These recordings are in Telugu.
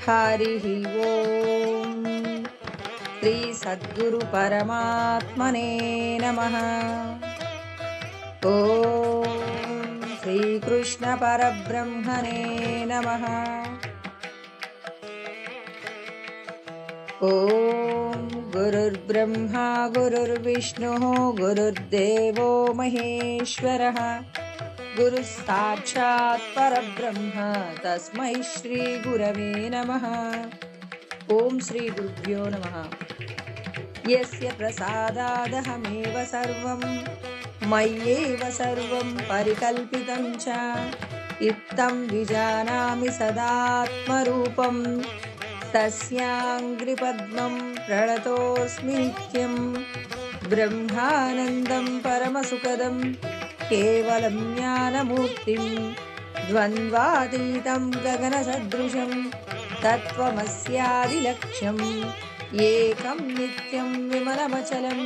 हरिः ओम् श्री सद्गुरु परमात्मने नमः। ओम श्री कृष्ण परब्रह्मणे नमः। ओम गुरुर्ब्रह्मा गुरुर्विष्णुः गुरुर्देवो महेश्वरः गुरुः साक्षात् परब्रह्म तस्मै श्री गुरवे नमः। ओम श्री गुरुभ्यो नमः। यस्य प्रसादादहमेव सर्वं मय्येव सर्वं परिकल्पितं च इत्थं विजानामि सदात्मरूपं तस्याङ्घ्रिपद्मं प्रणतोऽस्मि नित्यं ब्रह्मानन्दं परमसुखदं केवलं ज्ञानमूर्तिं द्वन्द्वातीतं गगनसदृशं तत्त्वमस्यादिलक्ष्यम् एकं नित्यं विमलमचलं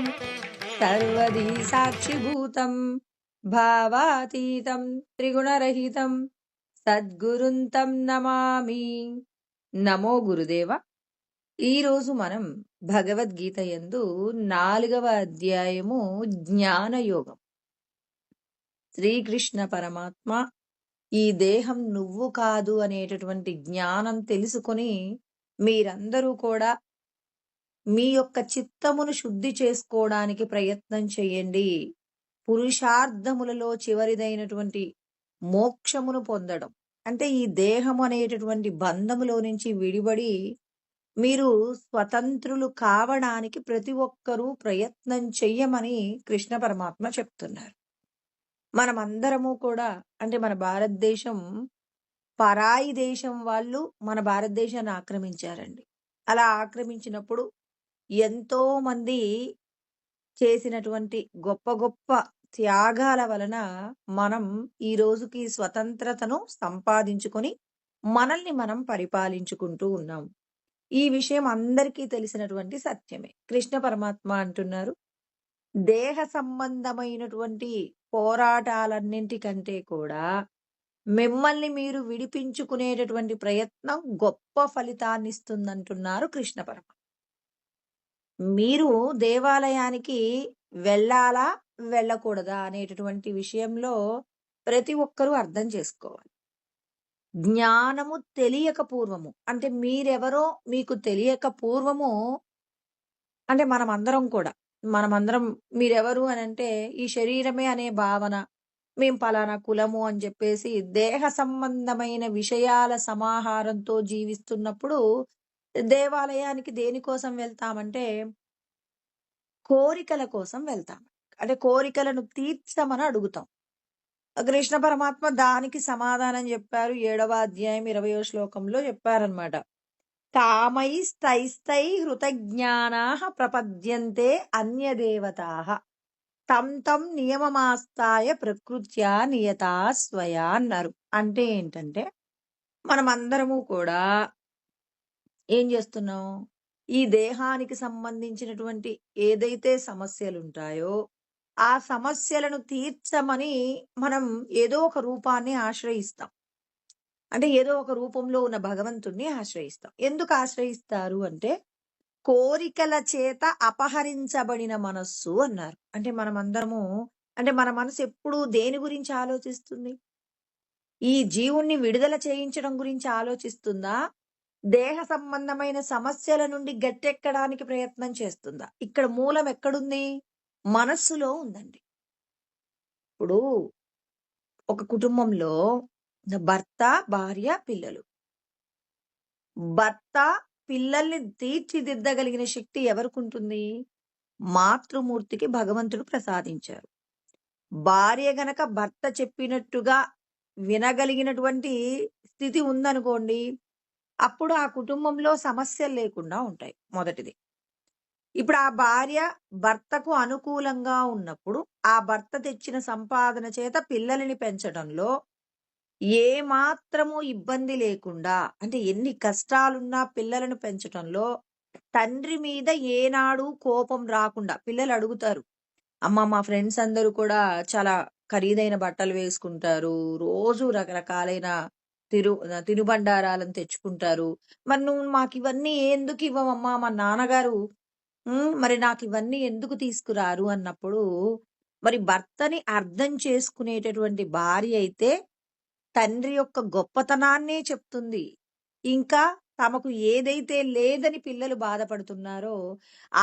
सर्वदी साक्षिभूतं भावातीतं त्रिगुणरहितं సద్గురుం తం నమామి. నమో గురుదేవ. ఈరోజు మనం భగవద్గీత యందు 4వ అధ్యాయము జ్ఞానయోగం. శ్రీకృష్ణ పరమాత్మ ఈ దేహం నువ్వు కాదు అనేటటువంటి జ్ఞానం తెలుసుకొని మీరందరూ కూడా మీ యొక్క చిత్తమును శుద్ధి చేసుకోవడానికి ప్రయత్నం చేయండి. పురుషార్థములలో చివరిదైనటువంటి మోక్షమును పొందడం అంటే ఈ దేహం అనేటటువంటి బంధములో నుంచి విడిబడి మీరు స్వతంత్రులు కావడానికి ప్రతి ఒక్కరూ ప్రయత్నం చెయ్యమని కృష్ణ పరమాత్మ చెప్తున్నారు. మనమందరము కూడా అంటే మన భారతదేశం పరాయి దేశం వాళ్ళు మన భారతదేశాన్ని ఆక్రమించారండి. అలా ఆక్రమించినప్పుడు ఎంతో మంది చేసినటువంటి గొప్ప గొప్ప త్యాగాల వలన మనం ఈ రోజుకి స్వతంత్రతను సంపాదించుకొని మనల్ని మనం పరిపాలించుకుంటూ ఉన్నాం. ఈ విషయం అందరికీ తెలిసినటువంటి సత్యమే. కృష్ణ పరమాత్మ అంటున్నారు, దేహ సంబంధమైనటువంటి పోరాటాలన్నింటికంటే కూడా మిమ్మల్ని మీరు విడిపించుకునేటటువంటి ప్రయత్నం గొప్ప ఫలితాన్ని ఇస్తుందంటున్నారు కృష్ణ పరమాత్మ. మీరు దేవాలయానికి వెళ్ళాలా వెళ్ళకూడదా అనేటటువంటి విషయంలో ప్రతి ఒక్కరూ అర్థం చేసుకోవాలి. జ్ఞానము తెలియక పూర్వము అంటే మీరెవరో మీకు తెలియక పూర్వము అంటే మనమందరం మీరెవరు అని అంటే ఈ శరీరమే అనే భావన, మేం పలానా కులము అని చెప్పేసి దేహ సంబంధమైన విషయాల సమాహారంతో జీవిస్తున్నప్పుడు దేవాలయానికి దేనికోసం వెళ్తామంటే కోరికల కోసం వెళ్తాం. అంటే కోరికలను తీర్చమని అడుగుతాం. కృష్ణ పరమాత్మ దానికి సమాధానం చెప్పారు. 7వ అధ్యాయం 20వ శ్లోకంలో చెప్పారనమాట. కామైస్తైస్తై హృతజ్ఞానాః ప్రపద్యంతే అన్యదేవతాః తం తం నియమమాస్తాయ ప్రకృత్యా నియతా స్వయా అన్నారు. అంటే ఏంటంటే మనమందరము కూడా ఏం చేస్తున్నాం, ఈ దేహానికి సంబంధించినటువంటి ఏదైతే సమస్యలు ఉంటాయో ఆ సమస్యలను తీర్చమని మనం ఏదో ఒక రూపాన్ని ఆశ్రయిస్తాం. అంటే ఏదో ఒక రూపంలో ఉన్న భగవంతుణ్ణి ఆశ్రయిస్తాం. ఎందుకు ఆశ్రయిస్తారు అంటే కోరికల చేత అపహరించబడిన మనస్సు అన్నారు. అంటే మనమందరము అంటే మన మనసు ఎప్పుడు దేని గురించి ఆలోచిస్తుంది? ఈ జీవుణ్ణి విడుదల చేయించడం గురించి ఆలోచిస్తుందా, దేహ సంబంధమైన సమస్యల నుండి గట్టెక్కడానికి ప్రయత్నం చేస్తుందా? ఇక్కడ మూలం ఎక్కడుంది? మనస్సులో ఉందండి. ఇప్పుడు ఒక కుటుంబంలో భర్త, భార్య, పిల్లలు. భర్త పిల్లల్ని తీర్చిదిద్దగలిగిన శక్తి ఎవరికి ఉంటుంది? మాతృమూర్తికి భగవంతుడు ప్రసాదించారు. భార్య గనక భర్త చెప్పినట్టుగా వినగలిగినటువంటి స్థితి ఉందనుకోండి, అప్పుడు ఆ కుటుంబంలో సమస్యలు లేకుండా ఉంటాయి. మొదటిది. ఇప్పుడు ఆ భార్య భర్తకు అనుకూలంగా ఉన్నప్పుడు ఆ భర్త తెచ్చిన సంపాదన చేత పిల్లల్ని పెంచడంలో ఏ మాత్రము ఇబ్బంది లేకుండా అంటే ఎన్ని కష్టాలున్నా పిల్లలను పెంచటంలో తండ్రి మీద ఏనాడు కోపం రాకుండా పిల్లలు అడుగుతారు, అమ్మ మా ఫ్రెండ్స్ అందరూ కూడా చాలా ఖరీదైన బట్టలు వేసుకుంటారు, రోజు రకరకాలైన తినుబండారాలను తెచ్చుకుంటారు. మరి నువ్వు మాకివన్నీ ఎందుకు ఇవ్వవమ్మా? మా నాన్నగారు మరి నాకివన్నీ ఎందుకు తీసుకురారు అన్నప్పుడు, మరి భర్తని అర్థం చేసుకునేటటువంటి భార్య అయితే తండ్రి యొక్క గొప్పతనాన్నే చెప్తుంది. ఇంకా తమకు ఏదైతే లేదని పిల్లలు బాధపడుతున్నారో,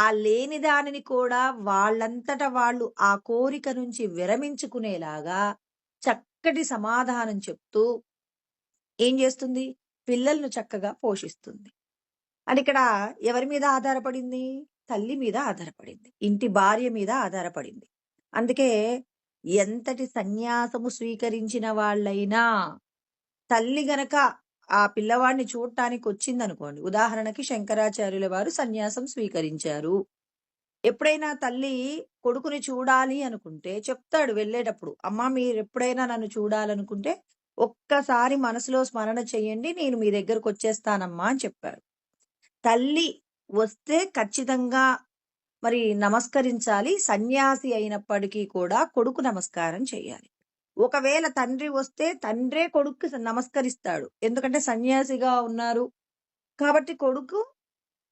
ఆ లేని దానిని కూడా వాళ్ళంతట వాళ్ళు ఆ కోరిక నుంచి విరమించుకునేలాగా చక్కటి సమాధానం చెప్తూ ఏం చేస్తుంది? పిల్లలను చక్కగా పోషిస్తుంది. అంటే ఇక్కడ ఎవరి మీద ఆధారపడింది? తల్లి మీద ఆధారపడింది. ఇంటి భార్య మీద ఆధారపడింది. అందుకే ఎంతటి సన్యాసము స్వీకరించిన వాళ్ళైనా తల్లి గనక ఆ పిల్లవాడిని చూడటానికొచ్చిందనుకోండి. ఉదాహరణకి శంకరాచార్యుల వారు సన్యాసం స్వీకరించారు. ఎప్పుడైనా తల్లి కొడుకుని చూడాలి అనుకుంటే చెప్తాడు వెళ్ళేటప్పుడు. అమ్మా మీరెప్పుడైనా నన్ను చూడాలనుకుంటే ఒక్కసారి మనసులో స్మరణ చెయ్యండి. నేను మీ దగ్గరకొచ్చేస్తానమ్మా అని చెప్పారు. తల్లి వస్తే ఖచ్చితంగా మరి నమస్కరించాలి. సన్యాసి అయినప్పటికీ కూడా కొడుకు నమస్కారం చేయాలి. ఒకవేళ తండ్రి వస్తే తండ్రే కొడుక్కి నమస్కరిస్తాడు. ఎందుకంటే సన్యాసిగా ఉన్నారు. కాబట్టి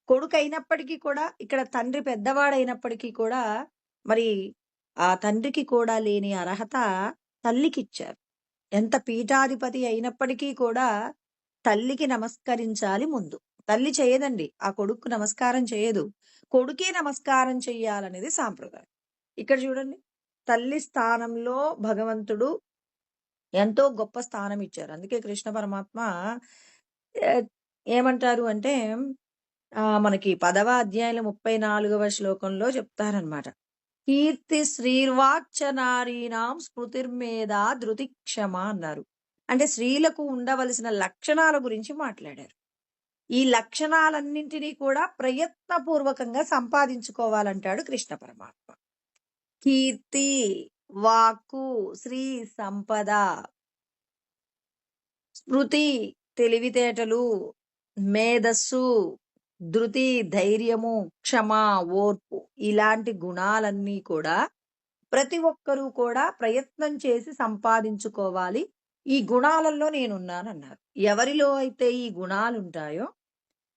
కొడుకైనప్పటికీ కూడా ఇక్కడ తండ్రి పెద్దవాడైనప్పటికీ కూడా మరి ఆ తండ్రికి కూడా లేని అర్హత తల్లికిచ్చారు. ఎంత పీఠాధిపతి అయినప్పటికీ కూడా తల్లికి నమస్కరించాలి ముందు. తల్లి చేయదండి. ఆ కొడుక్కు నమస్కారం చేయదు. కొడుకే నమస్కారం చెయ్యాలనేది సాంప్రదాయం. ఇక్కడ చూడండి. తల్లి స్థానంలో భగవంతుడు ఎంతో గొప్ప స్థానం ఇచ్చారు. అందుకే కృష్ణ పరమాత్మ ఆహ్, ఏమంటారు అంటే మనకి 10వ అధ్యాయంలో 34వ శ్లోకంలో చెప్తారనమాట. కీర్తి శ్రీర్వాక్చ నారీణాం స్మృతిర్మేధా ధృతి క్షమ అన్నారు. అంటే స్త్రీలకు ఉండవలసిన లక్షణాల గురించి మాట్లాడారు. ఈ లక్షణాలన్నింటినీ కూడా ప్రయత్నపూర్వకంగా సంపాదించుకోవాలంటాడు కృష్ణ పరమాత్మ. కీర్తి, వాక్కు, శ్రీ సంపద, స్మృతి తెలివితేటలు, మేధస్సు, ధృతి ధైర్యము, క్షమ ఓర్పు ఇలాంటి గుణాలన్నీ కూడా ప్రతి ఒక్కరూ కూడా ప్రయత్నం చేసి సంపాదించుకోవాలి. ఈ గుణాలలో నేనున్నానన్నారు. ఎవరిలో అయితే ఈ గుణాలుంటాయో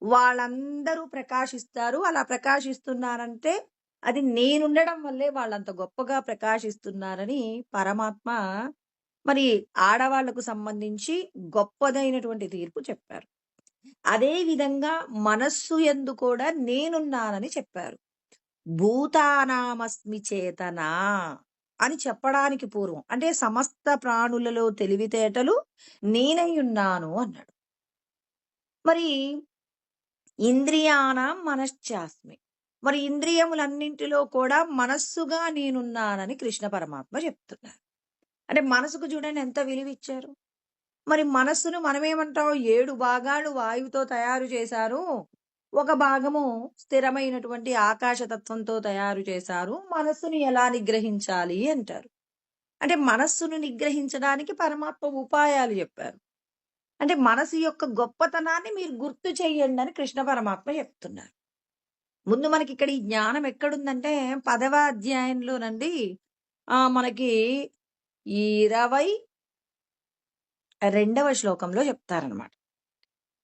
వాళ్ళందరూ ప్రకాశిస్తారు. అలా ప్రకాశిస్తున్నారంటే అది నేనుండడం వల్లే వాళ్ళంత గొప్పగా ప్రకాశిస్తున్నారని పరమాత్మ మరి ఆడవాళ్లకు సంబంధించి గొప్పదైనటువంటి తీర్పు చెప్పారు. అదే విధంగా మనస్సు యందు కూడా నేనున్నానని చెప్పారు. భూతానామస్మి చేతనా అని చెప్పడానికి పూర్వం అంటే సమస్త ప్రాణులలో తెలివితేటలు నేనై ఉన్నాను అన్నాడు. మరి ఇంద్రియానాం మనశ్చాస్మి. మరి ఇంద్రియములన్నింటిలో కూడా మనస్సుగా నేనున్నానని కృష్ణ పరమాత్మ చెప్తున్నారు. అంటే మనసుకు చూడండి ఎంత విలువిచ్చారు. మరి మనస్సును మనమేమంటాం 7 భాగాలు వాయువుతో తయారు చేశారు. ఒక భాగము స్థిరమైనటువంటి ఆకాశతత్వంతో తయారు చేశారు. మనస్సును ఎలా నిగ్రహించాలి అంటారు. అంటే మనస్సును నిగ్రహించడానికి పరమాత్మ ఉపాయాలు చెప్పారు. అంటే మనసు యొక్క గొప్పతనాన్ని మీరు గుర్తు చెయ్యండి అని కృష్ణ పరమాత్మ చెప్తున్నారు. ముందు మనకి ఇక్కడ ఈ జ్ఞానం ఎక్కడుందంటే 10వ అధ్యాయంలోనండి మనకి 22వ శ్లోకంలో చెప్తారనమాట.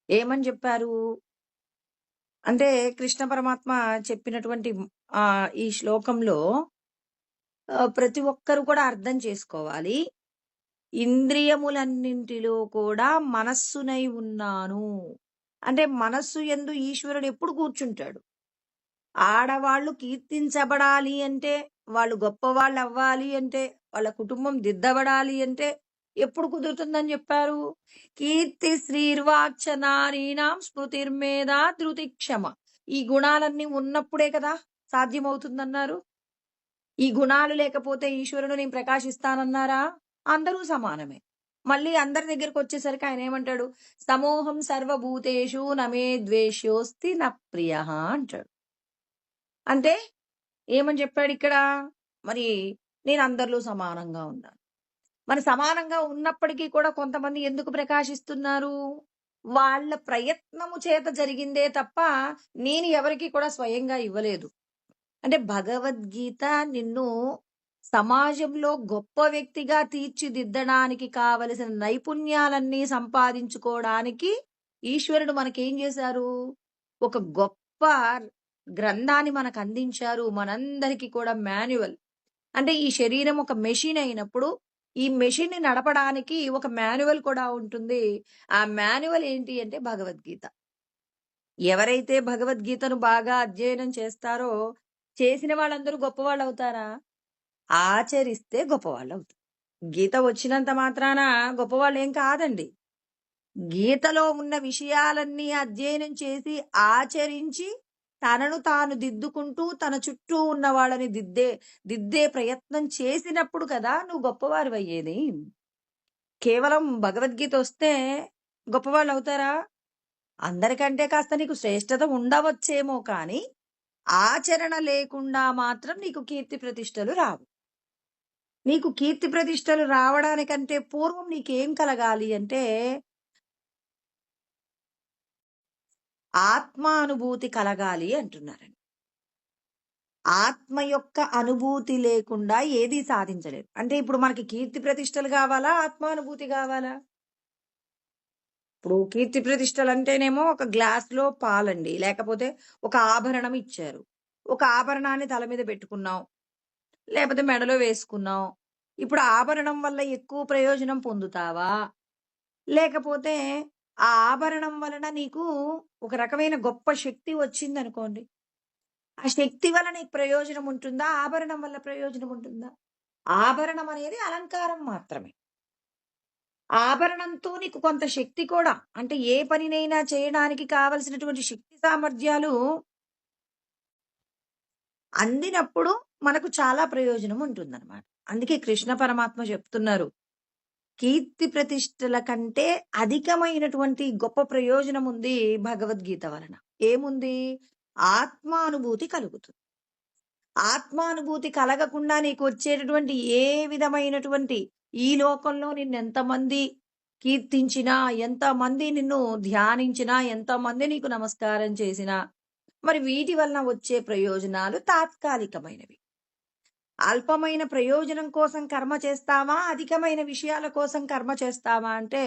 ఏమని చెప్పారు అంటే కృష్ణ పరమాత్మ చెప్పినటువంటి ఈ శ్లోకంలో ప్రతి ఒక్కరు కూడా అర్థం చేసుకోవాలి. ఇంద్రియములన్నింటిలో కూడా మనస్సునై ఉన్నాను. అంటే మనస్సు యందు ఈశ్వరుడు ఎప్పుడు కూర్చుంటాడు. ఆడవాళ్ళు కీర్తించబడాలి అంటే, వాళ్ళు గొప్పవాళ్ళు అవ్వాలి అంటే, వాళ్ళ కుటుంబం దిద్దబడాలి అంటే ఎప్పుడు కుదురుతుందని చెప్పారు? కీర్తి శ్రీర్వాక్చ నారీణాం స్మృతిర్మేధా ధృతి క్షమ. ఈ గుణాలన్నీ ఉన్నప్పుడే కదా సాధ్యమవుతుందన్నారు. ఈ గుణాలు లేకపోతే ఈశ్వరుడు నేను ప్రకాశిస్తానన్నారా? అందరూ సమానమే. మళ్ళీ అందరి దగ్గరికి వచ్చేసరికి ఆయన ఏమంటాడు? సమోహం సర్వభూతేషు నమే ద్వేష్యోస్తి న ప్రియః అంటాడు. అంటే ఏమని చెప్పాడు ఇక్కడ? మరి నేను అందరిలో సమానంగా ఉన్నాను. మరి సమానంగా ఉన్నప్పటికీ కూడా కొంతమంది ఎందుకు ప్రకాశిస్తున్నారు? వాళ్ళ ప్రయత్నము చేత జరిగిందే తప్ప నేను ఎవరికి కూడా స్వయంగా ఇవ్వలేదు. అంటే భగవద్గీత నిన్ను సమాజంలో గొప్ప వ్యక్తిగా తీర్చిదిద్దడానికి కావలసిన నైపుణ్యాలన్నీ సంపాదించుకోవడానికి ఈశ్వరుడు మనకేం చేశారు? ఒక గొప్ప గ్రంథాన్ని మనకందించారు. మనందరికీ కూడా మాన్యువల్. అంటే ఈ శరీరం ఒక మెషిన్ అయినప్పుడు, ఈ మెషిన్‌ని నడపడానికి ఒక మాన్యువల్ కూడా ఉంటుంది. ఆ మాన్యువల్ ఏంటి అంటే భగవద్గీత. ఎవరైతే భగవద్గీతను బాగా అధ్యయనం చేస్తారో, చేసిన వాళ్ళందరూ గొప్పవాళ్ళవుతారా? ఆచరిస్తే గొప్పవాళ్ళవుతారు. గీత వచ్చినంత మాత్రాన గొప్పవాళ్ళేం కాదండి. గీతలో ఉన్న విషయాలన్నీ అధ్యయనం చేసి, ఆచరించి, తనను తాను దిద్దుకుంటూ, తన చుట్టూ ఉన్న వాళ్ళని దిద్దే ప్రయత్నం చేసినప్పుడు కదా నువ్వు గొప్పవారివయ్యేది. కేవలం భగవద్గీతొస్తే గొప్పవాళ్ళవుతారా? అందరికంటే కాస్త నీకు శ్రేష్ఠత ఉండవచ్చేమో కానీ, ఆచరణ లేకుండా మాత్రం నీకు కీర్తి ప్రతిష్టలు రావు. నీకు కీర్తి ప్రతిష్టలు రావడానికంటే పూర్వం నీకేం కలగాలి అంటే, ఆత్మానుభూతి కలగాలి అంటున్నారండి. ఆత్మ యొక్క అనుభూతి లేకుండా ఏదీ సాధించలేరు. అంటే ఇప్పుడు మనకి కీర్తి ప్రతిష్టలు గావాలా? ఆత్మానుభూతి గావాలా? ఇప్పుడు కీర్తి ప్రతిష్టలంటేనేమో ఒక గ్లాస్‌లో పాలండి. లేకపోతే ఒక ఆభరణం ఇచ్చారు. ఒక ఆభరణాన్ని తల మీద పెట్టుకున్నాం. లేపోతే మెడలో వేసుకున్నాం. ఇప్పుడు ఆభరణం వల్ల ఎక్కువ ప్రయోజనం పొందుతావా? లేకపోతే ఆ ఆభరణం వలన నీకు ఒక రకమైన గొప్ప శక్తి వచ్చిందనుకోండి. ఆ శక్తి వల్ల నీకు ప్రయోజనం ఉంటుందా? ఆభరణం వల్ల ప్రయోజనం ఉంటుందా? ఆభరణం అనేది అలంకారం మాత్రమే. ఆభరణంతో నీకు కొంత శక్తి కూడా అంటే ఏ పనినైనా చేయడానికి కావలసినటువంటి శక్తి సామర్థ్యాలు అందినప్పుడు మనకు చాలా ప్రయోజనం ఉంటుందన్నమాట. అందుకే కృష్ణ పరమాత్మ చెప్తున్నారు. కీర్తి ప్రతిష్టల కంటే అధికమైనటువంటి గొప్ప ప్రయోజనం ఉంది భగవద్గీత వలన. ఏముంది? ఆత్మానుభూతి కలుగుతుంది. ఆత్మానుభూతి కలగకుండా నీకు వచ్చేటటువంటి ఏ విధమైనటువంటి ఈ లోకంలో నిన్నెంతమంది కీర్తించినా, ఎంతమంది నిన్ను ధ్యానించినా, ఎంతమంది నీకు నమస్కారం చేసినా, మరి వీటి వలన వచ్చే ప్రయోజనాలు తాత్కాలికమైనవి. అల్పమైన ప్రయోజనం కోసం కర్మ చేస్తావా? అధికమైన విషయాల కోసం కర్మ చేస్తావా? అంటే,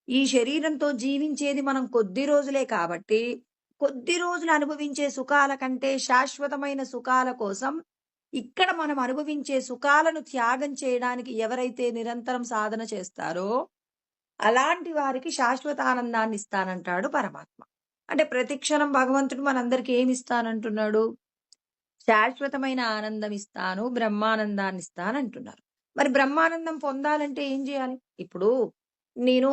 ఈ శరీరంతో జీవించేది మనం కొద్ది రోజులే కాబట్టి, కొద్ది రోజులు అనుభవించే సుఖాల కంటే శాశ్వతమైన సుఖాల కోసం, ఇక్కడ మనం అనుభవించే సుఖాలను త్యాగం చేయడానికి ఎవరైతే నిరంతరం సాధన చేస్తారో, అలాంటి వారికి శాశ్వత ఆనందాన్ని ఇస్తానంటాడు పరమాత్మ. అంటే ప్రతి క్షణం భగవంతుడు మనందరికీ ఏమిస్తానంటున్నాడు? శాశ్వతమైన ఆనందం ఇస్తాను, బ్రహ్మానందాన్ని ఇస్తానంటున్నారు. మరి బ్రహ్మానందం పొందాలంటే ఏం చేయాలి? ఇప్పుడు నేను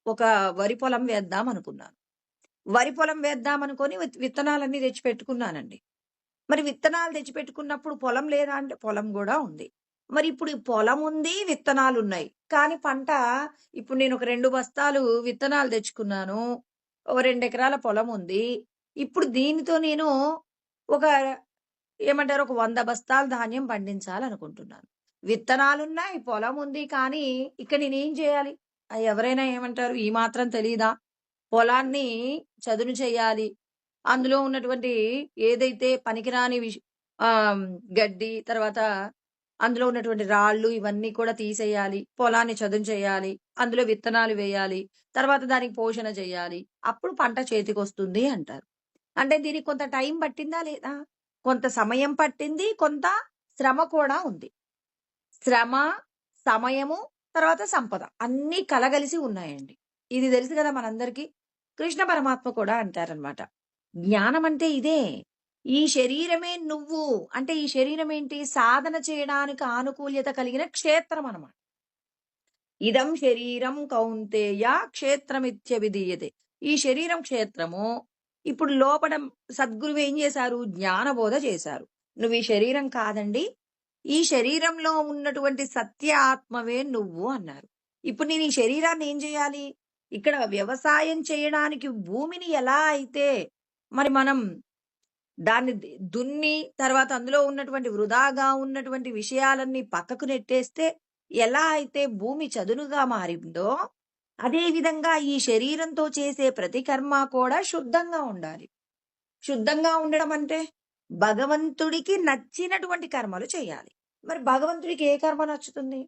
ఒక వరి పొలం వేద్దామనుకున్నాను. వరి పొలం వేద్దామనుకోని విత్తనాలన్నీ తెచ్చిపెట్టుకున్నానండి. మరి విత్తనాలు తెచ్చిపెట్టుకున్నప్పుడు పొలం లేదా అంటే పొలం గూడా ఉంది. మరి ఇప్పుడు ఈ పొలం ఉంది, విత్తనాలున్నాయి. కానీ పంట ఇప్పుడు నేను ఒక 2 బస్తాలు విత్తనాలు తెచ్చుకున్నాను. ఓ 2 ఎకరాల పొలం ఉంది. ఇప్పుడు దీనితో నేను ఒక ఏమంటారు? ఒక 100 బస్తాలు ధాన్యం పండించాలనుకుంటున్నాను. విత్తనాలున్నాయి, పొలముంది. కానీ ఇక్కడ నేనేం చేయాలి? ఎవరైనా ఏమంటారు? ఈ మాత్రం తెలీదా? పొలాన్ని చదును చేయాలి. అందులో ఉన్నటువంటి ఏదైతే పనికిరాని ఆహ్, గడ్డి, తర్వాత అందులో ఉన్నటువంటి రాళ్ళు ఇవన్నీ కూడా తీసేయాలి. పొలాన్ని చదును చేయాలి. అందులో విత్తనాలు వేయాలి. తర్వాత దానికి పోషణ చేయాలి. అప్పుడు పంట చేతికొస్తుంది అంటారు. అంటే దీనికి కొంత టైం పట్టిందా లేదా? కొంత సమయం పట్టింది. కొంత శ్రమ కూడా ఉంది. శ్రమ, సమయము, తర్వాత సంపద అన్నీ కలగలిసి ఉన్నాయండి. ఇది తెలుసు కదా మనందరికీ. కృష్ణ పరమాత్మ కూడా అంటారనమాట. జ్ఞానం అంటే ఇదే. ఈ శరీరమే నువ్వు. అంటే ఈ శరీరం ఏంటి? సాధన చేయడానికి ఆనుకూల్యత కలిగిన క్షేత్రం అన్నమాట. ఇదం శరీరం కౌంతేయ క్షేత్రమిత్యభిధీయతే. ఈ శరీరం క్షేత్రము. ఇప్పుడు లోపల సద్గురువు ఏం చేశారు? జ్ఞానబోధ చేశారు. నువ్వు ఈ శరీరం కాదండి. ఈ శరీరంలో ఉన్నటువంటి సత్య ఆత్మవే నువ్వు అన్నారు. ఇప్పుడు నేను ఈ శరీరాన్ని ఏం చేయాలి? ఇక్కడ వ్యవసాయం చేయడానికి భూమిని ఎలా అయితే మరి మనం దాన్ని దున్ని తర్వాత అందులో ఉన్నటువంటి వృధాగా ఉన్నటువంటి విషయాలన్నీ పక్కకు నెట్టేస్తే ఎలా అయితే భూమి చదునుగా మారిందో, అదే విధంగా ఈ శరీరంతో చేసే ప్రతి కర్మ కూడా శుద్ధంగా ఉండాలి. శుద్ధంగా ఉండడం అంటే భగవంతుడికి నచ్చినటువంటి కర్మలు చేయాలి. మరి భగవంతుడికి ఏ కర్మ నచ్చుతుంది?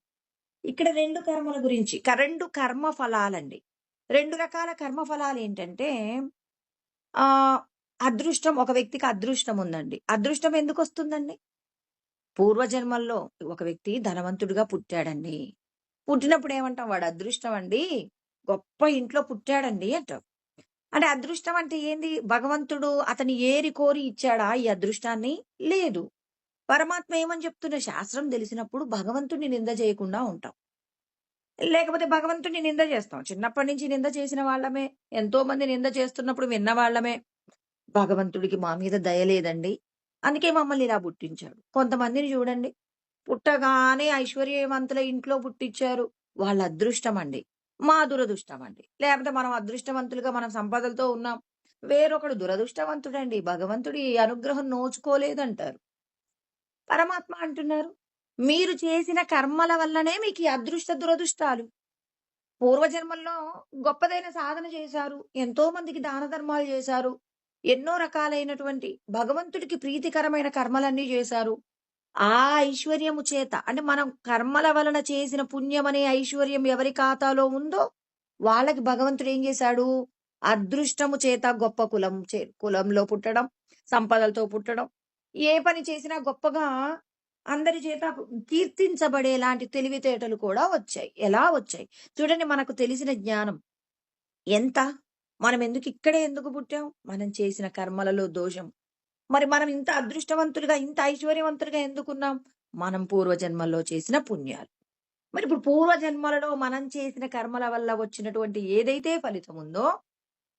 ఇక్కడ 2 కర్మల గురించి 2 కర్మ ఫలాలండి. 2 రకాల కర్మ ఫలాలేంటంటే ఆహ్, అదృష్టం ఒక వ్యక్తికి అదృష్టం ఉందండి. అదృష్టం ఎందుకొస్తుందండి? పూర్వజన్మల్లో ఒక వ్యక్తి ధనవంతుడిగా పుట్టాడండి. పుట్టినప్పుడు ఏమంటాం? వాడు అదృష్టం అండి. గొప్ప ఇంట్లో పుట్టాడండి అంటాం. అంటే అదృష్టం అంటే ఏంది? భగవంతుడు అతని ఏరి కోరి ఇచ్చాడా ఈ అదృష్టాన్ని? లేదు. పరమాత్మ ఏమని చెప్తున్న శాస్త్రం తెలిసినప్పుడు భగవంతుడిని నింద చేయకుండా ఉంటాం. లేకపోతే భగవంతుడిని నింద చేస్తాం. చిన్నప్పటి నుంచి నింద చేసిన వాళ్ళమే. ఎంతో మంది నింద చేస్తున్నప్పుడు విన్నవాళ్ళమే. భగవంతుడికి మా మీద దయ లేదండి. అందుకే మమ్మల్ని ఇలా పుట్టించాడు. కొంతమందిని చూడండి. పుట్టగానే ఐశ్వర్యవంతుల ఇంట్లో పుట్టిచ్చారు. వాళ్ళ అదృష్టమండి. మా దురదృష్టమండి. లేకపోతే మనం అదృష్టవంతులుగా మనం సంపదలతో ఉన్నాం. వేరొకడు దురదృష్టవంతుడండి. భగవంతుడి అనుగ్రహం నోచుకోలేదంటారు. పరమాత్మ అంటున్నారు, మీరు చేసిన కర్మల వల్లనే మీకు ఈ అదృష్ట దురదృష్టాలు. పూర్వజన్మల్లో గొప్పదైన సాధన చేశారు. ఎంతో మందికి దాన ధర్మాలు చేశారు. ఎన్నో రకాలైనటువంటి భగవంతుడికి ప్రీతికరమైన కర్మలన్నీ చేశారు. ఆ ఐశ్వర్యము చేత అంటే మనం కర్మల వలన చేసిన పుణ్యం అనే ఐశ్వర్యం ఎవరి ఖాతాలో ఉందో వాళ్ళకి భగవంతుడు ఏం చేశాడు? అదృష్టము చేత గొప్ప కులంలో పుట్టడం, సంపదలతో పుట్టడం, ఏ పని చేసినా గొప్పగా అందరి చేత కీర్తించబడేలాంటి తెలివితేటలు కూడా వచ్చాయి. ఎలా వచ్చాయి? చూడండి మనకు తెలిసిన జ్ఞానం ఎంత? మనం ఇక్కడే ఎందుకు పుట్టాం? మనం చేసిన కర్మలలో దోషం. మరి మనం ఇంత అదృష్టవంతులుగా, ఇంత ఐశ్వర్యవంతులుగా ఎందుకున్నాం? మనం పూర్వజన్మల్లో చేసిన పుణ్యాలు. మరి ఇప్పుడు పూర్వజన్మలలో మనం చేసిన కర్మల వల్ల వచ్చినటువంటి ఏదైతే ఫలితం ఉందో,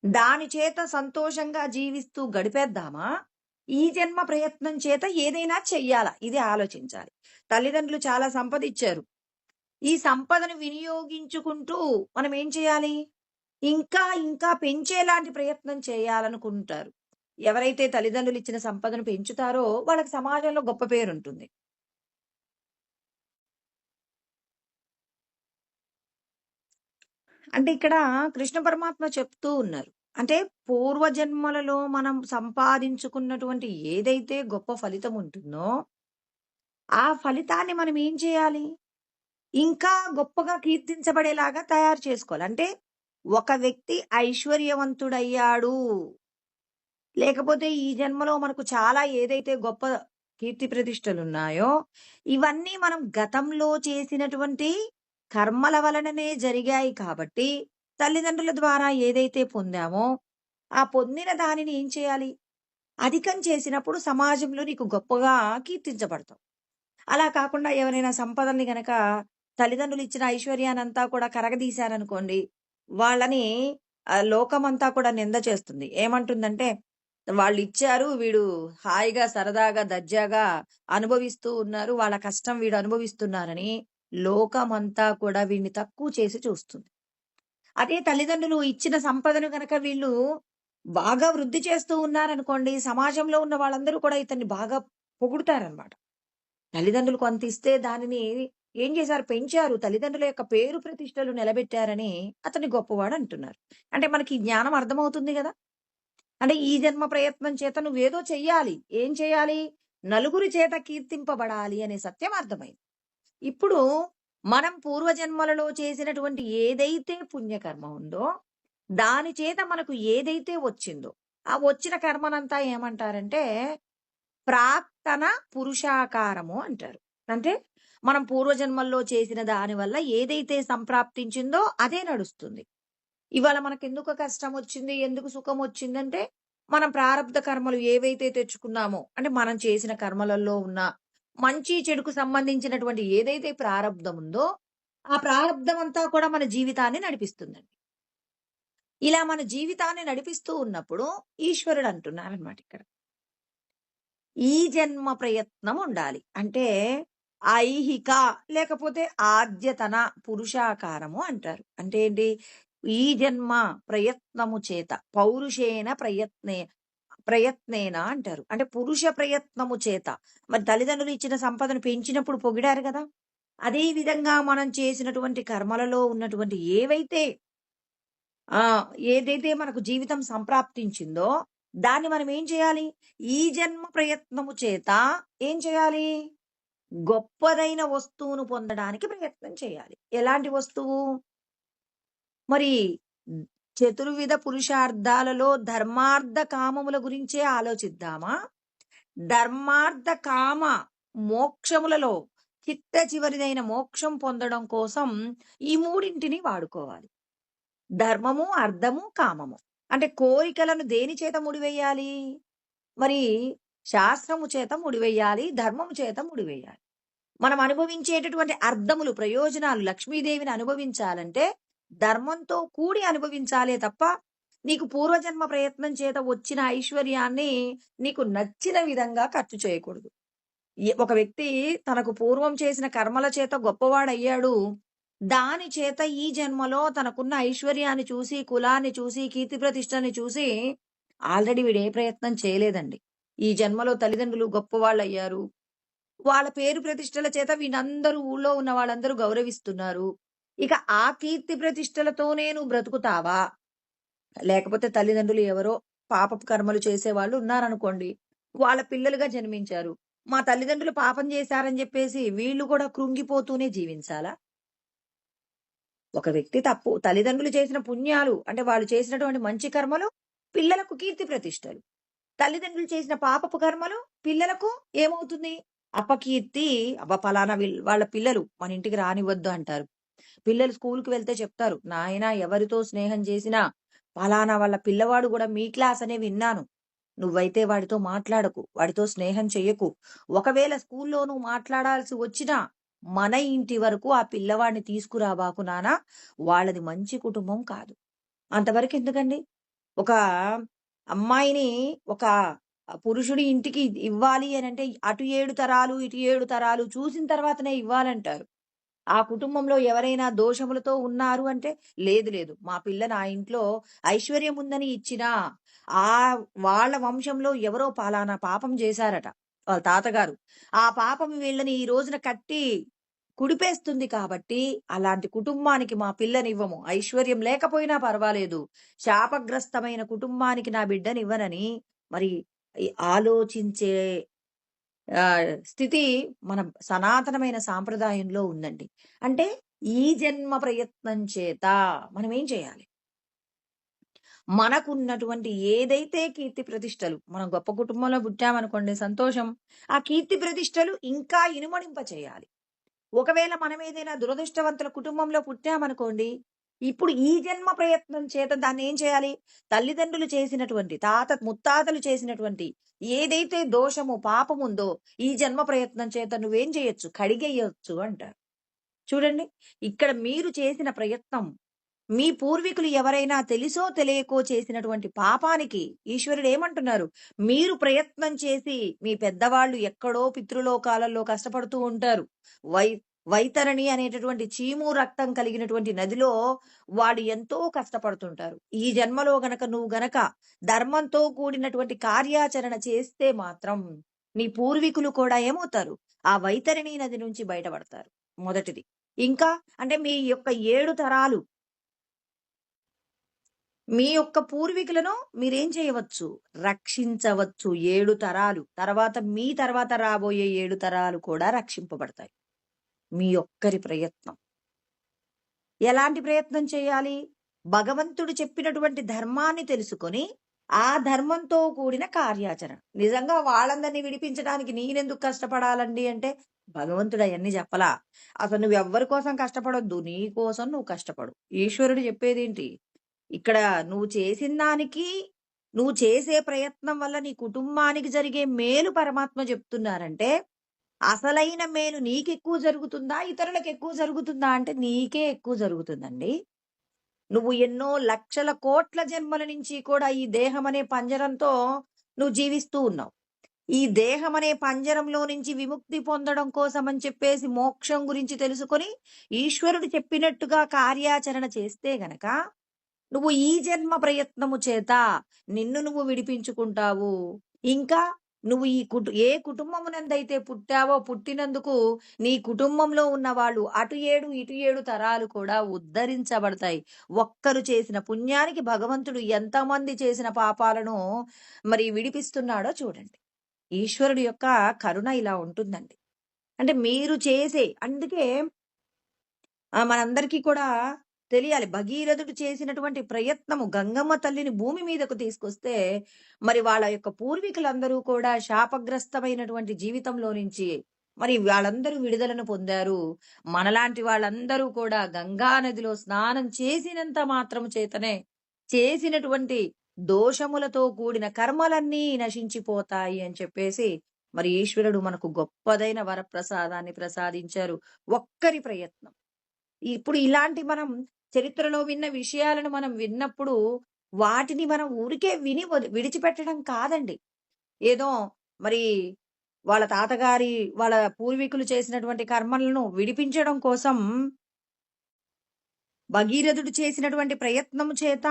దాని చేత సంతోషంగా జీవిస్తూ గడిపేద్దామా? ఈ జన్మ ప్రయత్నం చేత ఏదైనా చెయ్యాలా? ఇది ఆలోచించాలి. తల్లిదండ్రులు చాలా సంపద ఇచ్చారు. ఈ సంపదను వినియోగించుకుంటూ మనం ఏం చేయాలి? ఇంకా ఇంకా పెంచేలాంటి ప్రయత్నం చేయాలనుకుంటారు. ఎవరైతే తల్లిదండ్రులు ఇచ్చిన సంపదను పెంచుతారో వాళ్ళకి సమాజంలో గొప్ప పేరుంటుంది. అంటే ఇక్కడ కృష్ణ పరమాత్మ చెప్తూ ఉన్నారు. అంటే పూర్వజన్మలలో మనం సంపాదించుకున్నటువంటి ఏదైతే గొప్ప ఫలితం ఉంటుందో, ఆ ఫలితాన్ని మనం ఏం చేయాలి? ఇంకా గొప్పగా కీర్తించబడేలాగా తయారు చేసుకోవాలి. అంటే ఒక వ్యక్తి ఐశ్వర్యవంతుడయ్యాడు. లేకపోతే ఈ జన్మలో మనకు చాలా ఏదైతే గొప్ప కీర్తి ప్రతిష్టలున్నాయో, ఇవన్నీ మనం గతంలో చేసినటువంటి కర్మల వలననే జరిగాయి కాబట్టి, తల్లిదండ్రుల ద్వారా ఏదైతే పొందామో, ఆ పొందిన దానిని ఏం చేయాలి? అధికం చేసినప్పుడు సమాజంలో నీకు గొప్పగా కీర్తించబడతావు. అలా కాకుండా ఎవరైనా సంపదల్ని గనక తల్లిదండ్రులు ఇచ్చిన ఐశ్వర్యానంతా కూడా కరగదీశారనుకోండి, వాళ్ళని లోకమంతా కూడా నింద చేస్తుంది. ఏమంటుందంటే, వాళ్ళిచ్చారు. వీడు హాయిగా, సరదాగా, దర్జాగా అనుభవిస్తూ ఉన్నారు. వాళ్ళ కష్టం వీడు అనుభవిస్తున్నారని లోకమంతా కూడా వీడిని తక్కువ చేసి చూస్తుంది. అదే తల్లిదండ్రులు ఇచ్చిన సంపదను గనక వీళ్ళు బాగా వృద్ధి చేస్తూ ఉన్నారనుకోండి, సమాజంలో ఉన్న వాళ్ళందరూ కూడా ఇతన్ని బాగా పొగుడుతారనమాట. తల్లిదండ్రులు కొంత ఇస్తే దానిని ఏం చేశారు? పెంచారు. తల్లిదండ్రుల యొక్క పేరు ప్రతిష్టలు నిలబెట్టారని అతన్ని గొప్పవాడు అంటున్నారు. అంటే మనకి ఈ జ్ఞానం అర్థమవుతుంది గదా! అంటే ఈ జన్మ ప్రయత్నం చేత నువ్వేదో చెయ్యాలి. ఏం చేయాలి? నలుగురి చేత కీర్తింపబడాలి అనే సత్యం అర్థమైంది. ఇప్పుడు మనం పూర్వజన్మలలో చేసినటువంటి ఏదైతే పుణ్యకర్మ ఉందో, దాని చేత మనకు ఏదైతే వచ్చిందో, ఆ వచ్చిన కర్మనంతా ఏమంటారంటే ప్రాక్తన పురుషాకారము అంటారు. అంటే మనం పూర్వజన్మల్లో చేసిన దాని వల్ల ఏదైతే సంప్రాప్తించిందో అదే నడుస్తుంది. ఇవాళ మనకెందుకు కష్టమొచ్చింది? ఎందుకు సుఖమొచ్చిందంటే, మనం ప్రారబ్ధ కర్మలు ఏవైతే తెచ్చుకున్నామో, అంటే మనం చేసిన కర్మలలో ఉన్న మంచి, చెడుకు సంబంధించినటువంటి ఏదైతే ప్రారబ్ధం ఉందో, ఆ ప్రారబ్ధం అంతా కూడా మన జీవితాన్ని నడిపిస్తుందండి. ఇలా మన జీవితాన్ని నడిపిస్తూ ఉన్నప్పుడు ఈశ్వరుడు అంటున్నారనమాట ఇక్కడ. ఈ జన్మ ప్రయత్నం ఉండాలి. అంటే ఐహిక లేకపోతే ఆద్యతన పురుషాకారము అంటారు. అంటే ఏంటి? ఈ జన్మ ప్రయత్నము చేత పౌరుషేణ ప్రయత్నేన అంటారు. అంటే పురుష ప్రయత్నము చేత. మరి తల్లిదండ్రులు ఇచ్చిన సంపదను పెంచినప్పుడు పొగిడారు గదా! అదే విధంగా మనం చేసినటువంటి కర్మలలో ఉన్నటువంటి ఏదైతే మనకు జీవితం సంప్రాప్తించిందో దాన్ని మనం ఏం చేయాలి? ఈ జన్మ ప్రయత్నము చేత ఏం చేయాలి? గొప్పదైన వస్తువును పొందడానికి ప్రయత్నం చేయాలి. ఎలాంటి వస్తువు? మరి చతుర్విధ పురుషార్థాలలో ధర్మార్థ కామముల గురించే ఆలోచిద్దామా? ధర్మార్థ కామ మోక్షములలో చిట్ట చివరిదైన మోక్షం పొందడం కోసం ఈ మూడింటిని వాడుకోవాలి. ధర్మము, అర్థము, కామము. అంటే కోరికలను దేని చేత ముడివేయాలి? మరి శాస్త్రము చేత ముడివేయాలి, ధర్మము చేత ముడివేయాలి. మనం అనుభవించేటటువంటి అర్థములు, ప్రయోజనాలు లక్ష్మీదేవిని అనుభవించాలంటే ధర్మంతో కూడి అనుభవించాలే తప్ప, నీకు పూర్వజన్మ ప్రయత్నం చేత వచ్చిన ఐశ్వర్యాన్ని నీకు నచ్చిన విధంగా ఖర్చు చేయకూడదు. ఒక వ్యక్తి తనకు పూర్వం చేసిన కర్మల చేత గొప్పవాడయ్యాడు. దాని చేత ఈ జన్మలో తనకున్న ఐశ్వర్యాన్ని చూసి, కులాన్ని చూసి, కీర్తి ప్రతిష్టని చూసి ఆల్రెడీ వీడు ఏ ప్రయత్నం చేయలేదండి. ఈ జన్మలో తల్లిదండ్రులు గొప్పవాళ్ళయ్యారు. వాళ్ళ పేరు ప్రతిష్టల చేత వీళ్ళందరూ ఊళ్ళో ఉన్న వాళ్ళందరూ గౌరవిస్తున్నారు. ఇక ఆ కీర్తి ప్రతిష్టలతోనే నువ్వు బ్రతుకుతావా? లేకపోతే తల్లిదండ్రులు ఎవరో పాపపు కర్మలు చేసేవాళ్ళు ఉన్నారనుకోండి. వాళ్ళ పిల్లలుగా జన్మించారు. మా తల్లిదండ్రులు పాపం చేశారని చెప్పేసి వీళ్ళు కూడా కృంగిపోతూనే జీవించాలా? ఒక వ్యక్తి తల్లిదండ్రులు చేసిన పుణ్యాలు అంటే వాళ్ళు చేసినటువంటి మంచి కర్మలు పిల్లలకు కీర్తి ప్రతిష్టలు. తల్లిదండ్రులు చేసిన పాపపు కర్మలు పిల్లలకు ఏమవుతుంది? అపకీర్తి. అబ్బా పలానా వాళ్ళ పిల్లలు మన ఇంటికి రానివ్వద్దు అంటారు. పిల్లలు స్కూల్‌కి వెళ్తే చెప్తారు, నాయనా ఎవరితో స్నేహం చేసినా పలానా వాళ్ళ పిల్లవాడు కూడా మీ క్లాస్ అనే విన్నాను. నువ్వైతే వాడితో మాట్లాడకు, వాడితో స్నేహం చెయ్యకు. ఒకవేళ స్కూల్లో నువ్వు మాట్లాడాల్సి వచ్చినా మన ఇంటి వరకు ఆ పిల్లవాడిని తీసుకురాబాకు నాన్న, వాళ్ళది మంచి కుటుంబం కాదు. అంతవరకు ఎందుకండి? ఒక అమ్మాయిని ఒక పురుషుడి ఇంటికి ఇవ్వాలి అనంటే అటు 7 తరాలు, ఇటు 7 తరాలు చూసిన తర్వాతనే ఇవ్వాలంటారు. ఆ కుటుంబంలో ఎవరైనా దోషములతో ఉన్నారు అంటే, లేదు లేదు మా పిల్ల నా ఇంట్లో ఐశ్వర్యం ఉందని ఇచ్చినా, ఆ వాళ్ళ వంశంలో ఎవరో పలానా పాపం చేశారట వాళ్ళ తాతగారు. ఆ పాపం వీళ్ళని ఈ రోజున కట్టి కుడిపేస్తుంది కాబట్టి, అలాంటి కుటుంబానికి మా పిల్లనివ్వము. ఐశ్వర్యం లేకపోయినా పర్వాలేదు. శాపగ్రస్తమైన కుటుంబానికి నా బిడ్డనివ్వనని మరి ఆలోచించే స్థితి మన సనాతనమైన సాంప్రదాయంలో ఉందండి. అంటే ఈ జన్మ ప్రయత్నం చేత మనం ఏం చేయాలి? మనకున్నటువంటి ఏదైతే కీర్తి ప్రతిష్టలు, మనం గొప్ప కుటుంబంలో పుట్టామనుకోండి సంతోషం. ఆ కీర్తి ప్రతిష్టలు ఇంకా ఇనుమడింప చేయాలి. ఒకవేళ మనం ఏదైనా దురదృష్టవంతుల కుటుంబంలో పుట్టామనుకోండి, ఇప్పుడు ఈ జన్మ ప్రయత్నం చేత దాన్నేం చేయాలి? తల్లిదండ్రులు చేసినటువంటి, ముత్తాతలు చేసినటువంటి ఏదైతే దోషము, పాపముందో ఈ జన్మ ప్రయత్నం చేత నువ్వేం చేయొచ్చు? కడిగేయొచ్చు అంటారు. చూడండి, ఇక్కడ మీరు చేసిన ప్రయత్నం, మీ పూర్వీకులు ఎవరైనా తెలిసో తెలియకో చేసినటువంటి పాపానికి ఈశ్వరుడు ఏమంటున్నారు? మీరు ప్రయత్నం చేసి మీ పెద్దవాళ్ళు ఎక్కడో పితృలోకాలలో కష్టపడుతూ ఉంటారు. వై వైతరణి అనేటటువంటి చీము రక్తం కలిగినటువంటి నదిలో వాడు ఎంతో కష్టపడుతుంటారు. ఈ జన్మలో నువ్వు గనక ధర్మంతో కూడినటువంటి కార్యాచరణ చేస్తే మాత్రం నీ పూర్వీకులు కూడా ఏమవుతారు? ఆ వైతరణి నది నుంచి బయటపడతారు. మొదటిది. ఇంకా అంటే మీ యొక్క 7 తరాలు మీ యొక్క పూర్వీకులను మీరేం చేయవచ్చు? రక్షించవచ్చు. 7 తరాలు. మీ తర్వాత రాబోయే 7 తరాలు కూడా రక్షింపబడతాయి. మీ ఒక్కరి ప్రయత్నం. ఎలాంటి ప్రయత్నం చేయాలి? భగవంతుడు చెప్పినటువంటి ధర్మాన్ని తెలుసుకొని, ఆ ధర్మంతో కూడిన కార్యాచరణ. నిజంగా వాళ్ళందరినీ విడిపించడానికి నేనెందుకు కష్టపడాలండి అంటే, భగవంతుడు అయన్నీ చెప్పలా. అసలు నువ్వెవ్వరి కోసం కష్టపడొద్దు. నీ కోసం నువ్వు కష్టపడు. ఈశ్వరుడు చెప్పేదేంటి? ఇక్కడ నువ్వు చేసిన దానికి, నువ్వు చేసే ప్రయత్నం వల్ల నీ కుటుంబానికి జరిగే మేలు పరమాత్మ చెప్తున్నారంటే, అసలైన మేలు నీకెక్కువ జరుగుతుందా? ఇతరులకెక్కువ జరుగుతుందా? అంటే నీకే ఎక్కువ జరుగుతుందండి. నువ్వు ఎన్నో లక్షల కోట్ల జన్మల నుంచి కూడా ఈ దేహం అనే పంజరంతో నువ్వు జీవిస్తూ ఉన్నావు. ఈ దేహం అనే పంజరంలో నుంచి విముక్తి పొందడం కోసం అని చెప్పేసి మోక్షం గురించి తెలుసుకొని, ఈశ్వరుడు చెప్పినట్టుగా కార్యాచరణ చేస్తే గనక నువ్వు ఈ జన్మ ప్రయత్నము చేత నిన్ను నువ్వు విడిపించుకుంటావు. ఇంకా నువ్వు ఏ కుటుంబమునందైతే పుట్టావో పుట్టినందుకు నీ కుటుంబంలో ఉన్న వాళ్ళు అటు 7 ఇటు 7 తరాలు కూడా ఉద్ధరించబడతాయి. ఒక్కరు చేసిన పుణ్యానికి భగవంతుడు ఎంతమంది చేసిన పాపాలను మరి విడిపిస్తున్నాడో చూడండి. ఈశ్వరుడి యొక్క కరుణ ఇలా ఉంటుందండి. అంటే మీరు చేసే అందుకే మనందరికీ కూడా తెలియాలి. భగీరథుడు చేసినటువంటి ప్రయత్నము గంగమ్మ తల్లిని భూమి మీదకు తీసుకొస్తే, మరి వాళ్ళ యొక్క పూర్వీకులందరూ కూడా శాపగ్రస్తమైనటువంటి జీవితంలో నుంచి మరి వాళ్ళందరూ విడుదలను పొందారు. మనలాంటి వాళ్ళందరూ కూడా గంగా నదిలో స్నానం చేసినంత మాత్రము చేతనే చేసినటువంటి దోషములతో కూడిన కర్మలన్నీ నశించిపోతాయి అని చెప్పేసి, మరి ఈశ్వరుడు మనకు గొప్పదైన వరప్రసాదాన్ని ప్రసాదించారు. ఒక్కరి ప్రయత్నం. ఇప్పుడు ఇలాంటి మనం చరిత్రలో విన్న విషయాలను మనం విన్నప్పుడు, వాటిని మనం ఊరికే విని విడిచిపెట్టడం కాదండి. ఏదో మరి వాళ్ళ తాతగారి, వాళ్ళ పూర్వీకులు చేసినటువంటి కర్మలను విడిపించడం కోసం భగీరథుడు చేసినటువంటి ప్రయత్నము చేత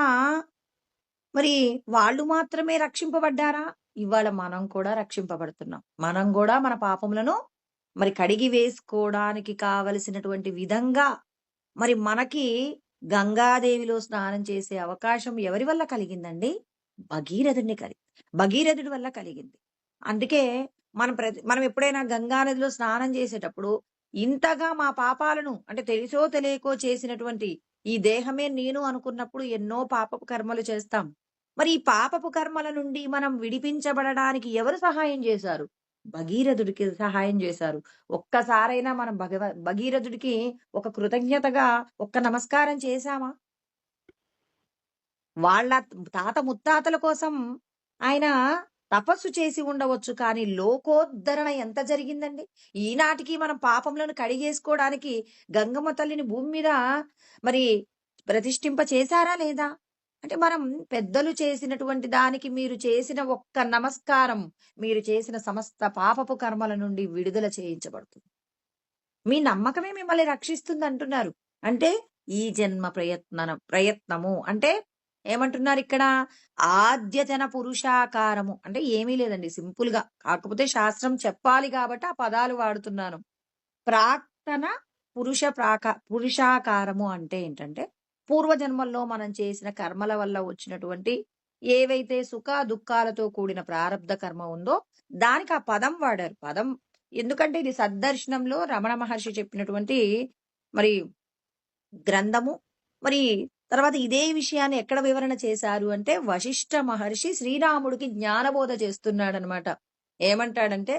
మరి వాళ్ళు మాత్రమే రక్షింపబడ్డారా? ఇవాళ మనం కూడా రక్షింపబడుతున్నాం. మనం గూడా మన పాపములను మరి కడిగి వేసుకోవడానికి కావలసినటువంటి విధంగా మరి మనకి గంగాదేవిలో స్నానం చేసే అవకాశం ఎవరి వల్ల కలిగిందండి? భగీరథుడి వల్ల కలిగింది. అందుకే మనం ఎప్పుడైనా గంగా నదిలో స్నానం చేసేటప్పుడు ఇంతగా మా పాపాలను అంటే తెలిసో తెలియకో చేసినటువంటి ఈ దేహమే నేను అనుకున్నప్పుడు ఎన్నో పాపపు కర్మలు చేస్తాం. మరి ఈ పాపపు కర్మల నుండి మనం విడిపించబడడానికి ఎవరు సహాయం చేశారు? భగీరథుడికి సహాయం చేశారు. ఒక్కసారైనా మనం భగీరథుడికి ఒక కృతజ్ఞతగా ఒక్క నమస్కారం చేశామా? వాళ్ళ తాత ముత్తాతల కోసం ఆయన తపస్సు చేసి ఉండవచ్చు. కానీ లోకోద్ధరణ ఎంత జరిగిందండి? ఈనాటికి మనం పాపములను కడిగేసుకోవడానికి గంగమ్మ తల్లిని భూమి మీద మరి ప్రతిష్ఠింప చేశారా లేదా? అంటే మనం పెద్దలు చేసినటువంటి దానికి మీరు చేసిన ఒక్క నమస్కారం, మీరు చేసిన సమస్త పాపపు కర్మల నుండి విడుదల చేయించబడుతుంది. మీ నమ్మకమే మిమ్మల్ని రక్షిస్తుందంటున్నారు. అంటే ఈ జన్మ ప్రయత్నము అంటే ఏమంటున్నారిక్కడ? ఆద్యతన పురుషాకారము. అంటే ఏమీ లేదండి సింపుల్‌గా. కాకపోతే శాస్త్రం చెప్పాలి కాబట్టి ఆ పదాలు వాడుతున్నాను. ప్రాక్తన పురుషాకారము అంటే ఏంటంటే, పూర్వజన్మల్లో మనం చేసిన కర్మల వల్ల వచ్చినటువంటి ఏవైతే సుఖ, దుఃఖాలతో కూడిన ప్రారబ్ధ కర్మ ఉందో, దానికి ఆ పదం వాడారు. పదం ఎందుకంటే ఇది సద్దర్శనంలో రమణ మహర్షి చెప్పినటువంటి మరి గ్రంథము. మరి తర్వాత ఇదే విషయాన్ని ఎక్కడ వివరణ చేశారు అంటే, వశిష్ఠ మహర్షి శ్రీరాముడికి జ్ఞానబోధ చేస్తున్నాడనమాట. ఏమంటాడంటే,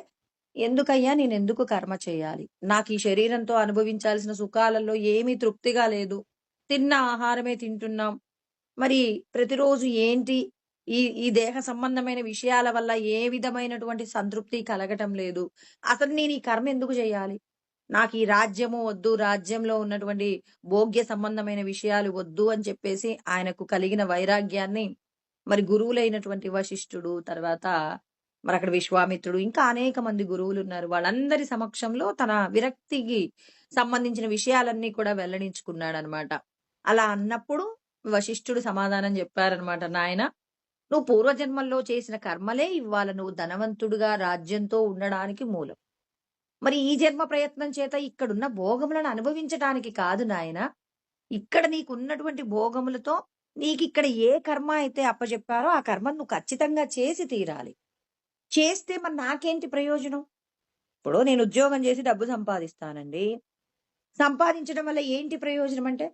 ఎందుకయ్యా నేనెందుకు కర్మ చేయాలి? నాకు ఈ శరీరంతో అనుభవించాల్సిన సుఖాలలో ఏమీ తృప్తిగా లేదు. తిన్న ఆహారమే తింటున్నాం. మరి ప్రతిరోజు ఏంటి ఈ ఈ దేహ సంబంధమైన విషయాల వల్ల ఏ విధమైనటువంటి సంతృప్తి కలగటం లేదు. అసలు నేను ఈ కర్మ ఎందుకు చేయాలి? నాకు ఈ రాజ్యము వద్దు. రాజ్యంలో ఉన్నటువంటి భోగ్య సంబంధమైన విషయాలు వద్దు అని చెప్పేసి ఆయనకు కలిగిన వైరాగ్యాన్ని మరి గురువులైనటువంటి వశిష్ఠుడు, తర్వాత మరక్కడ విశ్వామిత్రుడు, ఇంకా అనేక మంది గురువులున్నారు. వాళ్ళందరి సమక్షంలో తన విరక్తికి సంబంధించిన విషయాలన్నీ కూడా వెల్లడించుకున్నాడనమాట. అలా అన్నప్పుడు వశిష్ఠుడు సమాధానం చెప్పారనమాట. నాయనా, నువ్వు పూర్వజన్మల్లో చేసిన కర్మలే ఇవాళ నువ్వు ధనవంతుడుగా రాజ్యంతో ఉండడానికి మూలం. మరి ఈ జన్మ ప్రయత్నం చేత ఇక్కడున్న భోగములను అనుభవించటానికి కాదు నాయనా. ఇక్కడ నీకున్నటువంటి భోగములతో నీకిక్కడ ఏ కర్మ అయితే అప్పజెప్పారో ఆ కర్మను నువ్వు ఖచ్చితంగా చేసి తీరాలి. చేస్తే మరి నాకేంటి ప్రయోజనం? ఇప్పుడు నేను ఉద్యోగం చేసి డబ్బు సంపాదిస్తానండి. సంపాదించడం వల్ల ఏంటి ప్రయోజనం అంటే,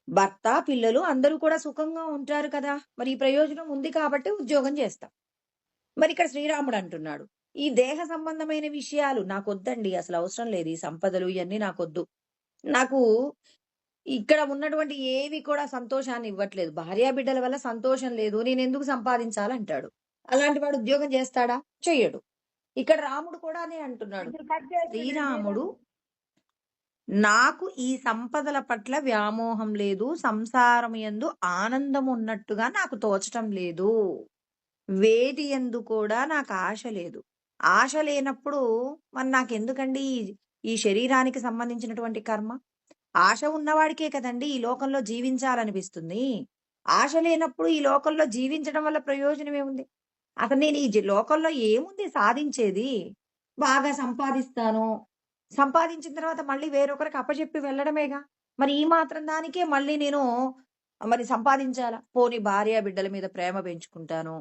భర్త, పిల్లలు అందరూ కూడా సుఖంగా ఉంటారు కదా! మరి ఈ ప్రయోజనం ఉంది కాబట్టి ఉద్యోగం చేస్తా. మరిక్కడ శ్రీరాముడు అంటున్నాడు, ఈ దేహ సంబంధమైన విషయాలు నాకొద్దండి. అసలు అవసరం లేదు. ఈ సంపదలు ఇయన్నీ నాకొద్దు. నాకు ఇక్కడ ఉన్నటువంటి ఏవి కూడా సంతోషాన్ని ఇవ్వట్లేదు. భార్యాబిడ్డల వల్ల సంతోషం లేదు. నేనెందుకు సంపాదించాలంటాడు. అలాంటి వాడు ఉద్యోగం చేస్తాడా? చెయ్యడు. ఇక్కడ రాముడు కూడా అనే అంటున్నాడు. శ్రీరాముడు నాకు ఈ సంపదల పట్ల వ్యామోహం లేదు. సంసారం యందు ఆనందం ఉన్నట్టుగా నాకు తోచటం లేదు. వేటి యందు కూడా నాకు ఆశ లేదు. ఆశ లేనప్పుడు మరి నాకెందుకండి ఈ శరీరానికి సంబంధించినటువంటి కర్మ? ఆశ ఉన్నవాడికే కదండీ ఈ లోకంలో జీవించాలనిపిస్తుంది. ఆశ లేనప్పుడు ఈ లోకంలో జీవించడం వల్ల ప్రయోజనం ఏముంది? అసలు నేను ఈ లోకంలో ఏముంది సాధించేది? బాగా సంపాదిస్తాను. సంపాదించిన తర్వాత మళ్ళీ వేరొకరికి అప్పజెప్పి వెళ్ళడమేగా. మరి ఈ మాత్రం దానికే మళ్ళీ నేను మరి సంపాదించాలా? పోనీ భార్య బిడ్డల మీద ప్రేమ పెంచుకుంటాను.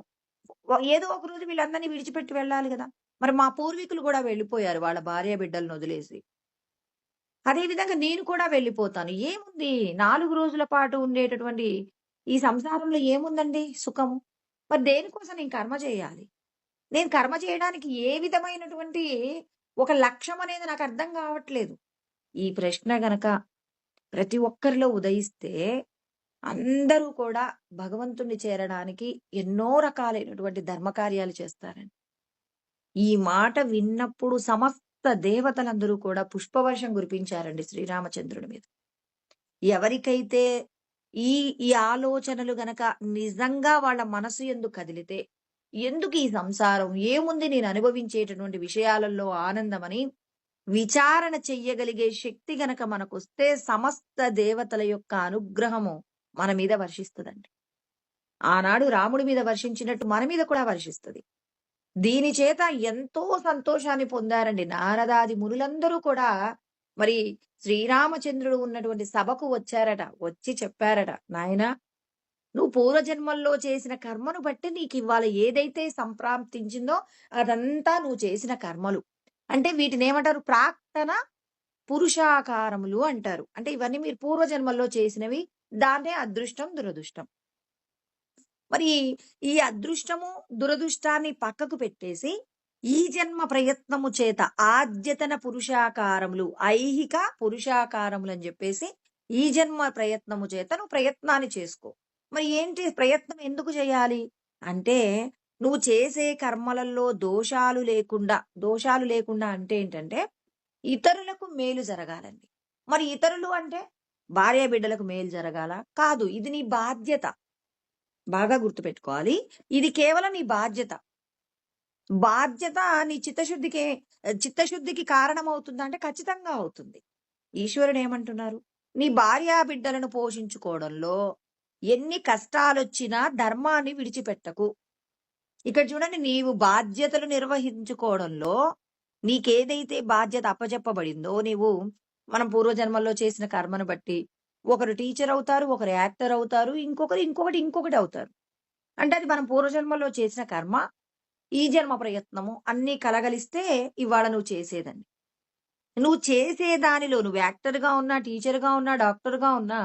ఏదో ఒక రోజు వీళ్ళందరిని విడిచిపెట్టి వెళ్ళాలి గదా! మరి మా పూర్వీకులు గూడా వెళ్ళిపోయారు వాళ్ళ భార్య బిడ్డలనొదిలేసి. అదే విధంగా నేను కూడా వెళ్ళిపోతాను. ఏముంది 4 రోజుల పాటు ఉండేటటువంటి ఈ సంసారంలో ఏముందండి సుఖము? మరి దేనికోసం నేను కర్మ చేయాలి? నేను కర్మ చేయడానికి ఏ విధమైనటువంటి ఒక లక్ష్యం అనేది నాకు అర్థం కావట్లేదు. ఈ ప్రశ్న గనక ప్రతి ఒక్కరిలో ఉదయిస్తే అందరూ కూడా భగవంతుణ్ణి చేరడానికి ఎన్నో రకాలైనటువంటి ధర్మ కార్యాలు చేస్తారండి. ఈ మాట విన్నప్పుడు సమస్త దేవతలందరూ కూడా పుష్పవర్షం కురిపించారండి శ్రీరామచంద్రుడి మీద. ఎవరికైతే ఈ ఈ ఆలోచనలు గనక నిజంగా వాళ్ళ మనసు యందు కదిలితే, ఎందుకు ఈ సంసారం? ఏముంది నేను అనుభవించేటటువంటి విషయాలలో ఆనందమని విచారణ చెయ్యగలిగే శక్తి గనక మనకొస్తే సమస్త దేవతల యొక్క అనుగ్రహము మన మీద వర్షిస్తదండి. ఆనాడు రాముడి మీద వర్షించినట్టు మన మీద కూడా వర్షిస్తది. దీని చేత ఎంతో సంతోషాన్ని పొందారండి. నారదాది మునులందరూ కూడా మరి శ్రీరామచంద్రుడు ఉన్నటువంటి సభకు వచ్చారట. వచ్చి చెప్పారట, "నాయనా, నువ్వు పూర్వజన్మల్లో చేసిన కర్మను బట్టి నీకివ్వాళ ఏదైతే సంప్రాప్తించిందో అదంతా నువ్వు చేసిన కర్మలు." అంటే వీటినేమంటారు? ప్రాక్తన పురుషాకారములు అంటారు. అంటే ఇవన్నీ మీరు పూర్వజన్మల్లో చేసినవి. దాన్నే అదృష్టం, దురదృష్టం. మరి ఈ అదృష్టము, దురదృష్టాన్ని పక్కకు పెట్టేసి, ఈ జన్మ ప్రయత్నము చేత ఆద్యతన పురుషాకారములు, ఐహిక పురుషాకారములని జెప్పేసి, ఈ జన్మ ప్రయత్నము చేత నువ్వు ప్రయత్నాన్ని చేసుకో. మరి ఏంటి ప్రయత్నం ఎందుకు చేయాలి? అంటే, నువ్వు చేసే కర్మలలో దోషాలు లేకుండా అంటే ఏంటంటే, ఇతరులకు మేలు జరగాలండి. మరి ఇతరులు అంటే, భార్యాబిడ్డలకు మేలు జరగాలా? కాదు. ఇది నీ బాధ్యత. బాగా గుర్తుపెట్టుకోవాలి. ఇది కేవలం నీ బాధ్యత. బాధ్యత నీ చిత్తశుద్ధికి కారణమవుతుందా అంటే ఖచ్చితంగా అవుతుంది. ఈశ్వరుడేమంటున్నారు? నీ భార్యా బిడ్డలను పోషించుకోవడంలో ఎన్ని కష్టాలొచ్చినా ధర్మాన్ని విడిచిపెట్టకు. ఇక్కడ చూడండి, నీవు బాధ్యతలు నిర్వహించుకోవడంలో నీకేదైతే బాధ్యత అప్పజెప్పబడిందో మనం పూర్వజన్మల్లో చేసిన కర్మను బట్టి ఒకరు టీచర్ అవుతారు, ఒకరు యాక్టర్ అవుతారు, ఇంకొకటి అవుతారు. అంటే అది మనం పూర్వజన్మలో చేసిన కర్మ, ఈ జన్మ ప్రయత్నము అన్నీ కలగలిస్తే ఇవాళ నువ్వు చేసేదండి. నువ్వు చేసే దానిలో నువ్వు యాక్టర్‌గా ఉన్నా, టీచర్‌గా ఉన్నా, డాక్టర్‌గా ఉన్నా,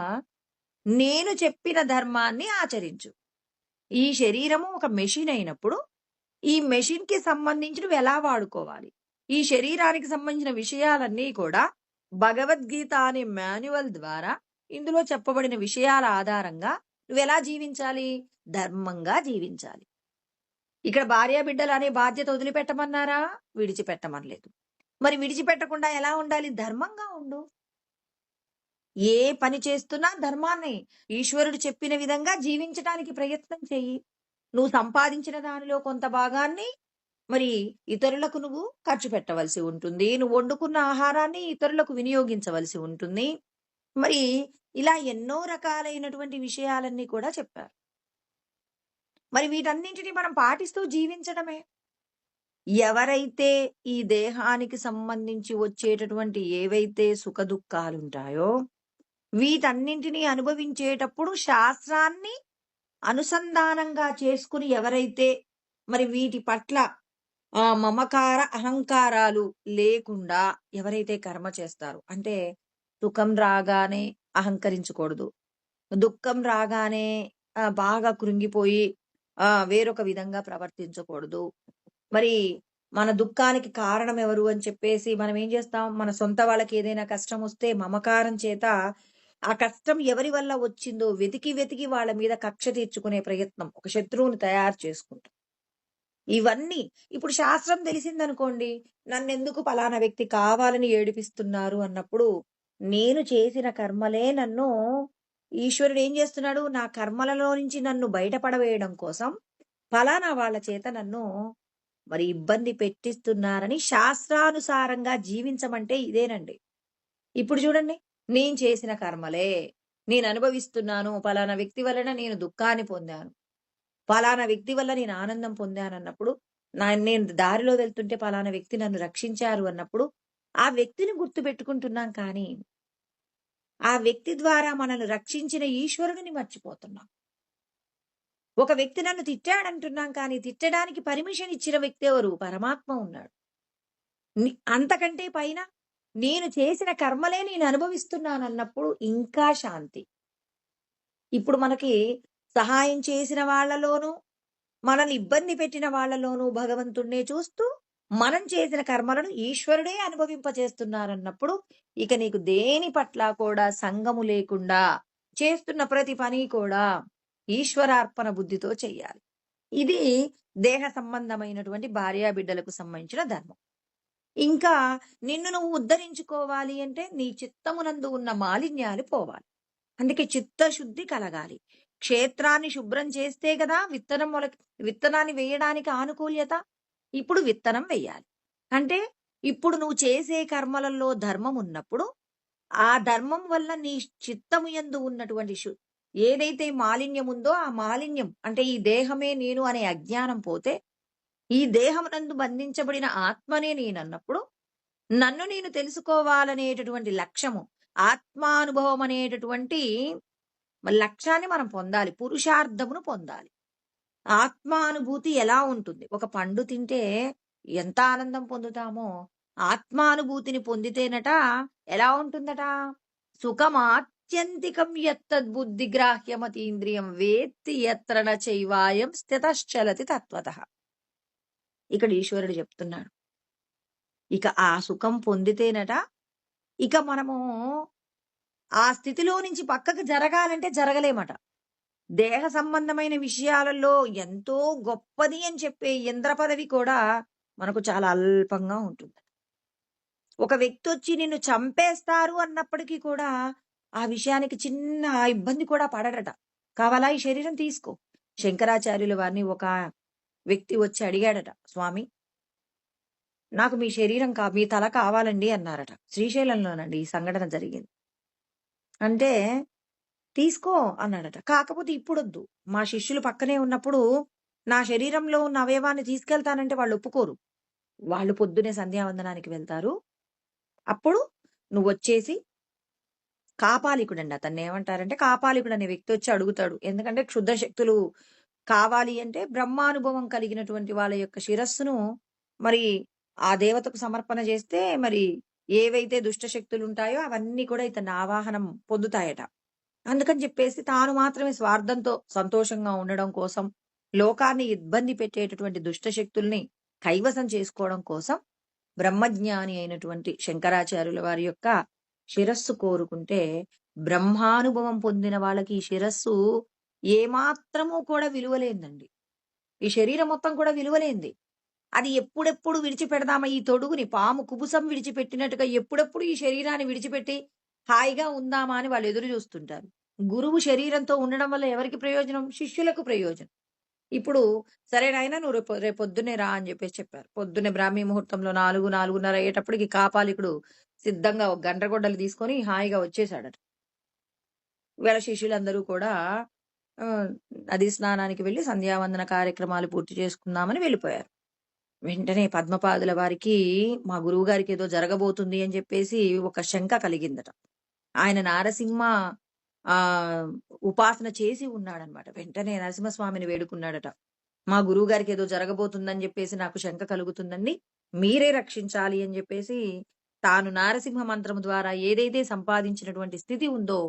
నేను చెప్పిన ధర్మాన్ని ఆచరించు. ఈ శరీరము ఒక మెషిన్ అయినప్పుడు, ఈ మెషిన్‌కి సంబంధించి నువ్వెలా వాడుకోవాలి? ఈ శరీరానికి సంబంధించిన విషయాలన్నీ కూడా భగవద్గీత అనే మాన్యువల్ ద్వారా ఇందులో చెప్పబడిన విషయాల ఆధారంగా నువ్వెలా జీవించాలి? ధర్మంగా జీవించాలి. ఇక్కడ భార్యాబిడ్డలు అనే బాధ్యత వదిలిపెట్టమన్నారా? విడిచిపెట్టమనలేదు. మరి విడిచిపెట్టకుండా ఎలా ఉండాలి? ధర్మంగా ఉండు. ఏ పని చేస్తున్నా ధర్మాన్ని, ఈశ్వరుడు చెప్పిన విధంగా జీవించటానికి ప్రయత్నం చెయ్యి. నువ్వు సంపాదించిన దానిలో కొంత భాగాన్ని మరి ఇతరులకు నువ్వు ఖర్చు పెట్టవలసి ఉంటుంది. నువ్వు వండుకున్న ఆహారాన్ని ఇతరులకు వినియోగించవలసి ఉంటుంది. మరి ఇలా ఎన్నో రకాలైనటువంటి విషయాలన్నీ కూడా చెప్పారు. మరి వీటన్నింటిని మనం పాటిస్తూ జీవించడమే. ఎవరైతే ఈ దేహానికి సంబంధించి వచ్చేటటువంటి ఏవైతే సుఖదుఖాలుంటాయో, వీటన్నింటిని అనుభవించేటప్పుడు శాస్త్రాన్ని అనుసంధానంగా చేసుకుని ఎవరైతే మరి వీటి పట్ల మమకార, అహంకారాలు లేకుండా ఎవరైతే కర్మ చేస్తారో, అంటే సుఖం రాగానే అహంకరించకూడదు. దుఃఖం రాగానే బాగా కృంగిపోయి వేరొక విధంగా ప్రవర్తించకూడదు. మరి మన దుఃఖానికి కారణం ఎవరు అని చెప్పేసి మనం ఏం చేస్తాం? మన సొంత వాళ్ళకి ఏదైనా కష్టం వస్తే మమకారం చేత ఆ కష్టం ఎవరి వల్ల వచ్చిందో వెతికి వెతికి వాళ్ళ మీద కక్ష తీర్చుకునే ప్రయత్నం, ఒక శత్రువుని తయారు చేసుకుంటాం. ఇవన్నీ ఇప్పుడు శాస్త్రం తెలిసిందనుకోండి, నన్నెందుకు పలానా వ్యక్తి కావాలని ఏడిపిస్తున్నారు అన్నప్పుడు, నేను చేసిన కర్మలే నన్ను ఈశ్వరుడు ఏం చేస్తున్నాడు? నా కర్మలలో నుంచి నన్ను బయటపడవేయడం కోసం ఫలానా వాళ్ళ చేత నన్ను మరి ఇబ్బంది పెట్టిస్తున్నారని శాస్త్రానుసారంగా జీవించమంటే ఇదేనండి. ఇప్పుడు చూడండి, నేను చేసిన కర్మలే నేను అనుభవిస్తున్నాను. పలానా వ్యక్తి వలన నేను దుఃఖాన్ని పొందాను. పలానా వ్యక్తి వల్ల నేను ఆనందం పొందానన్నప్పుడు, నేను దారిలో వెళ్తుంటే పలానా వ్యక్తి నన్ను రక్షించారు అన్నప్పుడు, ఆ వ్యక్తిని గుర్తుపెట్టుకుంటున్నాం కానీ, ఆ వ్యక్తి ద్వారా మనల్ని రక్షించిన ఈశ్వరుడిని మర్చిపోతున్నాం. ఒక వ్యక్తి నన్ను తిట్టాడంటున్నాం కానీ తిట్టడానికి పర్మిషన్ ఇచ్చిన వ్యక్తి ఎవరు? పరమాత్మ ఉన్నాడు. అంతకంటే పైన నేను చేసిన కర్మలే నేను అనుభవిస్తున్నానన్నప్పుడు ఇంకా శాంతి. ఇప్పుడు మనకి సహాయం చేసిన వాళ్ళలోనూ, మనల్ని ఇబ్బంది పెట్టిన వాళ్ళలోనూ భగవంతుడినే చూస్తూ, మనం చేసిన కర్మలను ఈశ్వరుడే అనుభవింపచేస్తున్నారన్నప్పుడు, ఇక నీకు దేని పట్ల కూడా సంగము లేకుండా చేస్తున్న ప్రతి పని కూడా ఈశ్వరార్పణ బుద్ధితో చెయ్యాలి. ఇది దేహ సంబంధమైనటువంటి భార్యాబిడ్డలకు సంబంధించిన ధర్మం. ఇంకా నిన్ను నువ్వు ఉద్ధరించుకోవాలి అంటే నీ చిత్తమునందు ఉన్న మాలిన్యాలు పోవాలి. అందుకే చిత్తశుద్ధి కలగాలి. క్షేత్రాన్ని శుభ్రం చేస్తే కదా విత్తనాన్ని వేయడానికి ఆనుకూల్యత. ఇప్పుడు విత్తనం వెయ్యాలి. అంటే ఇప్పుడు నువ్వు చేసే కర్మలలో ధర్మం ఉన్నప్పుడు, ఆ ధర్మం వల్ల నీ చిత్తము యందు ఉన్నటువంటి ఏదైతే మాలిన్యం ఉందో ఆ మాలిన్యం అంటే ఈ దేహమే నేను అనే అజ్ఞానం పోతే, ఈ దేహమునందు బంధించబడిన ఆత్మనే నేనన్నప్పుడు, నన్ను నేను తెలుసుకోవాలనేటటువంటి లక్ష్యము, ఆత్మానుభవం అనేటటువంటి లక్ష్యాన్ని మనం పొందాలి. పురుషార్థమును పొందాలి. ఆత్మానుభూతి ఎలా ఉంటుంది? ఒక పండు తింటే ఎంత ఆనందం పొందుతామో, ఆత్మానుభూతిని పొందితేనట ఎలా ఉంటుందట? సుఖమాత్యంతికం యత్తద్బుద్ధిగ్రాహ్యమతీంద్రియం వేత్తి యత్ర న చైవాయం స్థితశ్చలతి తత్వతః. ఇక్కడ ఈశ్వరుడు చెప్తున్నాడు. ఇక ఆ సుఖం పొందితేనట, ఇక మనము ఆ స్థితిలో నుంచి పక్కకు జరగాలంటే జరగలేమట. దేహ సంబంధమైన విషయాలలో ఎంతో గొప్పది అని చెప్పే ఇంద్ర పదవి కూడా మనకు చాలా అల్పంగా ఉంటుంది. ఒక వ్యక్తి వచ్చి నిన్ను చంపేస్తారు అన్నప్పటికీ కూడా ఆ విషయానికి చిన్న ఇబ్బంది కూడా పడడట. కావాలా ఈ శరీరం తీసుకో. శంకరాచార్యుల వారిని ఒక వ్యక్తి వచ్చి అడిగాడట, స్వామి నాకు మీ శరీరం మీ తల కావాలండి అన్నారట. శ్రీశైలంలోనండి ఈ సంఘటన జరిగింది. అంటే తీసుకో అన్నాడట. కాకపోతే ఇప్పుడొద్దు. మా శిష్యులు పక్కనే ఉన్నప్పుడు నా శరీరంలో ఉన్న అవయవాన్ని తీసుకెళ్తానంటే వాళ్ళు ఒప్పుకోరు. వాళ్ళు పొద్దునే సంధ్యావందనానికి వెళ్తారు. అప్పుడు నువ్వొచ్చేసి కాపాలికుడండి. అతన్ని ఏమంటారంటే కాపాలికుడు అనే వ్యక్తి వచ్చి అడుగుతాడు. ఎందుకంటే క్షుద్ర శక్తులు కావాలి అంటే బ్రహ్మానుభవం కలిగినటువంటి వాళ్ళ యొక్క శిరస్సును మరి ఆ దేవతకు సమర్పణ చేస్తే మరి ఏవైతే దుష్ట శక్తులు ఉంటాయో అవన్నీ కూడా ఇతన్ని ఆవాహనం పొందుతాయట. అందుకని చెప్పేసి తాను మాత్రమే స్వార్థంతో సంతోషంగా ఉండడం కోసం, లోకాన్ని ఇబ్బంది పెట్టేటటువంటి దుష్ట శక్తుల్ని కైవసం చేసుకోవడం కోసం బ్రహ్మజ్ఞాని అయినటువంటి శంకరాచార్యుల వారి యొక్క శిరస్సు కోరుకుంటే, బ్రహ్మానుభవం పొందిన వాళ్ళకి ఈ శిరస్సు ఏమాత్రము కూడా విలువలేందండి. ఈ శరీరం మొత్తం కూడా విలువలేంది. అది ఎప్పుడెప్పుడు విడిచిపెడదామా, ఈ తొడుగుని పాము కుబుసం విడిచిపెట్టినట్టుగా ఎప్పుడెప్పుడు ఈ శరీరాన్ని విడిచిపెట్టి హాయిగా ఉందామా అని వాళ్ళు ఎదురు చూస్తుంటారు. గురువు శరీరంతో ఉండడం వల్ల ఎవరికి ప్రయోజనం? శిష్యులకు ప్రయోజనం. ఇప్పుడు సరే నాయనా నువ్వు రేపొద్దున్నే రా అని చెప్పేసి చెప్పారు. పొద్దున్నే బ్రాహ్మీ ముహూర్తంలో 4, 4:30 అయ్యేటప్పటికి కాపాలికుడు సిద్ధంగా ఒక గండ్రగొడ్డలు తీసుకొని హాయిగా వచ్చేసాడట. వీళ్ళ శిష్యులందరూ కూడా నదీ స్నానానికి వెళ్లి సంధ్యావందన కార్యక్రమాలు పూర్తి చేసుకుందామని వెళ్ళిపోయారు. వెంటనే పద్మపాదుల వారికి మా గురువు గారికి ఏదో జరగబోతుంది అని చెప్పేసి ఒక శంక కలిగిందట. ఆయన నారసింహ ఆ ఉపాసన చేసి ఉన్నాడనమాట. వెంటనే నరసింహస్వామిని వేడుకున్నాడట. మా గురువు గారికి ఏదో జరగబోతుందని చెప్పేసి నాకు శంక కలుగుతుందండి, మీరే రక్షించాలి అని చెప్పేసి తాను నారసింహ మంత్రం ద్వారా ఏదైతే సంపాదించినటువంటి స్థితి ఉందో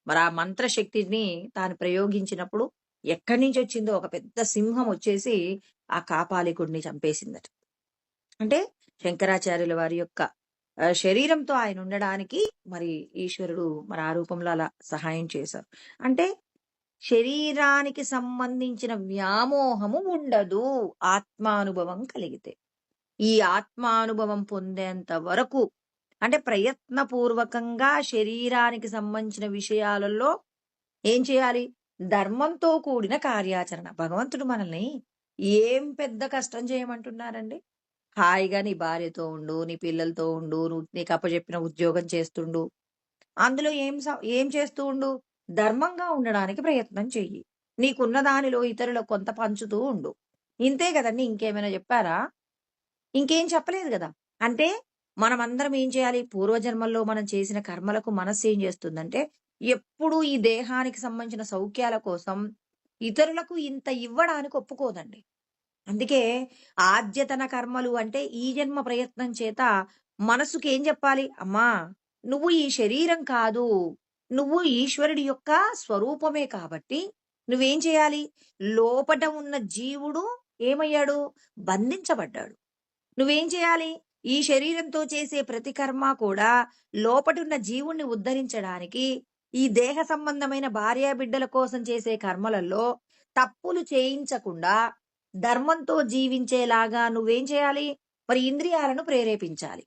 మరి ఆ మంత్ర శక్తిని తాను ప్రయోగించినప్పుడు ఎక్కడి నుంచి వచ్చిందో ఒక పెద్ద సింహం వచ్చేసి ఆ కాపాలికుడిని చంపేసిందట. అంటే శంకరాచార్యుల వారి యొక్క శరీరంతో ఆయన ఉండడానికి మరి ఈశ్వరుడు మరి ఆ రూపంలో అలా సహాయం చేశారు. అంటే శరీరానికి సంబంధించిన వ్యామోహము ఉండదు ఆత్మానుభవం కలిగితే. ఈ ఆత్మానుభవం పొందేంత వరకు అంటే ప్రయత్నపూర్వకంగా శరీరానికి సంబంధించిన విషయాలలో ఏం చేయాలి? ధర్మంతో కూడిన కార్యాచరణ. భగవంతుడు మనల్ని ఏం పెద్ద కష్టం చేయమంటున్నారండి? హాయిగా నీ భార్యతో ఉండు, నీ పిల్లలతో ఉండు, నువ్వు నీకు అప్పచెప్పిన ఉద్యోగం చేస్తుండు. అందులో ఏం చేస్తూ ఉండు? ధర్మంగా ఉండడానికి ప్రయత్నం చెయ్యి. నీకున్న దానిలో ఇతరులకు కొంత పంచుతూ ఉండు. ఇంతే కదండి, ఇంకేమైనా చెప్పారా? ఇంకేం చెప్పలేదు కదా. అంటే మనమందరం ఏం చేయాలి? పూర్వజన్మల్లో మనం చేసిన కర్మలకు మనస్సు ఏం చేస్తుందంటే ఎప్పుడు ఈ దేహానికి సంబంధించిన సౌఖ్యాల కోసం ఇతరులకు ఇంత ఇవ్వడానికి ఒప్పుకోదండి. అందుకే ఆద్యతన కర్మలు అంటే ఈ జన్మ ప్రయత్నం చేత మనసుకేం జెప్పాలి? అమ్మా! నువ్వు ఈ శరీరం కాదు. నువ్వు ఈశ్వరుడి యొక్క స్వరూపమే కాబట్టి నువ్వేం చేయాలి? లోపట ఉన్న జీవుడు ఏమయ్యాడు? బంధించబడ్డాడు. నువ్వేం చేయాలి? ఈ శరీరంతో చేసే ప్రతి కర్మ కూడా లోపటున్న జీవుణ్ణి ఉద్ధరించడానికి, ఈ దేహ సంబంధమైన భార్యాబిడ్డల కోసం చేసే కర్మలలో తప్పులు చేయించకుండా, ధర్మంతో జీవించేలాగా నువ్వేం చేయాలి? మరి ఇంద్రియాలను ప్రేరేపించాలి.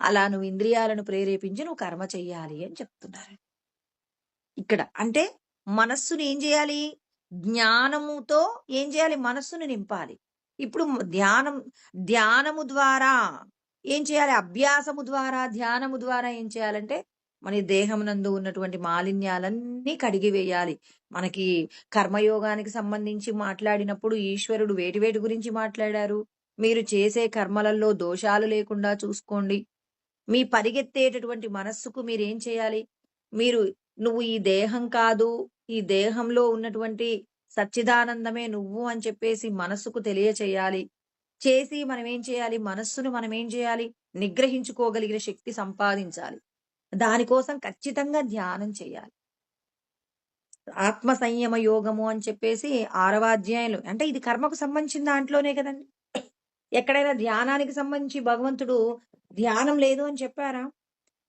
అలా నువ్వు ఇంద్రియాలను ప్రేరేపించి నువ్వు కర్మ చెయ్యాలి అని చెప్తున్నారు. ఇక్కడ అంటే మనస్సుని ఏం చేయాలి? జ్ఞానముతో ఏం చేయాలి? మనస్సును నింపాలి. ఇప్పుడు ధ్యానము ద్వారా ఏం చేయాలి? అభ్యాసము ద్వారా, ధ్యానము ద్వారా ఏం చేయాలంటే మన ఈ దేహమునందు ఉన్నటువంటి మాలిన్యాలన్నీ కడిగివేయాలి. మనకి కర్మయోగానికి సంబంధించి మాట్లాడినప్పుడు ఈశ్వరుడు వేటి వేటి గురించి మాట్లాడారు? మీరు చేసే కర్మలలో దోషాలు లేకుండా చూసుకోండి. మీ పరిగెత్తేటటువంటి మనస్సుకు మీరేం చేయాలి? మీరు నువ్వు ఈ దేహం కాదు, ఈ దేహంలో ఉన్నటువంటి సచ్చిదానందమే నువ్వు అని చెప్పేసి మనస్సుకు తెలియచేయాలి. చేసి మనమేం చేయాలి? మనస్సును మనమేం చేయాలి? నిగ్రహించుకోగలిగిన శక్తి సంపాదించాలి. దానికోసం ఖచ్చితంగా ధ్యానం చేయాలి. ఆత్మ సంయమ యోగము అని చెప్పేసి 6వ అధ్యాయంలో అంటే ఇది కర్మకు సంబంధించిన దాంట్లోనే కదండి. ఎక్కడైనా ధ్యానానికి సంబంధించి భగవంతుడు ధ్యానం లేదు అని చెప్పారా?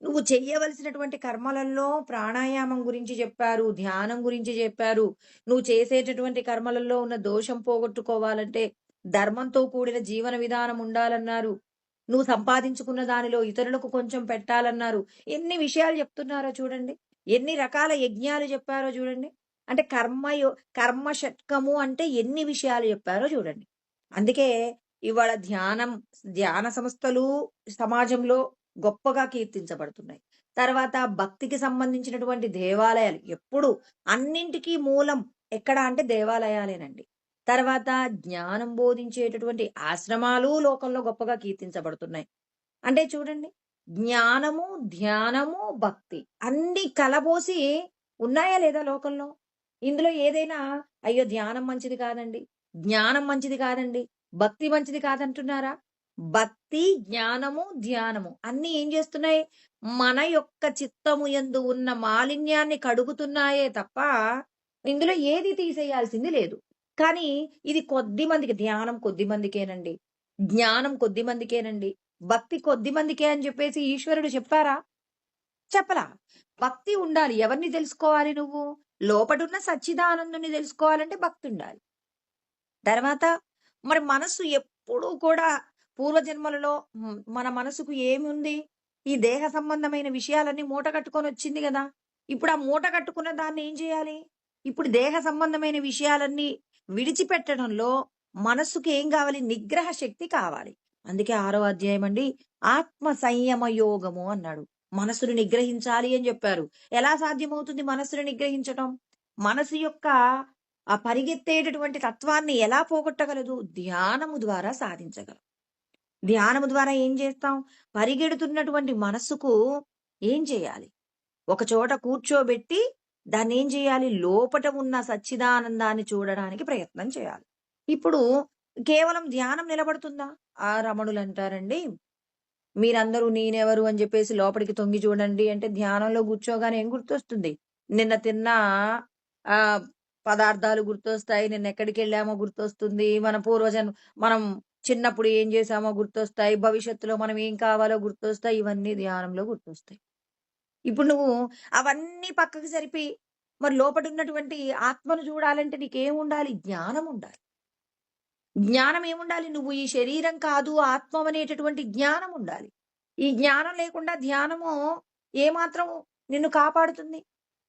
నువ్వు చెయ్యవలసినటువంటి కర్మలలో ప్రాణాయామం గురించి చెప్పారు, ధ్యానం గురించి చెప్పారు. నువ్వు చేసేటటువంటి కర్మలలో ఉన్న దోషం పోగొట్టుకోవాలంటే ధర్మంతో కూడిన జీవన విధానం ఉండాలన్నారు. నువ్వు సంపాదించుకున్న దానిలో ఇతరులకు కొంచెం పెట్టాలన్నారు. ఎన్ని విషయాలు చెప్తున్నారో చూడండి. ఎన్ని రకాల యజ్ఞాలు చెప్పారో చూడండి. అంటే కర్మ షట్కము అంటే ఎన్ని విషయాలు చెప్పారో చూడండి. అందుకే ఇవాళ ధ్యాన సంస్థలు సమాజంలో గొప్పగా కీర్తించబడుతున్నాయి. తర్వాత భక్తికి సంబంధించినటువంటి దేవాలయాలు ఎప్పుడు అన్నింటికీ మూలం ఎక్కడ అంటే దేవాలయాలేనండి. తర్వాత జ్ఞానం బోధించేటటువంటి ఆశ్రమాలు లోకంలో గొప్పగా కీర్తించబడుతున్నాయి. అంటే చూడండి, జ్ఞానము, ధ్యానము, భక్తి అన్ని కలబోసి ఉన్నాయా లేదా లోకంలో? ఇందులో ఏదైనా అయ్యో ధ్యానం మంచిది కాదండి, జ్ఞానం మంచిది కాదండి, భక్తి మంచిది కాదంటున్నారా? భక్తి, జ్ఞానము, ధ్యానము అన్నీ ఏం చేస్తున్నాయి? మన యొక్క చిత్తము యందు ఉన్న మాలిన్యాన్ని కడుగుతున్నాయే తప్ప ఇందులో ఏది తీసేయాల్సింది లేదు. కానీ ఇది కొద్ది మందికి ధ్యానం కొద్ది మందికేనండి. జ్ఞానం కొద్ది మందికేనండి. భక్తి కొద్ది మందికే అని చెప్పేసి ఈశ్వరుడు చెప్పారా? చెప్పలా. భక్తి ఉండాలి. ఎవరిని తెలుసుకోవాలి నువ్వు? లోపటున్న సచ్చిదానందుని తెలుసుకోవాలంటే భక్తి ఉండాలి. తర్వాత మరి మనస్సు ఎప్పుడూ కూడా పూర్వజన్మలలో మన మనసుకు ఏముంది? ఈ దేహ సంబంధమైన విషయాలన్నీ మూట కట్టుకొని వచ్చింది గదా! ఇప్పుడు ఆ మూట కట్టుకున్న దాన్ని ఏం చేయాలి? ఇప్పుడు దేహ సంబంధమైన విషయాలన్నీ విడిచిపెట్టడంలో మనస్సుకి ఏం కావాలి? నిగ్రహ శక్తి కావాలి. అందుకే 6వ అధ్యాయం అండి ఆత్మ సంయమ యోగము అన్నాడు. మనస్సును నిగ్రహించాలి అని చెప్పారు. ఎలా సాధ్యమవుతుంది మనస్సును నిగ్రహించటం? మనసు యొక్క ఆ పరిగెత్తేటటువంటి తత్వాన్ని ఎలా పోగొట్టగలదు? ధ్యానము ద్వారా సాధించగలదు. ధ్యానము ద్వారా ఏం చేస్తాం? పరిగెడుతున్నటువంటి మనస్సుకు ఏం చేయాలి? ఒక చోట కూర్చోబెట్టి దాన్నేం చేయాలి? లోపట ఉన్న సచ్చిదానందాన్ని చూడడానికి ప్రయత్నం చేయాలి. ఇప్పుడు కేవలం ధ్యానం నిలబడుతుందా? ఆ రమణులంటారండి, మీరందరూ నేనెవరు అని చెప్పేసి లోపలికి తొంగి చూడండి అంటే ధ్యానంలో కూర్చోగానే ఏం గుర్తొస్తుంది? నిన్న తిన్న ఆహ్, పదార్థాలు గుర్తొస్తాయి. నిన్నెక్కడికెళ్ళామో గుర్తొస్తుంది. మనం చిన్నప్పుడు ఏం చేశామో గుర్తొస్తాయి. భవిష్యత్తులో మనం ఏం కావాలో గుర్తొస్తాయి. ఇవన్నీ ధ్యానంలో గుర్తొస్తాయి. ఇప్పుడు నువ్వు అవన్నీ పక్కకి సరిపి మరి లోపటున్నటువంటి ఆత్మను చూడాలంటే నీకేముండాలి? జ్ఞానం ఉండాలి. జ్ఞానం ఏముండాలి? నువ్వు ఈ శరీరం కాదు, ఆత్మవనేటటువంటి జ్ఞానం ఉండాలి. ఈ జ్ఞానం లేకుండా ధ్యానము ఏమాత్రం నిన్ను కాపాడుతుంది?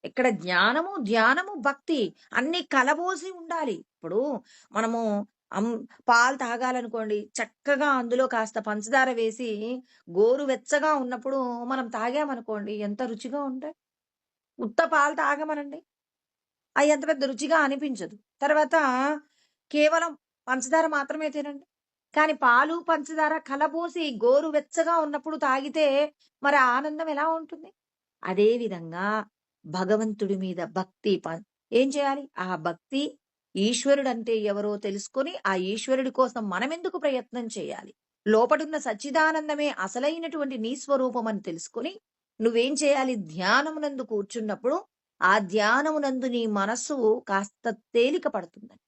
ఇక్కడ జ్ఞానము, ధ్యానము, భక్తి అన్నీ కలబోసి ఉండాలి. ఇప్పుడు మనము అం పాలు తాగాలనుకోండి, చక్కగా అందులో కాస్త పంచదార వేసి గోరువెచ్చగా ఉన్నప్పుడు మనం తాగామనుకోండి ఎంత రుచిగా ఉంటాయి. ఉత్త పాలు తాగమనండి. అయి అంత పెద్ద రుచిగా అనిపించదు. తర్వాత కేవలం పంచదార మాత్రమే తినండి. కానీ పాలు, పంచదార కలబోసి గోరువెచ్చగా ఉన్నప్పుడు తాగితే మరి ఆ ఆనందం ఎలా ఉంటుంది? అదే విధంగా భగవంతుడి మీద భక్తి ఏం చేయాలి? ఆ భక్తి, ఈశ్వరుడంటే ఎవరో తెలుసుకొని, ఆ ఈశ్వరుడి కోసం మనమెందుకు ప్రయత్నం చేయాలి? లోపడున్న సచ్చిదానందమే అసలైనటువంటి నీ స్వరూపం అని తెలుసుకొని, నువ్వేం చేయాలి? ధ్యానమునందు కూర్చున్నప్పుడు, ఆ ధ్యానమునందు నీ మనస్సు కాస్త తేలిక పడుతుందని.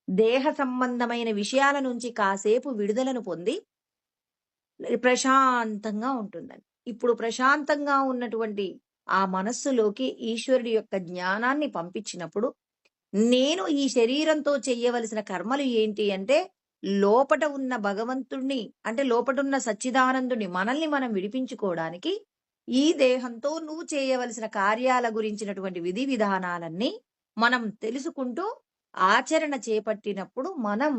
దేహ సంబంధమైన విషయాల నుంచి కాసేపు విడుదలను పొంది ప్రశాంతంగా ఉంటుందని. ఇప్పుడు ప్రశాంతంగా ఉన్నటువంటి ఆ మనస్సులోకి ఈశ్వరుడి యొక్క జ్ఞానాన్ని పంపించినప్పుడు, నేను ఈ శరీరంతో చెయ్యవలసిన కర్మలు ఏంటి అంటే, లోపట ఉన్న భగవంతుడిని అంటే లోపటున్న సచ్చిదానందుడిని మనల్ని మనం విడిపించుకోవడానికి, ఈ దేహంతో నువ్వు చేయవలసిన కార్యాల గురించినటువంటి విధి విధానాలన్నీ మనం తెలుసుకుంటూ ఆచరణ చేపట్టినప్పుడు మనం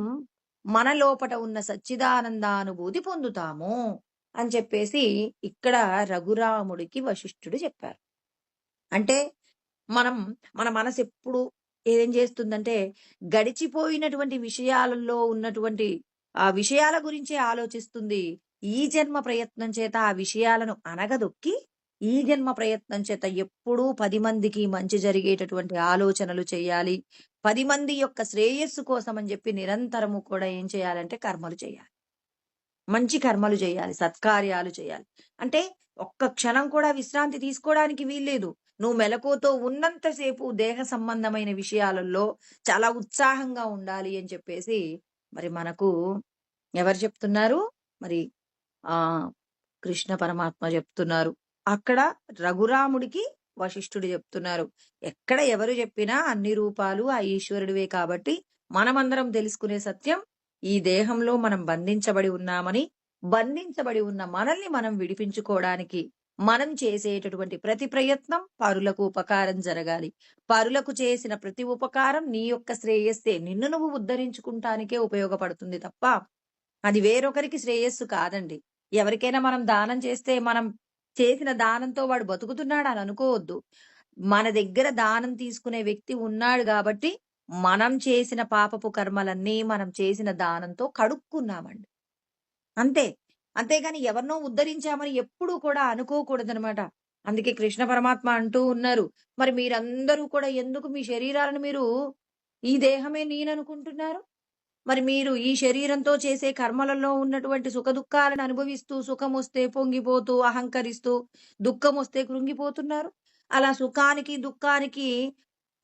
మన లోపట ఉన్న సచ్చిదానందానుభూతి పొందుతాము అని చెప్పేసి ఇక్కడ రఘురాముడికి వశిష్ఠుడు చెప్పారు. అంటే మనం మన మనసెప్పుడు ఏం చేస్తుందంటే, గడిచిపోయినటువంటి విషయాలలో ఉన్నటువంటి ఆ విషయాల గురించే ఆలోచిస్తుంది. ఈ జన్మ ప్రయత్నం చేత ఆ విషయాలను అణగదొక్కి, ఈ జన్మ ప్రయత్నం చేత ఎప్పుడూ 10 మందికి మంచి జరిగేటటువంటి ఆలోచనలు చేయాలి. 10 మంది యొక్క శ్రేయస్సు కోసం అని చెప్పి నిరంతరము కూడా ఏం చేయాలంటే కర్మలు చేయాలి. మంచి కర్మలు చేయాలి. సత్కార్యాలు చేయాలి. అంటే ఒక్క క్షణం కూడా విశ్రాంతి తీసుకోవడానికి వీల్లేదు. నువ్వు మెలకువతో ఉన్నంత సేపు దేహ సంబంధమైన విషయాలలో చాలా ఉత్సాహంగా ఉండాలి అని చెప్పేసి మరి మనకు ఎవరు చెప్తున్నారు? మరి ఆహ్, కృష్ణ పరమాత్మ చెప్తున్నారు. అక్కడ రఘురాముడికి వశిష్ఠుడు చెప్తున్నారు. ఎక్కడ ఎవరు చెప్పినా అన్ని రూపాలు ఆ ఈశ్వరుడివే కాబట్టి మనమందరం తెలుసుకునే సత్యం ఈ దేహంలో మనం బంధించబడి ఉన్నామని, బంధించబడి ఉన్న మనల్ని మనం విడిపించుకోవడానికి మనం చేసేటటువంటి ప్రతి ప్రయత్నం పరులకు ఉపకారం జరగాలి. పరులకు చేసిన ప్రతి ఉపకారం నీ యొక్క శ్రేయస్సే. నిన్ను నువ్వు ఉద్ధరించుకుంటానికే ఉపయోగపడుతుంది తప్ప, అది వేరొకరికి శ్రేయస్సు కాదండి. ఎవరికైనా మనం దానం చేస్తే, మనం చేసిన దానంతో వాడు బతుకుతున్నాడని అనుకోవద్దు. మన దగ్గర దానం తీసుకునే వ్యక్తి ఉన్నాడు గాబట్టి, మనం చేసిన పాపపు కర్మలన్నీ మనం చేసిన దానంతో కడుక్కున్నామండి. అంతే. అంతేగాని ఎవరినో ఉద్ధరించామని ఎప్పుడూ కూడా అనుకోకూడదనమాట. అందుకే కృష్ణ పరమాత్మ అంటూ ఉన్నారు. మరి మీరందరూ కూడా ఎందుకు మీ శరీరాలను మీరు ఈ దేహమే నేననుకుంటున్నారు? మరి మీరు ఈ శరీరంతో చేసే కర్మలలో ఉన్నటువంటి సుఖదుఖాలను అనుభవిస్తూ, సుఖమొస్తే పొంగిపోతూ, అహంకరిస్తూ, దుఃఖమొస్తే కృంగిపోతున్నారు. అలా సుఖానికి, దుఃఖానికి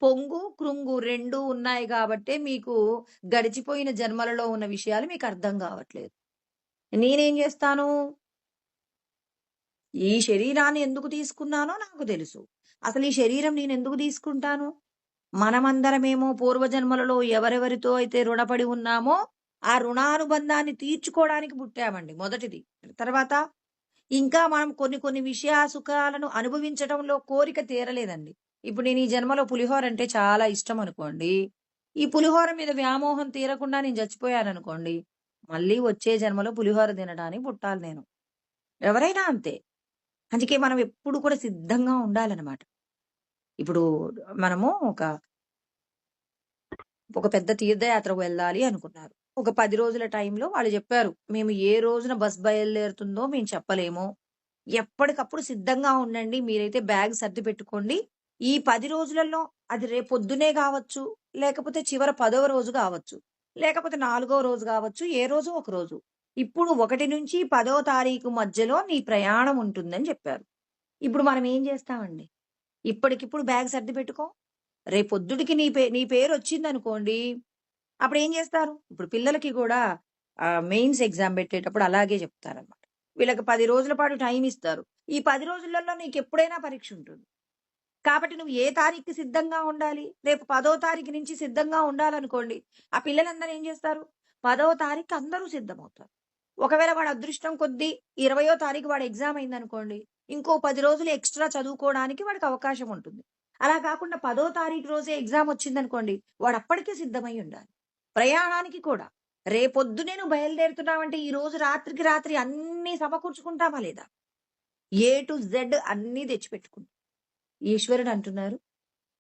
పొంగు, కృంగు 2 ఉన్నాయి గాబట్టే మీకు గడిచిపోయిన జన్మలలో ఉన్న విషయాలు మీకర్థం గావట్లేదు. నేనేం జేస్తాను? ఈ శరీరాన్ని ఎందుకు తీసుకున్నానో నాకు తెలుసు. అసలు ఈ శరీరం నేనెందుకు తీసుకుంటాను? మనమందరమేమో పూర్వజన్మలలో ఎవరెవరితో అయితే రుణపడి ఉన్నామో, ఆ రుణానుబంధాన్ని తీర్చుకోవడానికి పుట్టామండి మొదటిది. తర్వాత ఇంకా మనం కొన్ని కొన్ని సుఖాలను అనుభవించటంలో కోరిక తీరలేదండి. ఇప్పుడు నేను ఈ జన్మలో పులిహోర అంటే చాలా ఇష్టం అనుకోండి. ఈ పులిహోర మీద వ్యామోహం తీరకుండా నేను చచ్చిపోయాననుకోండి, మళ్ళీ వచ్చే జన్మలో పులిహోర తినడానికి పుట్టాలి నేను. ఎవరైనా అంతే. అందుకే మనం ఎప్పుడు కూడా సిద్ధంగా ఉండాలనమాట. ఇప్పుడు మనము ఒక పెద్ద తీర్థయాత్రకు వెళ్ళాలి అనుకున్నారు. ఒక 10 రోజుల టైంలో వాళ్ళు జెప్పారు. మేము ఏ రోజున బస్ బయలుదేరుతుందో మేము చెప్పలేము. ఎప్పటికప్పుడు సిద్ధంగా ఉండండి. మీరైతే బ్యాగ్ సర్ది పెట్టుకోండి. ఈ 10 రోజులలో అది రేపొద్దునే గావచ్చు, లేకపోతే చివర 10వ రోజు గావచ్చు, లేకపోతే 4గో రోజు గావచ్చు, ఏ రోజో ఒక రోజు. ఇప్పుడు 1 నుంచి 10వ తారీఖు మధ్యలో నీ ప్రయాణం ఉంటుందని జెప్పారు. ఇప్పుడు మనం ఏం జేస్తామండి? ఇప్పటికిప్పుడు బ్యాగ్ సర్ది పెట్టుకో. రేపొద్దుటికి నీ పేరొచ్చిందనుకోండి, అప్పుడేం జేస్తారు? ఇప్పుడు పిల్లలకి గూడా మెయిన్స్ ఎగ్జామ్ బెట్టేటప్పుడు అలాగే జెప్తారనమాట. వీళ్ళకి 10 రోజుల పాటు టైమిస్తారు. ఈ 10 రోజులలో నీకెప్పుడైనా పరీక్షుంటుంది. కాబట్టి నువ్వు ఏ తారీఖుకి సిద్ధంగా ఉండాలి? రేపు 10వ తారీఖు నుంచి సిద్ధంగా ఉండాలనుకోండి. ఆ పిల్లలందరూ ఏం జేస్తారు? 10వ తారీఖుకి అందరూ సిద్ధమవుతారు. ఒకవేళ వాడి అదృష్టం కొద్దీ 20వ తారీఖు వాడి ఎగ్జామ్ అయిందనుకోండి. ఇంకో 10 రోజులు ఎక్స్‌ట్రా చదువుకోవడానికి వాడికి అవకాశం ఉంటుంది. అలా కాకుండా 10వ తారీఖు రోజే ఎగ్జామ్ వచ్చిందనుకోండి, వాడప్పటికే సిద్ధమై ఉండాలి. ప్రయాణానికి కూడా. రేపొద్దునే నువ్వు బయలుదేరుతున్నావంటే, ఈ రోజు రాత్రికి రాత్రి అన్నీ సమకూర్చుకుంటామా లేదా? ఏ టు జెడ్ అన్నీ తెచ్చిపెట్టుకుంటాం. ఈశ్వరుడు అంటున్నారు,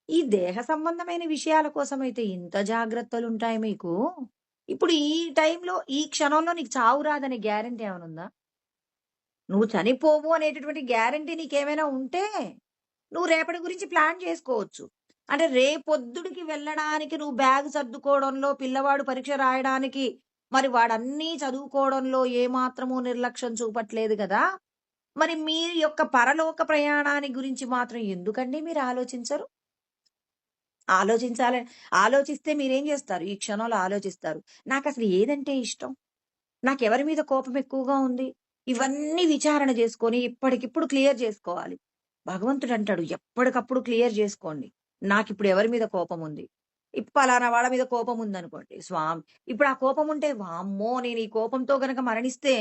"ఈ దేహ సంబంధమైన విషయాల కోసమైతే ఇంత జాగ్రత్తలుంటాయి మీకు. ఇప్పుడు ఈ టైంలో, ఈ క్షణంలో నీకు చావు రాదనే గ్యారంటీ ఏమన్నుందా? నువ్వు చనిపోవు అనేటటువంటి గ్యారంటీ నీకేమైనా ఉంటే, నువ్వు రేపటి గురించి ప్లాన్ చేసుకోవచ్చు. అంటే రేపొద్దుడికి వెళ్ళడానికి నువ్వు బ్యాగ్ సర్దుకోవడంలో, పిల్లవాడు పరీక్ష రాయడానికి, మరి వాడన్నీ చదువుకోవడంలో ఏమాత్రము నిర్లక్ష్యం చూపట్లేదు గదా! మరి మీ యొక్క పరలోక ప్రయాణాన్ని గురించి మాత్రం ఎందుకండి మీరు ఆలోచించరు? ఆలోచించాలని ఆలోచిస్తే మీరేం జేస్తారు? ఈ క్షణంలో ఆలోచిస్తారు. నాకసలు ఏదంటే ఇష్టం? నాకెవరి మీద కోపం ఎక్కువగా ఉంది? ఇవన్నీ విచారణ జేసుకొని ఇప్పటికిప్పుడు క్లియర్ జేసుకోవాలి. భగవంతుడంటాడు ఎప్పటికప్పుడు క్లియర్ జేసుకోండి. నాకిప్పుడు ఎవరి మీద కోపముంది? పలానా వాళ్ళ మీద కోపముందనుకోండి. ఇప్పుడు ఆ కోపముంటే వామ్మో! నేను ఈ కోపంతో గనక మరణిస్తే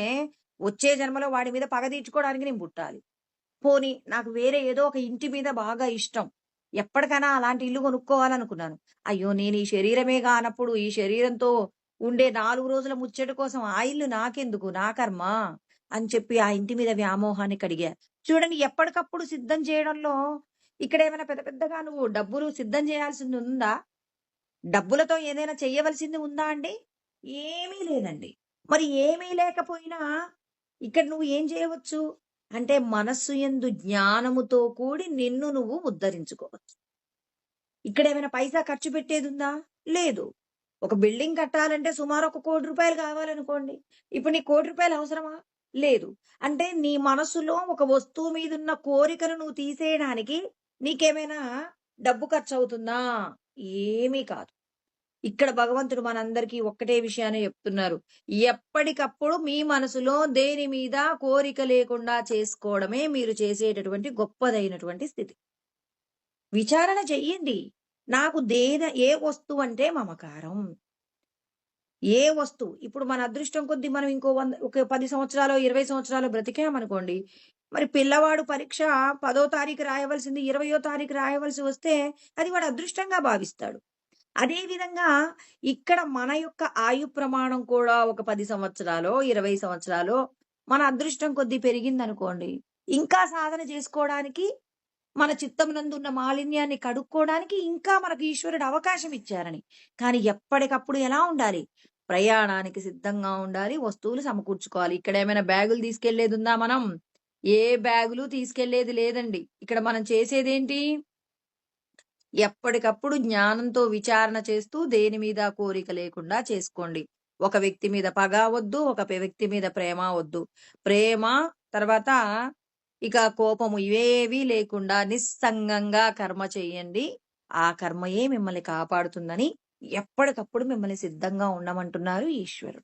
వచ్చే జన్మలో వాడి మీద పగ తీర్చుకోవడానికి నేను పుట్టాలి. పోనీ నాకు వేరే ఏదో ఒక ఇంటి మీద బాగా ఇష్టం. ఎప్పటికైనా అలాంటి ఇల్లు కొనుక్కోవాలనుకున్నాను. అయ్యో! నేను ఈ శరీరమే గానప్పుడు ఈ శరీరంతో ఉండే 4 రోజుల ముచ్చట కోసం ఆ ఇల్లు నాకెందుకు? నా కర్మ అని చెప్పి ఆ ఇంటి మీద వ్యామోహాన్ని కడిగా. చూడండి ఎప్పటికప్పుడు సిద్ధం చేయడంలో ఇక్కడేమైనా పెద్ద పెద్దగా నువ్వు డబ్బులు సిద్ధం చేయాల్సింది ఉందా? డబ్బులతో ఏదైనా చెయ్యవలసింది ఉందా అండి? ఏమీ లేదండి. మరి ఏమీ లేకపోయినా ఇక్కడ నువ్వు ఏం చేయవచ్చు? అంటే మనస్సు యందు జ్ఞానముతో కూడి నిన్ను నువ్వు ఉద్ధరించుకోవచ్చు. ఇక్కడేమైనా పైసా ఖర్చు పెట్టేదుందా? లేదు. ఒక బిల్డింగ్ కట్టాలంటే సుమారు ఒక రూ. 1,00,00,000 కావాలనుకోండి. ఇప్పుడు నీకు రూ. 1,00,00,000 అవసరమా? లేదు. అంటే నీ మనసులో ఒక వస్తువు మీదున్న కోరికను నువ్వు తీసేయడానికి నీకేమైనా డబ్బు ఖర్చవుతుందా? ఏమీ కాదు. ఇక్కడ భగవంతుడు మనందరికీ ఒక్కటే విషయాన్ని చెప్తున్నారు. ఎప్పటికప్పుడు మీ మనసులో దేని మీద కోరిక లేకుండా చేసుకోవడమే మీరు చేసేటటువంటి గొప్పదైనటువంటి స్థితి. విచారణ చెయ్యండి. నాకు ఏ వస్తువంటే మమకారం. ఏ వస్తువు ఇప్పుడు మన అదృష్టం కొద్దీ మనం ఇంకో ఒక 10 సంవత్సరాలో, 20 సంవత్సరాలో బ్రతికామనుకోండి. మరి పిల్లవాడు పరీక్ష 10వ తారీఖు రాయవలసింది 20వ తారీఖు రాయవలసి వస్తే అది వాడు అదృష్టంగా భావిస్తాడు. అదే విధంగా ఇక్కడ మన యొక్క ఆయు ప్రమాణం కూడా ఒక 10 సంవత్సరాలో, 20 సంవత్సరాలో మన అదృష్టం కొద్దీ పెరిగిందనుకోండి. ఇంకా సాధన చేసుకోవడానికి మన చిత్తమునందున్న మాలిన్యాన్ని కడుక్కోవడానికి ఇంకా మనకు ఈశ్వరుడు అవకాశం ఇచ్చారని. కానీ ఎప్పటికప్పుడు ఎలా ఉండాలి? ప్రయాణానికి సిద్ధంగా ఉండాలి. వస్తువులు సమకూర్చుకోవాలి. ఇక్కడేమైనా బ్యాగులు తీసుకెళ్ళేదుందా మనం? ఏ బ్యాగులు తీసుకెళ్ళేది లేదండి. ఇక్కడ మనం చేసేదేంటి? ఎప్పటికప్పుడు జ్ఞానంతో విచారణ చేస్తూ దేని మీద కోరిక లేకుండా చేసుకోండి. ఒక వ్యక్తి మీద పగ వద్దు. ఒక వ్యక్తి మీద ప్రేమ వద్దు. ప్రేమ తర్వాత ఇక కోపము ఇవేవీ లేకుండా నిస్సంగంగా కర్మ చేయండి. ఆ కర్మయే మిమ్మల్ని కాపాడుతుందని ఎప్పటికప్పుడు మిమ్మల్ని సిద్ధంగా ఉండమంటున్నారు ఈశ్వరుడు.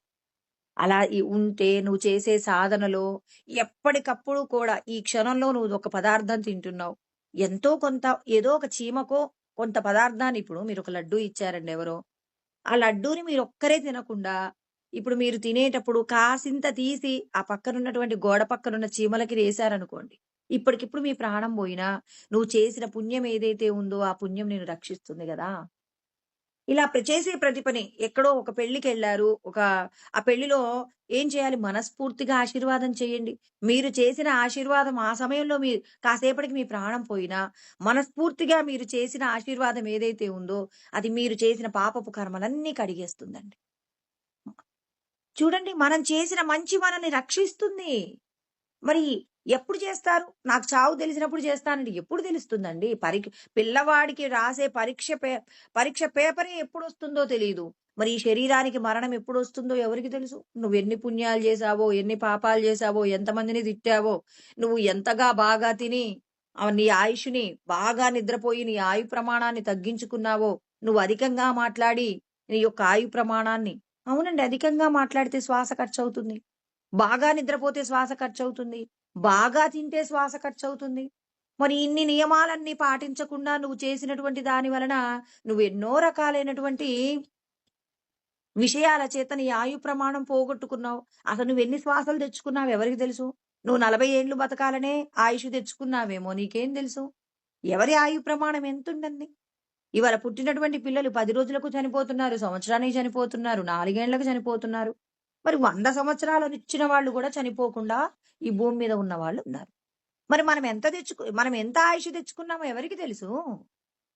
అలా ఉంటే నువ్వు చేసే సాధనలో ఎప్పటికప్పుడు కూడా ఈ క్షణంలో నువ్వు ఒక పదార్థం తింటున్నావు. ఎంతో కొంత ఏదో ఒక చీమకో కొంత పదార్థాన్ని ఇప్పుడు మీరొక లడ్డూ ఇచ్చారండి ఎవరో. ఆ లడ్డూని మీరొక్కరే తినకుండా ఇప్పుడు మీరు తినేటప్పుడు కాసింత తీసి ఆ పక్కనున్నటువంటి గోడ పక్కనున్న చీమలకి వేశారనుకోండి. ఇప్పటికిప్పుడు మీ ప్రాణం పోయినా నువ్వు చేసిన పుణ్యం ఏదైతే ఉందో ఆ పుణ్యం నిన్ను రక్షిస్తుంది గదా! ఇలా చేసే ప్రతి పని ఎక్కడో ఒక పెళ్ళికెళ్లారు. ఆ పెళ్లిలో ఏం చేయాలి? మనస్ఫూర్తిగా ఆశీర్వాదం చేయండి. మీరు చేసిన ఆశీర్వాదం ఆ సమయంలో కాసేపటికి మీ ప్రాణం పోయినా, మనస్ఫూర్తిగా మీరు చేసిన ఆశీర్వాదం ఏదైతే ఉందో, అది మీరు చేసిన పాపపు కర్మలన్నీ కడిగేస్తుందండి. చూడండి మనం చేసిన మంచి మనల్ని రక్షిస్తుంది. మరి ఎప్పుడు చేస్తారు? నాకు చావు తెలిసినప్పుడు చేస్తానండి. ఎప్పుడు తెలుస్తుందండి? పిల్లవాడికి రాసే పరీక్ష పేపరే ఎప్పుడొస్తుందో తెలీదు. మరి ఈ శరీరానికి మరణం ఎప్పుడొస్తుందో ఎవరికి తెలుసు? నువ్వెన్ని పుణ్యాలు చేశావో, ఎన్ని పాపాలు చేశావో, ఎంతమందిని తిట్టావో, నువ్వు ఎంతగా బాగా తిని నీ ఆయుష్‌ని బాగా నిద్రపోయి నీ ఆయు ప్రమాణాన్ని తగ్గించుకున్నావో, నువ్వు అధికంగా మాట్లాడి నీ యొక్క ఆయు ప్రమాణాన్ని అవునండి. అధికంగా మాట్లాడితే శ్వాస ఖర్చవుతుంది. బాగా నిద్రపోతే శ్వాస ఖర్చవుతుంది. బాగా తింటే శ్వాస ఖర్చవుతుంది. మరి ఇన్ని నియమాలన్నీ పాటించకుండా నువ్వు చేసినటువంటి దాని వలన నువ్వెన్నో రకాలైనటువంటి విషయాల చేత నీ ఆయు ప్రమాణం పోగొట్టుకున్నావు. అసలు నువ్వెన్ని శ్వాసలు తెచ్చుకున్నావో ఎవరికి తెలుసు? నువ్వు 40 ఏండ్లు బతకాలనే ఆయుష్ తెచ్చుకున్నావేమో నీకేం తెలుసు? ఎవరి ఆయు ప్రమాణం ఎంతుంటుంది? ఇవాళ పుట్టినటువంటి పిల్లలు 10 రోజులకు చనిపోతున్నారు. సంవత్సరానికి చనిపోతున్నారు. 4 ఏండ్లకు చనిపోతున్నారు. మరి 100 సంవత్సరాలనిచ్చిన వాళ్ళు గూడా చనిపోకుండా ఈ భూమి మీద ఉన్నవాళ్ళు ఉన్నారు. మరి మనం ఎంత ఆయుష్ తెచ్చుకున్నామో ఎవరికి తెలుసు?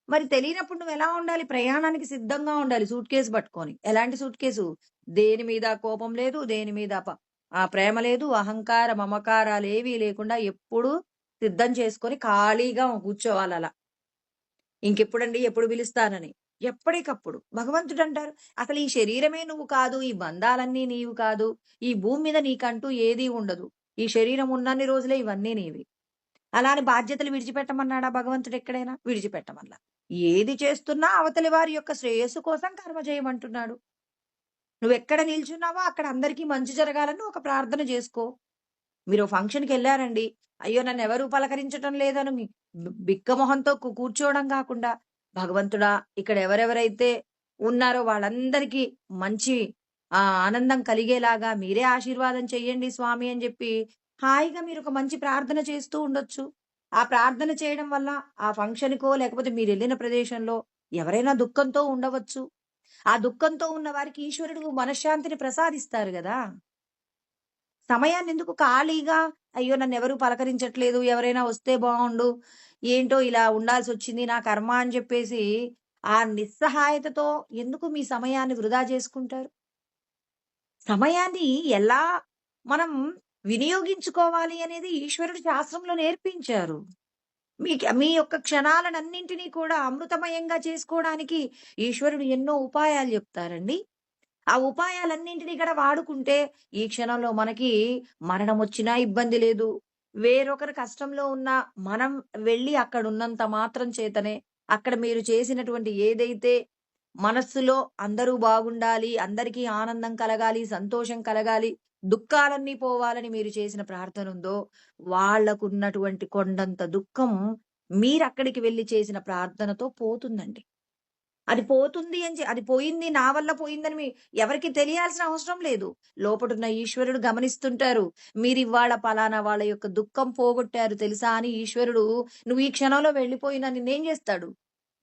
మరి తెలియనప్పుడు నువ్వెలా ఉండాలి? ప్రయాణానికి సిద్ధంగా ఉండాలి సూట్‌కేస్ పట్టుకొని. ఎలాంటి సూట్‌కేసు? దేని మీద కోపం లేదు. దేని మీద ప్రేమ లేదు. అహంకార, మమకారాలేవీ లేకుండా ఎప్పుడూ సిద్ధం చేసుకొని ఖాళీగా కూర్చోవాలలా. ఇంకెప్పుడండి ఎప్పుడు పిలుస్తానని. ఎప్పటికప్పుడు భగవంతుడంటారు, "అసలు ఈ శరీరమే నువ్వు కాదు. ఈ బంధాలన్నీ నీవు కాదు. ఈ భూమి మీద నీకంటూ ఏదీ ఉండదు. ఈ శరీరం ఉన్నన్ని రోజులే ఇవన్నీ నీవి." అలా అని బాధ్యతలు విడిచిపెట్టమన్నాడా భగవంతుడు ఎక్కడైనా? విడిచిపెట్టమనలా. ఏది చేస్తున్నా అవతలి వారి యొక్క శ్రేయస్సు కోసం కర్మ చేయమంటున్నాడు. నువ్వెక్కడ నిల్చున్నావో అక్కడ అందరికీ మంచి జరగాలని ఒక ప్రార్థన జేసుకో. మీరు ఫంక్షన్‌కెళ్లారండి. అయ్యో! నన్నెవరు పలకరించటం లేదని బిక్క మొహంతో కూర్చోవడం గాకుండా, భగవంతుడా! ఇక్కడ ఎవరెవరైతే ఉన్నారో వాళ్ళందరికీ మంచి ఆనందం కలిగేలాగా మీరే ఆశీర్వాదం చెయ్యండి స్వామి అని జెప్పి, హాయిగా మీరొక మంచి ప్రార్థన చేస్తూ ఉండొచ్చు. ఆ ప్రార్థన చేయడం వల్ల ఆ ఫంక్షన్‌కో లేకపోతే మీరెళ్ళిన ప్రదేశంలో ఎవరైనా దుఃఖంతో ఉండవచ్చు. ఆ దుఃఖంతో ఉన్న వారికి ఈశ్వరుడు మనశ్శాంతిని ప్రసాదిస్తారు గదా! సమయాన్నెందుకు ఖాళీగా, అయ్యో! నన్నెవరు పలకరించట్లేదు. ఎవరైనా వస్తే బావుండు. ఏంటో ఇలా ఉండాల్సొచ్చింది నా కర్మ అని జెప్పేసి, ఆ నిస్సహాయతతో ఎందుకు మీ సమయాన్ని వృధా జేసుకుంటారు? సమయాన్ని ఎలా మనం వినియోగించుకోవాలి అనేది ఈశ్వరుడు శాస్త్రంలో నేర్పించారు. మీ యొక్క క్షణాలనన్నింటినీ కూడా అమృతమయంగా చేసుకోవడానికి ఈశ్వరుడు ఎన్నో ఉపాయాలు జెప్తారండి. ఆ ఉపాయాలన్నింటిని కూడా వాడుకుంటే, ఈ క్షణంలో మనకి మరణమొచ్చినా ఇబ్బంది లేదు. వేరొకరు కష్టంలో ఉన్నా, మనం వెళ్లి అక్కడున్నంత మాత్రం చేతనే, అక్కడ మీరు చేసినటువంటి ఏదైతే మనస్సులో అందరూ బాగుండాలి, అందరికీ ఆనందం కలగాలి, సంతోషం కలగాలి, దుఃఖాలన్నీ పోవాలని మీరు చేసిన ప్రార్థనుందో, వాళ్ళకున్నటువంటి కొండంత దుఃఖం మీరక్కడికి వెళ్లి చేసిన ప్రార్థనతో పోతుందండి. అది పోతుంది అది పోయింది, నా వల్ల పోయిందని ఎవరికీ తెలియాల్సిన అవసరం లేదు. లోపటున్న ఈశ్వరుడు గమనిస్తుంటారు. మీరివాళ పలానా వాళ్ళ యొక్క దుఃఖం పోగొట్టారు తెలుసా అని ఈశ్వరుడు నువ్వు ఈ క్షణంలో వెళ్ళిపోయినా నిన్నేం జేస్తాడు?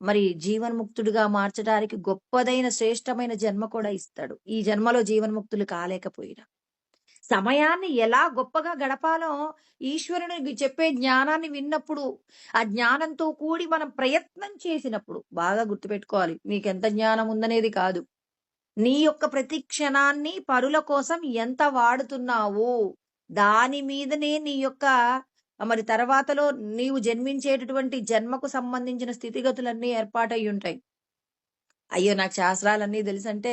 మరి జీవన్ముక్తుడిగా మార్చడానికి గొప్పదైన శ్రేష్టమైన జన్మ కూడా ఇస్తాడు. ఈ జన్మలో జీవన్ముక్తులు కాలేకపోయినా. సమయాన్ని ఎలా గొప్పగా గడపాలో ఈశ్వరునికి చెప్పే జ్ఞానాన్ని విన్నప్పుడు, ఆ జ్ఞానంతో కూడి మనం ప్రయత్నం చేసినప్పుడు బాగా గుర్తుపెట్టుకోవాలి. నీకెంత జ్ఞానం ఉందనేది కాదు. నీ యొక్క ప్రతి క్షణాన్ని పరుల కోసం ఎంత వాడుతున్నావు, దాని మీదనే నీ యొక్క మరి తర్వాతలో నీవు జన్మించేటటువంటి జన్మకు సంబంధించిన స్థితిగతులన్నీ ఏర్పాటయ్యుంటాయి. అయ్యో! నాకు శాస్త్రాలన్నీ తెలుసంటే,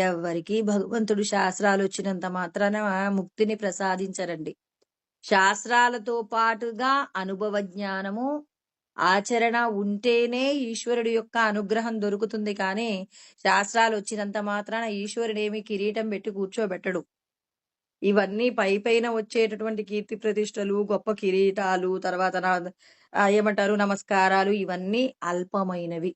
ఎవ్వరికీ భగవంతుడు శాస్త్రాలొచ్చినంత మాత్రాన ముక్తిని ప్రసాదించరండి. శాస్త్రాలతో పాటుగా అనుభవ జ్ఞానము, ఆచరణ ఉంటేనే ఈశ్వరుడి యొక్క అనుగ్రహం దొరుకుతుంది కానీ, శాస్త్రాలొచ్చినంత మాత్రాన ఈశ్వరుడేమి కిరీటం పెట్టి కూర్చోబెట్టడు. ఇవన్నీ పైపైన వచ్చేటటువంటి కీర్తి ప్రతిష్టలు, గొప్ప కిరీటాలు, తర్వాత ఏమంటారు నమస్కారాలు ఇవన్నీ అల్పమైనవి.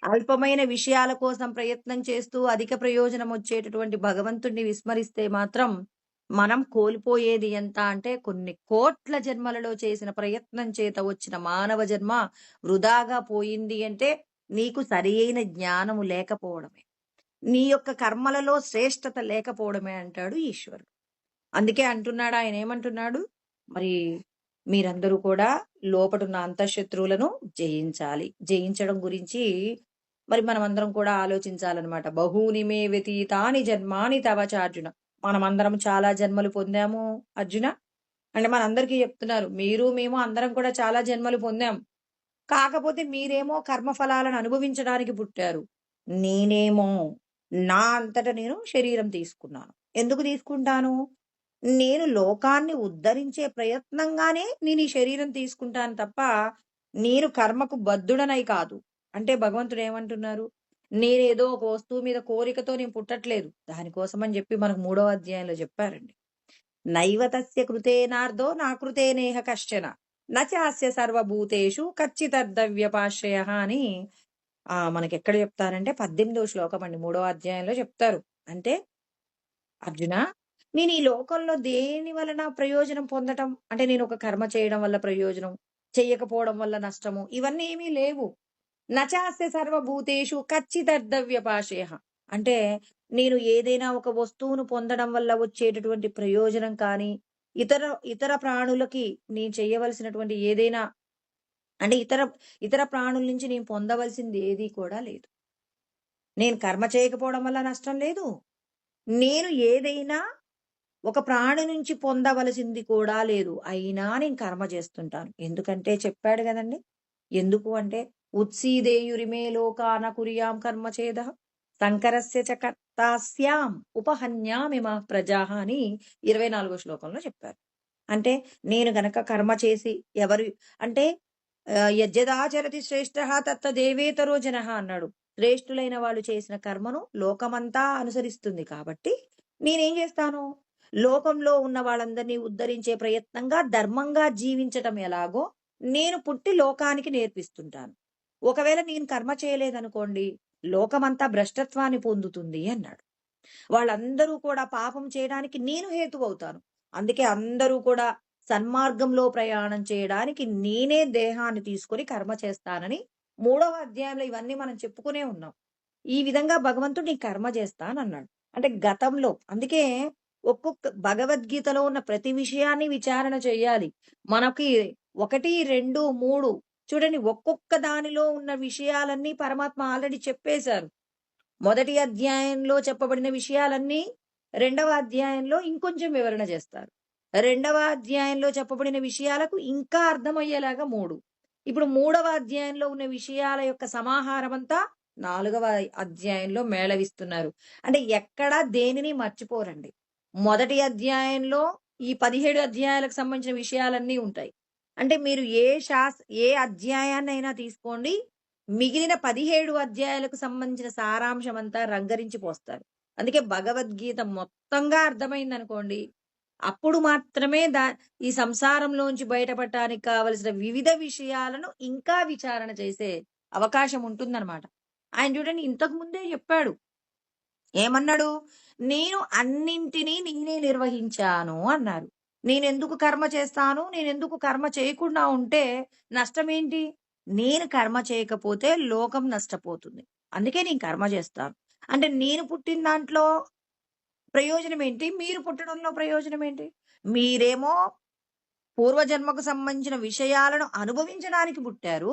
అల్పమైన విషయాల కోసం ప్రయత్నం చేస్తూ అధిక ప్రయోజనం వచ్చేటటువంటి భగవంతుడిని విస్మరిస్తే మాత్రం మనం కోల్పోయేది ఎంత అంటే కొన్ని కోట్ల జన్మలలో చేసిన ప్రయత్నం చేత వచ్చిన మానవ జన్మ వృధాగా పోయింది అంటే నీకు సరియైన జ్ఞానము లేకపోవడమే. నీ యొక్క కర్మలలో శ్రేష్టత లేకపోవడమే అంటాడు ఈశ్వరుడు. అందుకే అంటున్నాడు, ఆయన ఏమంటున్నాడు? మరి మీరందరూ కూడా లోపటున్న అంతఃశత్రువులను జయించాలి. జయించడం గురించి మరి మనమందరం కూడా ఆలోచించాలన్నమాట. బహూని మే వ్యతీతాని జన్మాని తవ చార్జున. మనమందరం చాలా జన్మలు పొందాము అర్జున. అంటే మనందరికీ చెప్తున్నారు. మీరు మేము అందరం కూడా చాలా జన్మలు పొందాం. కాకపోతే మీరేమో కర్మఫలాలను అనుభవించడానికి పుట్టారు. నేనేమో నా అంతట నేను శరీరం తీసుకున్నాను. ఎందుకు తీసుకుంటాను? నేను లోకాన్ని ఉద్ధరించే ప్రయత్నంగానే నేను ఈ శరీరం తీసుకుంటాను తప్ప, నేను కర్మకు బద్ధుడనై కాదు. అంటే భగవంతుడు ఏమంటున్నారు? నేనేదో ఒక వస్తువు మీద కోరికతో నేను పుట్టట్లేదు. దానికోసమని చెప్పి మనకు 3వ అధ్యాయంలో చెప్పారండి. నైవ తస్య కృతేనార్ధో నా కృతేనేహ కశ్చన నచాస్య సర్వభూతేషు కచ్చితర్దవ్యపాశ్రయః అని మనకెక్కడ చెప్తారంటే 18వ శ్లోకం అండి 3వ అధ్యాయంలో చెప్తారు. అంటే అర్జున, నేను ఈ లోకంలో దేని వలన ప్రయోజనం పొందటం అంటే నేను ఒక కర్మ చేయడం వల్ల ప్రయోజనం, చెయ్యకపోవడం వల్ల నష్టము ఇవన్నీ ఏమీ లేవు. నచాస్య సర్వభూతేషు కచ్చితర్దవ్యపాశయః అంటే నేను ఏదైనా ఒక వస్తువును పొందడం వల్ల వచ్చేటటువంటి ప్రయోజనం కానీ, ఇతర ఇతర ప్రాణులకి నేను చేయవలసినటువంటి ఏదైనా అంటే ఇతర ఇతర ప్రాణుల నుంచి నేను పొందవలసింది ఏదీ కూడా లేదు. నేను కర్మ చేయకపోవడం వల్ల నష్టం లేదు. నేను ఏదైనా ఒక ప్రాణి నుంచి పొందవలసింది కూడా లేదు. అయినా నేను కర్మ చేస్తుంటాను. ఎందుకంటే చెప్పాడు గదండీ! ఎందుకు అంటే ఉత్సీదేయురిమే లోకాన కుర్యాం కర్మ చేదః శంకరస్య చ కర్తాస్యాం ఉపహన్యామిమ ప్రజాః అని 24వ శ్లోకంలో చెప్పారు. అంటే నేను గనక కర్మ చేసి ఎవరు అంటే యజ్జదాచరతి శ్రేష్ఠః తత్తదేవేతరో జనః అన్నాడు. శ్రేష్ఠులైన వాళ్ళు చేసిన కర్మను లోకమంతా అనుసరిస్తుంది కాబట్టి నేనేం చేస్తాను? లోకంలో ఉన్న వాళ్ళందరినీ ఉద్ధరించే ప్రయత్నంగా ధర్మంగా జీవించటం ఎలాగో నేను పుట్టి లోకానికి నేర్పిస్తుంటాను. ఒకవేళ నేను కర్మ చేయలేదనుకోండి, లోకమంతా భ్రష్టత్వాన్ని పొందుతుంది అన్నాడు. వాళ్ళందరూ కూడా పాపం చేయడానికి నేను హేతువవుతాను. అందుకే అందరూ కూడా సన్మార్గంలో ప్రయాణం చేయడానికి నేనే దేహాన్ని తీసుకొని కర్మ చేస్తానని 3వ అధ్యాయంలో ఇవన్నీ మనం చెప్పుకునే ఉన్నాం. ఈ విధంగా భగవంతుడు నీ కర్మ చేస్తానన్నాడు. అంటే గతంలో అందుకే ఒక్కొక్క భగవద్గీతలో ఉన్న ప్రతి విషయాన్ని విచారణ చేయాలి. మనకి 1, 2, 3 చూడండి, ఒక్కొక్క దానిలో ఉన్న విషయాలన్నీ పరమాత్మ ఆల్రెడీ చెప్పేశారు. మొదటి అధ్యాయంలో చెప్పబడిన విషయాలన్నీ 2వ అధ్యాయంలో ఇంకొంచెం వివరణ చేస్తారు. 2వ అధ్యాయంలో చెప్పబడిన విషయాలకు ఇంకా అర్థమయ్యేలాగా 3. ఇప్పుడు 3వ అధ్యాయంలో ఉన్న విషయాల యొక్క సమాహారం అంతా 4వ అధ్యాయంలో మేళవిస్తున్నారు. అంటే ఎక్కడా దేనిని మర్చిపోరండి. మొదటి అధ్యాయంలో ఈ 17 అధ్యాయాలకు సంబంధించిన విషయాలన్నీ ఉంటాయి. అంటే మీరు ఏ అధ్యాయాన్నైనా తీసుకోండి, మిగిలిన 17 అధ్యాయాలకు సంబంధించిన సారాంశం అంతా రంగరించి పోస్తారు. అందుకే భగవద్గీత మొత్తంగా అర్థమైందనుకోండి, అప్పుడు మాత్రమే ఈ సంసారంలోంచి బయటపడటానికి కావలసిన వివిధ విషయాలను ఇంకా విచారణ చేసే అవకాశం ఉంటుందన్నమాట. ఆయన చూడండి ఇంతకు ముందే చెప్పాడు. ఏమన్నాడు? నేను అన్నింటినీ నేనే నిర్వహించాను అన్నారు. నేనెందుకు కర్మ చేస్తాను? నేనెందుకు కర్మ చేయకుండా ఉంటే నష్టమేంటి? నేను కర్మ చేయకపోతే లోకం నష్టపోతుంది. అందుకే నేను కర్మ చేస్తాను. అంటే నేను పుట్టిన దాంట్లో ప్రయోజనం ఏంటి? మీరు పుట్టడంలో ప్రయోజనం ఏంటి? మీరేమో పూర్వజన్మకు సంబంధించిన విషయాలను అనుభవించడానికి పుట్టారు.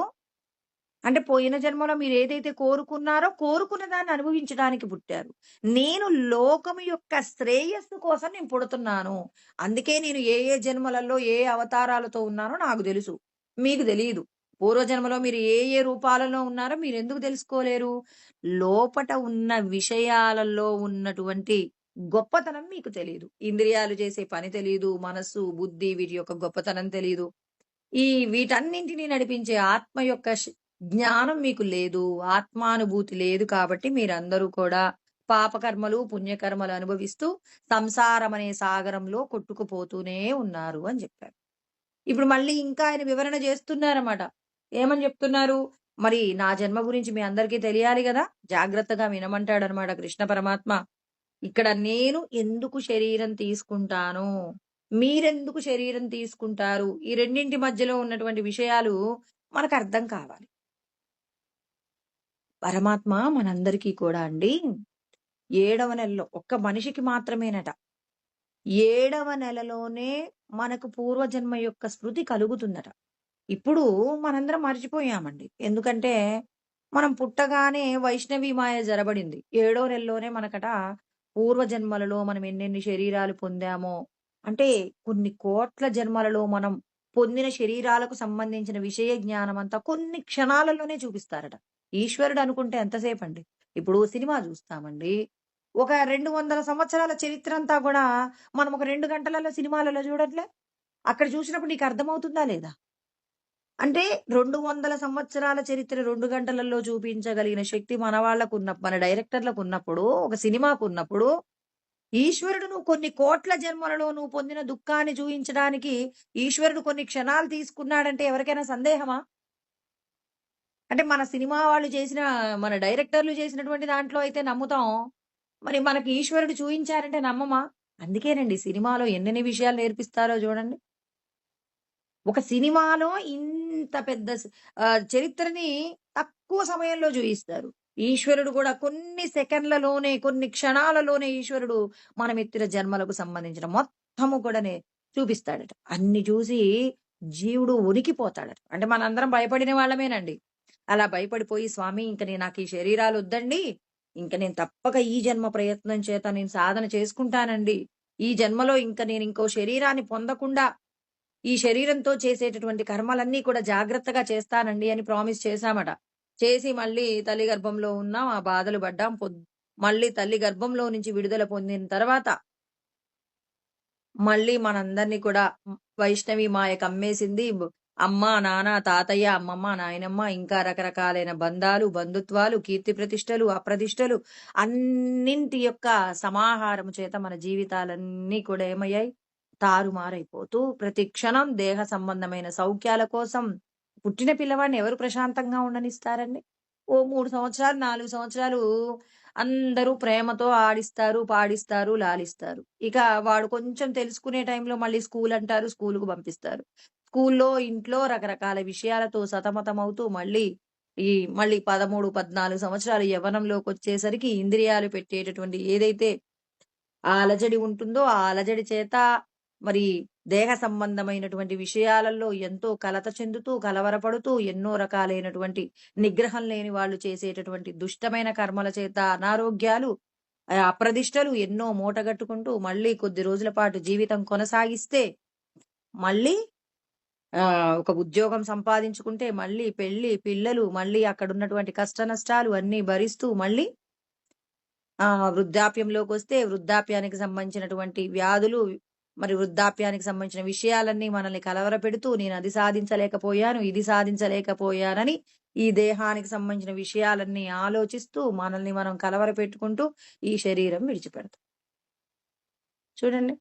అంటే పోయిన జన్మలో మీరు ఏదైతే కోరుకున్నారో కోరుకున్న దాన్ని అనుభవించడానికి పుట్టారు. నేను లోకము యొక్క శ్రేయస్సు కోసం నేను పుడుతున్నాను. అందుకే నేను ఏ జన్మలలో ఏ అవతారాలతో ఉన్నానో నాకు తెలుసు. మీకు తెలీదు. పూర్వజన్మలో మీరు ఏ రూపాలలో ఉన్నారో మీరెందుకు తెలుసుకోలేరు? లోపట ఉన్న విషయాలలో ఉన్నటువంటి గొప్పతనం మీకు తెలీదు. ఇంద్రియాలు చేసే పని తెలీదు. మనస్సు, బుద్ధి వీటి యొక్క గొప్పతనం తెలీదు. వీటన్నింటినీ నడిపించే ఆత్మ యొక్క జ్ఞానం మీకు లేదు. ఆత్మానుభూతి లేదు. కాబట్టి మీరందరూ కూడా పాపకర్మలు, పుణ్యకర్మలు అనుభవిస్తూ సంసారం అనే సాగరంలో కొట్టుకుపోతూనే ఉన్నారు అని చెప్పారు. ఇప్పుడు మళ్ళీ ఇంకా ఆయన వివరణ చేస్తున్నారన్నమాట. ఏమని చెప్తున్నారు? మరి నా జన్మ గురించి మీ అందరికీ తెలియాలి కదా, జాగ్రత్తగా వినమంటాడనమాట కృష్ణ పరమాత్మ. ఇక్కడ నేను ఎందుకు శరీరం తీసుకుంటాను, మీరెందుకు శరీరం తీసుకుంటారు, ఈ రెండింటి మధ్యలో ఉన్నటువంటి విషయాలు మనకు అర్థం కావాలి. పరమాత్మ మనందరికీ కూడా అండి 7వ నెలలో ఒక్క మనిషికి మాత్రమేనట 7వ నెలలోనే మనకు పూర్వజన్మ యొక్క స్మృతి కలుగుతుందట. ఇప్పుడు మనందరం మర్చిపోయామండి. ఎందుకంటే మనం పుట్టగానే వైష్ణవి మాయ జరబడింది. 7వ నెలలోనే మనకట పూర్వజన్మలలో మనం ఎన్నెన్ని శరీరాలు పొందామో, అంటే కొన్ని కోట్ల జన్మలలో మనం పొందిన శరీరాలకు సంబంధించిన విషయ జ్ఞానం అంతా కొన్ని క్షణాలలోనే చూపిస్తారట. ఈశ్వరుడు అనుకుంటే ఎంతసేపండి. ఇప్పుడు సినిమా చూస్తామండి. ఒక 200 సంవత్సరాల చరిత్ర అంతా కూడా మనం ఒక 2 గంటలలో సినిమాలలో చూడట్లే? అక్కడ చూసినప్పుడు నీకు అర్థమవుతుందా లేదా? అంటే 200 సంవత్సరాల చరిత్ర 2 గంటలలో చూపించగలిగిన శక్తి మన డైరెక్టర్లకు ఉన్నప్పుడు, ఒక సినిమాకు ఉన్నప్పుడు, ఈశ్వరుడు నువ్వు కొన్ని కోట్ల జన్మలలో నువ్వు పొందిన దుఃఖాన్ని చూయించడానికి ఈశ్వరుడు కొన్ని క్షణాలు తీసుకున్నాడంటే ఎవరికైనా సందేహమా? అంటే మన డైరెక్టర్లు చేసినటువంటి దాంట్లో అయితే నమ్ముతాం. మరి మనకి ఈశ్వరుడు చూయించారంటే నమ్మమా? అందుకేనండి సినిమాలో ఎన్నెన్ని విషయాలు నేర్పిస్తారో చూడండి. ఒక సినిమాలో ఇంత పెద్ద చరిత్రని తక్కువ సమయంలో చూయిస్తారు. ఈశ్వరుడు కూడా కొన్ని సెకండ్లలోనే, కొన్ని క్షణాలలోనే ఈశ్వరుడు మనం ఎత్తిన జన్మలకు సంబంధించిన మొత్తము కూడానే చూపిస్తాడట. అన్ని చూసి జీవుడు ఉనికిపోతాడట. అంటే మనందరం భయపడిన వాళ్ళమేనండి. అలా భయపడిపోయి స్వామి ఇంక నాకు ఈ శరీరాలు వద్దండి, ఇంక నేను తప్పక ఈ జన్మ ప్రయత్నం చేత నేను సాధన చేసుకుంటానండి, ఈ జన్మలో నేను ఇంకో శరీరాన్ని పొందకుండా ఈ శరీరంతో చేసేటటువంటి కర్మలన్నీ కూడా జాగ్రత్తగా చేస్తానండి అని ప్రామిస్ చేశామట. చేసి మళ్ళీ తల్లి గర్భంలో ఉన్నాం. ఆ బాధలు పడ్డాం. మళ్ళీ తల్లి గర్భంలో నుంచి విడుదల పొందిన తర్వాత మళ్ళీ మనందరిని కూడా వైష్ణవి మాయకు అమ్మేసింది. అమ్మ, నాన్న, తాతయ్య, అమ్మమ్మ, నాయనమ్మ ఇంకా రకరకాలైన బంధాలు, బంధుత్వాలు, కీర్తి ప్రతిష్టలు, అప్రతిష్టలు అన్నింటి యొక్క సమాహారము చేత మన జీవితాలన్నీ కూడా ఏమయ్యాయి? తారుమారైపోతూ ప్రతి క్షణం దేహ సంబంధమైన సౌఖ్యాల కోసం పుట్టిన పిల్లవాడిని ఎవరు ప్రశాంతంగా ఉండనిస్తారండి? ఓ 3 సంవత్సరాలు, 4 సంవత్సరాలు అందరూ ప్రేమతో ఆడిస్తారు, పాడిస్తారు, లాలిస్తారు. ఇక వాడు కొంచెం తెలుసుకునే టైంలో మళ్ళీ స్కూల్ అంటారు, స్కూలుకు పంపిస్తారు. స్కూల్లో, ఇంట్లో రకరకాల విషయాలతో సతమతమవుతూ ఈ మళ్ళీ 13, 14 సంవత్సరాలు యవ్వనంలోకొచ్చేసరికి ఇంద్రియాలు పెట్టేటటువంటి ఏదైతే ఆ అలజడి ఉంటుందో, ఆ అలజడి చేత మరి దేహ సంబంధమైనటువంటి విషయాలలో ఎంతో కలత చెందుతూ, కలవరపడుతూ, ఎన్నో రకాలైనటువంటి నిగ్రహం లేని వాళ్ళు చేసేటటువంటి దుష్టమైన కర్మల చేత అనారోగ్యాలు, అప్రదిష్టలు ఎన్నో మూటగట్టుకుంటూ మళ్ళీ కొద్ది రోజుల పాటు జీవితం కొనసాగిస్తే, మళ్ళీ ఒక ఉద్యోగం సంపాదించుకుంటే, మళ్ళీ పెళ్లి, పిల్లలు, మళ్ళీ అక్కడున్నటువంటి కష్ట నష్టాలు అన్నీ భరిస్తూ మళ్ళీ వృద్ధాప్యంలోకొస్తే వృద్ధాప్యానికి సంబంధించినటువంటి వ్యాధులు, మరి వృద్ధాప్యానికి సంబంధించిన విషయాలన్నీ మనల్ని కలవరపెడుతూ నేను అది సాధించలేకపోయాను, ఇది సాధించలేకపోయానని ఈ దేహానికి సంబంధించిన విషయాలన్నీ ఆలోచిస్తూ మనల్ని మనం కలవరపెట్టుకుంటూ ఈ శరీరం విడిచిపెడతాం. చూడండి.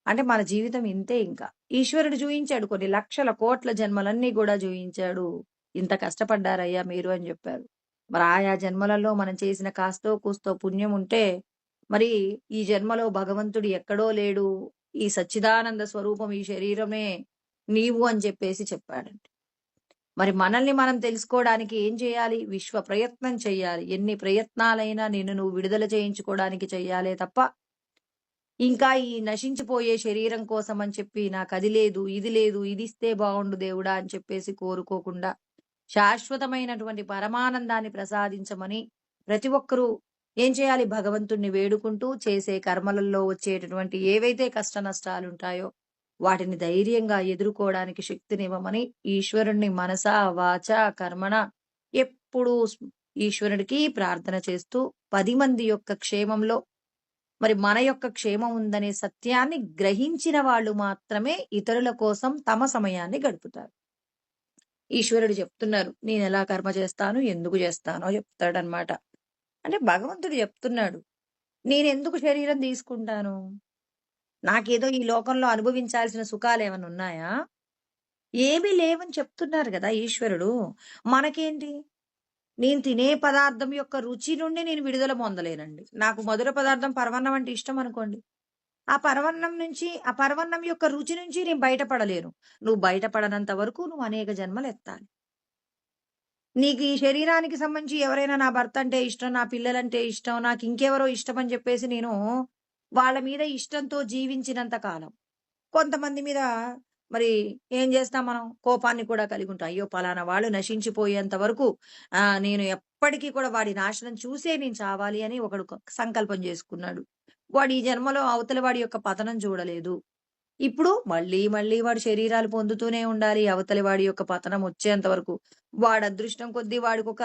అంటే మన జీవితం ఇంతే ఇంకా. ఈశ్వరుడు చూయించాడు కొన్ని లక్షల కోట్ల జన్మలన్నీ కూడా చూయించాడు. ఇంత కష్టపడ్డారయ్యా మీరు అని చెప్పారు. మరి ఆయా జన్మలలో మనం చేసిన కాస్తో కూస్తో పుణ్యం ఉంటే, మరి ఈ జన్మలో భగవంతుడు ఎక్కడో లేడు. ఈ సచ్చిదానంద స్వరూపం ఈ శరీరమే నీవు అని చెప్పేసి చెప్పాడండి. మరి మనల్ని మనం తెలుసుకోవడానికి ఏం చేయాలి? విశ్వ ప్రయత్నం చెయ్యాలి. ఎన్ని ప్రయత్నాలైనా నిన్ను నువ్వు విడుదల చేయించుకోవడానికి చెయ్యాలే తప్ప, ఇంకా ఈ నశించిపోయే శరీరం కోసం అని చెప్పి నాకది లేదు, ఇది లేదు, ఇదిస్తే బావుండు దేవుడా అని చెప్పేసి కోరుకోకుండా, శాశ్వతమైనటువంటి పరమానందాన్ని ప్రసాదించమని ప్రతి ఒక్కరూ ఏం చేయాలి? భగవంతుణ్ణి వేడుకుంటూ చేసే కర్మలలో వచ్చేటటువంటి ఏవైతే కష్ట నష్టాలుంటాయో వాటిని ధైర్యంగా ఎదుర్కోవడానికి శక్తినివ్వమని ఈశ్వరుణ్ణి మనస, వాచ, కర్మణ ఎప్పుడూ ఈశ్వరుడికి ప్రార్థన చేస్తూ 10 మంది యొక్క క్షేమంలో, మరి మన యొక్క క్షేమం ఉందనే సత్యాన్ని గ్రహించిన వాళ్ళు మాత్రమే ఇతరుల కోసం తమ సమయాన్ని గడుపుతారు. ఈశ్వరుడు చెప్తున్నారు, నేనెలా కర్మ చేస్తాను, ఎందుకు చేస్తానో చెప్తాడనమాట. అంటే భగవంతుడు చెప్తున్నాడు, నేనెందుకు శరీరం తీసుకుంటాను? నాకేదో ఈ లోకంలో అనుభవించాల్సిన సుఖాలేమన్నా ఉన్నాయా? ఏమీ లేవని చెప్తున్నారు గదా ఈశ్వరుడు. మనకేంటి? నేను తినే పదార్థం యొక్క రుచి నుండి నేను విడుదల పొందలేనండి. నాకు మధుర పదార్థం పరమాన్నం అంటే ఇష్టం అనుకోండి. ఆ పరమాన్నం యొక్క రుచి నుంచి నేను బయటపడలేను. నువ్వు బయటపడనంత వరకు నువ్వు అనేక జన్మలెత్తాలి. నీకు ఈ శరీరానికి సంబంధించి ఎవరైనా నా భర్త అంటే ఇష్టం, నా పిల్లలంటే ఇష్టం, నాకింకెవరో ఇష్టమని చెప్పేసి నేను వాళ్ళ మీద ఇష్టంతో జీవించినంత కాలం, కొంతమంది మీద మరి ఏం చేస్తాం మనం? కోపాన్ని కూడా కలిగి ఉంటాం. అయ్యో! పలానా వాళ్ళు నశించిపోయేంత వరకు నేను ఎప్పటికీ కూడా వాడి నాశనం చూసే నేను చావాలి అని ఒకడు సంకల్పం చేసుకున్నాడు. వాడు ఈ జన్మలో అవతల వాడి యొక్క పతనం చూడలేదు. ఇప్పుడు మళ్ళీ, మళ్ళీ వాడు శరీరాలు పొందుతూనే ఉండాలి. అవతలి వాడి యొక్క పతనం వచ్చేంత వరకు. వాడి అదృష్టం కొద్దీ వాడికొక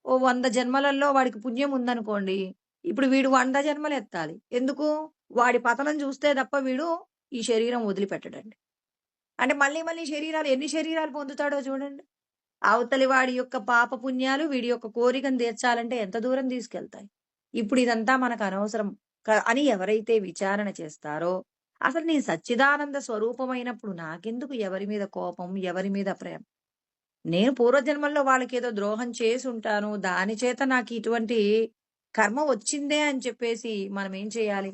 ఓ 100 జన్మలలో వాడికి పుణ్యం ఉందనుకోండి. ఇప్పుడు వీడు 100 జన్మలు ఎత్తాలి. ఎందుకు? వాడి పతనం చూస్తే తప్ప వీడు ఈ శరీరం వదిలిపెట్టడండి. అంటే మళ్ళీ, మళ్ళీ ఎన్ని శరీరాలు పొందుతాడో చూడండి. అవతలి వాడి యొక్క పాప పుణ్యాలు వీడి యొక్క కోరికను తీర్చాలంటే ఎంత దూరం తీసుకెళ్తాయి. ఇప్పుడు ఇదంతా మనకు అనవసరం అని ఎవరైతే విచారణ చేస్తారో, అసలు నేను సచ్చిదానంద స్వరూపమైనప్పుడు నాకెందుకు ఎవరి మీద కోపం, ఎవరి మీద ప్రేమ? నేను పూర్వజన్మల్లో వాళ్ళకేదో ద్రోహం చేసుంటాను. దాని చేత నాకు ఇటువంటి కర్మ వచ్చిందే అని చెప్పేసి మనం ఏం చేయాలి?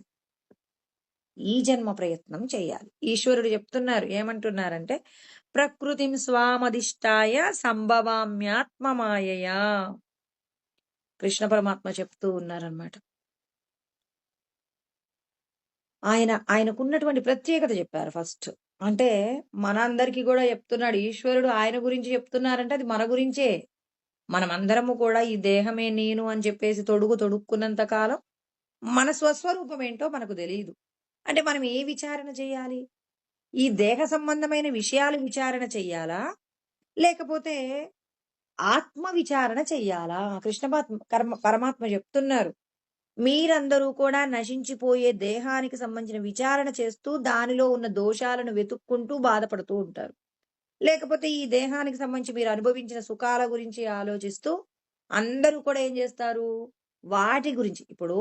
ఈ జన్మ ప్రయత్నం చేయాలి. ఈశ్వరుడు చెప్తున్నారు. ఏమంటున్నారంటే, ప్రకృతిం స్వామధిష్టాయ సంభవామ్యాత్మమాయయా. కృష్ణ పరమాత్మ చెప్తూ ఉన్నారనమాట. ఆయనకున్నటువంటి ప్రత్యేకత చెప్పారు ఫస్ట్. అంటే మనందరికీ కూడా చెప్తున్నాడు ఈశ్వరుడు. ఆయన గురించి చెప్తున్నారంటే అది మన గురించే. మనమందరము కూడా ఈ దేహమే నేను అని చెప్పేసి తొడుక్కున్నంత కాలం మన స్వస్వరూపం ఏంటో మనకు తెలియదు. అంటే మనం ఏ విచారణ చేయాలి? ఈ దేహ సంబంధమైన విషయాలు విచారణ చెయ్యాలా? లేకపోతే ఆత్మ విచారణ చెయ్యాలా? పరమాత్మ చెప్తున్నారు. మీరందరూ కూడా నశించిపోయే దేహానికి సంబంధించిన విచారణ చేస్తూ, దానిలో ఉన్న దోషాలను వెతుక్కుంటూ బాధపడుతూ ఉంటారు. లేకపోతే ఈ దేహానికి సంబంధించి మీరు అనుభవించిన సుఖాల గురించి ఆలోచిస్తూ, అందరూ కూడా ఏం జేస్తారు? వాటి గురించి ఇప్పుడు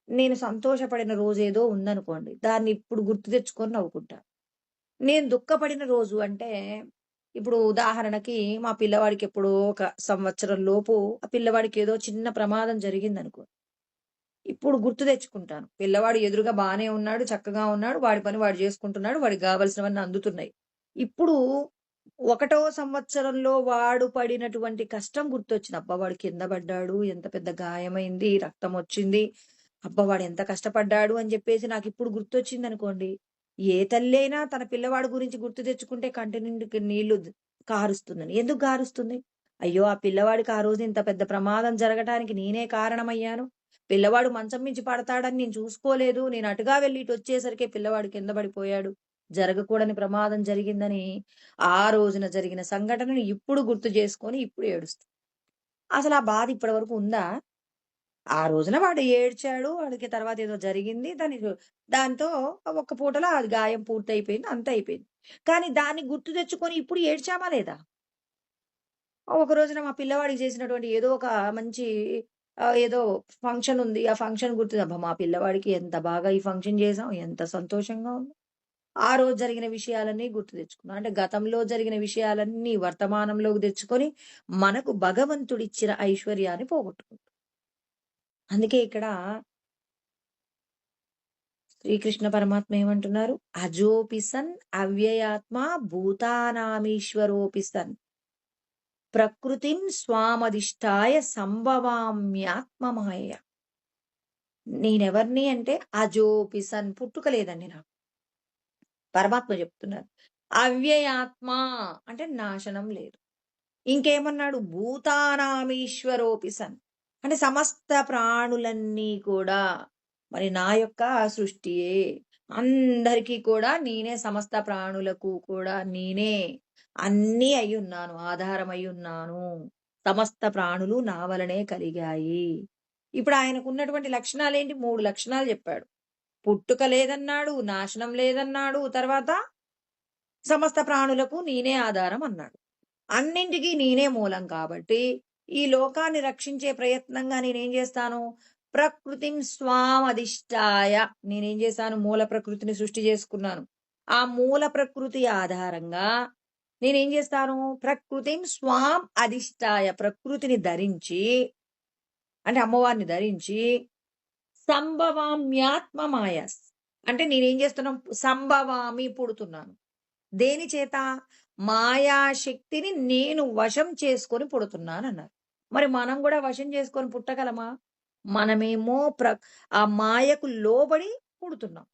నేను సంతోషపడిన రోజేదో ఉందనుకోండి. దాన్ని ఇప్పుడు గుర్తు తెచ్చుకొని నవ్వుకుంటా. నేను దుఃఖపడిన రోజు అంటే, ఇప్పుడు ఉదాహరణకి మా పిల్లవాడికి ఎప్పుడో ఒక సంవత్సరం లోపు ఆ పిల్లవాడికి ఏదో చిన్న ప్రమాదం జరిగిందనుకో. ఇప్పుడు గుర్తు తెచ్చుకుంటాను. పిల్లవాడు ఎదురుగా బానే ఉన్నాడు, చక్కగా ఉన్నాడు. వాడి పని వాడు చేసుకుంటున్నాడు. వాడికి గావాల్సినవన్నీ అందుతున్నాయి. ఇప్పుడు ఒకటో సంవత్సరంలో వాడు పడినటువంటి కష్టం గుర్తొచ్చింది. అబ్బా! వాడు కింద పడ్డాడు. ఎంత పెద్ద గాయమైంది. రక్తమొచ్చింది. అబ్బా! వాడెంత కష్టపడ్డాడు అని జెప్పేసి నాకిప్పుడు గుర్తొచ్చిందనుకోండి. ఏ తల్లైనా తన పిల్లవాడి గురించి గుర్తు తెచ్చుకుంటే కంటి నిండుకి నీళ్లు కారుస్తుందని. ఎందుకు గారుస్తుంది? అయ్యో! ఆ పిల్లవాడికి ఆ రోజు ఇంత పెద్ద ప్రమాదం జరగటానికి నేనే కారణమయ్యాను. పిల్లవాడు మంచం మించి పడతాడని నేను చూసుకోలేదు. నేను అటుగా వెళ్లి ఇటొచ్చేసరికే పిల్లవాడు కింద పడిపోయాడు. జరగకూడని ప్రమాదం జరిగిందని ఆ రోజున జరిగిన సంఘటనను ఇప్పుడు గుర్తు చేసుకొని ఇప్పుడు ఏడుస్తా. అసలు ఆ బాధ ఇప్పటి వరకు ఉందా? ఆ రోజున వాడు ఏడ్చాడు. వాడికి తర్వాత ఏదో జరిగింది. దాంతో ఒక్క పూటలో అది గాయం పూర్తయిపోయింది. అంతా అయిపోయింది. కానీ దాన్ని గుర్తు తెచ్చుకొని ఇప్పుడు ఏడ్చామా లేదా? ఒక రోజున మా పిల్లవాడికి చేసినటువంటి ఏదో ఒక మంచి ఏదో ఫంక్షన్ ఉంది. ఆ ఫంక్షన్ గుర్తు అబ్బా! మా పిల్లవాడికి ఎంత బాగా ఈ ఫంక్షన్ చేసాం. ఎంత సంతోషంగా ఉంది. ఆ రోజు జరిగిన విషయాలన్నీ గుర్తు తెచ్చుకున్నాం. అంటే గతంలో జరిగిన విషయాలన్నీ వర్తమానంలోకి తెచ్చుకొని, మనకు భగవంతుడిచ్చిన ఐశ్వర్యాన్ని పోగొట్టుకుంటాం. అందుకే ఇక్కడ శ్రీకృష్ణ పరమాత్మ ఏమంటున్నారు? అజోపి సన్ అవ్యయాత్మ భూతానామీశ్వరోపి సన్ ప్రకృతిన్ స్వామధిష్టాయ సంభవామ్యాత్మమాయ. నేనెవర్ని అంటే అజోపి సన్ పుట్టుక లేదండి నాకు. పరమాత్మ చెప్తున్నారు. అవ్యయాత్మ అంటే నాశనం లేదు. ఇంకేమన్నాడు? భూతానామీశ్వరోపి సన్ అంటే సమస్త ప్రాణులన్నీ కూడా మరి నా యొక్క సృష్టియే. అందరికీ కూడా నేనే, సమస్త ప్రాణులకు కూడా నేనే అన్నీ అయ్యున్నాను. ఆధారం అయ్యున్నాను. సమస్త ప్రాణులు నా వలనే కలిగాయి. ఇప్పుడు ఆయనకున్నటువంటి లక్షణాలేంటి? 3 లక్షణాలు చెప్పాడు. పుట్టుక లేదన్నాడు, నాశనం లేదన్నాడు, తర్వాత సమస్త ప్రాణులకు నేనే ఆధారం అన్నాడు. అన్నింటికి నేనే మూలం కాబట్టి, ఈ లోకాన్ని రక్షించే ప్రయత్నంగా నేనేం చేస్తాను? ప్రకృతిం స్వామధిష్టాయ. నేనేం చేశాను? మూల ప్రకృతిని సృష్టి చేసుకున్నాను. ఆ మూల ప్రకృతి ఆధారంగా నేనేం చేస్తాను? ప్రకృతిం స్వాం అధిష్టాయ. ప్రకృతిని ధరించి అంటే అమ్మవారిని ధరించి సంభవామ్యాత్మమాయ. అంటే నేనేం చేస్తున్నాను? సంభవామి పుడుతున్నాను. దేని చేత? మాయాశక్తిని నేను వశం చేసుకొని పుడుతున్నానన్నారు. మరి మనం గూడా వశం చేసుకొని పుట్టగలమా? మనమేమో ఆ మాయకు లోబడి పుడుతున్నాం.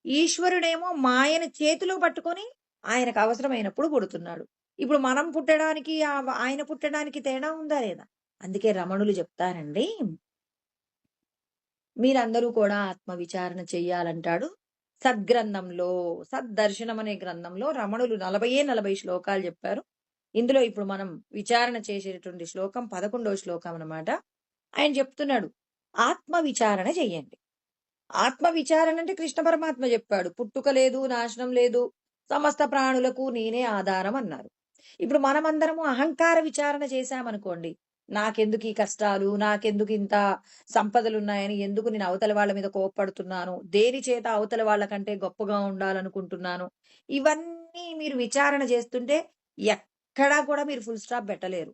ఈశ్వరుడేమో మాయను చేతిలో పట్టుకొని ఆయనకు అవసరమైనప్పుడు పుడుతున్నాడు. ఇప్పుడు మనం పుట్టడానికి ఆయన పుట్టడానికి తేడా ఉందా లేదా? అందుకే రమణులు చెప్తారండి, మీరందరూ కూడా ఆత్మ విచారణ చెయ్యాలంటాడు. సద్గ్రంథంలో, సద్దర్శనం అనే గ్రంథంలో రమణులు 40 శ్లోకాలు చెప్పారు. ఇందులో ఇప్పుడు మనం విచారణ చేసేటువంటి శ్లోకం 11వ శ్లోకం అన్నమాట. ఆయన చెప్తున్నాడు, ఆత్మ విచారణ చెయ్యండి. ఆత్మ విచారణ అంటే కృష్ణ పరమాత్మ చెప్పాడు. పుట్టుక లేదు, నాశనం లేదు, సమస్త ప్రాణులకు నేనే ఆధారం అన్నారు. ఇప్పుడు మనమందరము అహంకార విచారణ చేశామనుకోండి, నాకెందుకు ఈ కష్టాలు, నాకెందుకు ఇంత సంపదలున్నాయని, ఎందుకు నేను అవతల వాళ్ళ మీద కోప్పడుతున్నాను, దేని చేత అవతల వాళ్ళ కంటే గొప్పగా ఉండాలనుకుంటున్నాను, ఇవన్నీ మీరు విచారణ చేస్తుంటే ఎక్కడా కూడా మీరు ఫుల్ స్టాప్ పెట్టలేరు.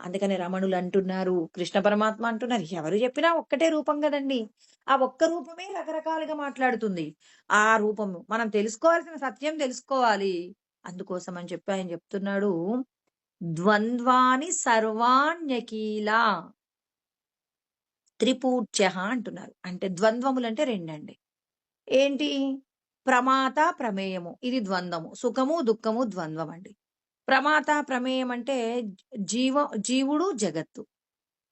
అందుకని రమణులు అంటున్నారు, కృష్ణ పరమాత్మ అంటున్నారు, ఎవరు చెప్పినా ఒక్కటే రూపం కదండి. ఆ ఒక్క రూపమే రకరకాలుగా మాట్లాడుతుంది. ఆ రూపము మనం తెలుసుకోవాల్సిన సత్యం తెలుసుకోవాలి. అందుకోసం అని చెప్పి ఆయన చెప్తున్నాడు, ద్వంద్వాని సర్వాణ్యకీలా త్రిపూజ్య అంటున్నారు. అంటే ద్వంద్వములంటే రెండండి. ఏంటి? ప్రమాత ప్రమేయము ఇది ద్వంద్వము. సుఖము దుఃఖము ద్వంద్వం అండి. ప్రమాత ప్రమేయం అంటే జీవుడు జగత్తు.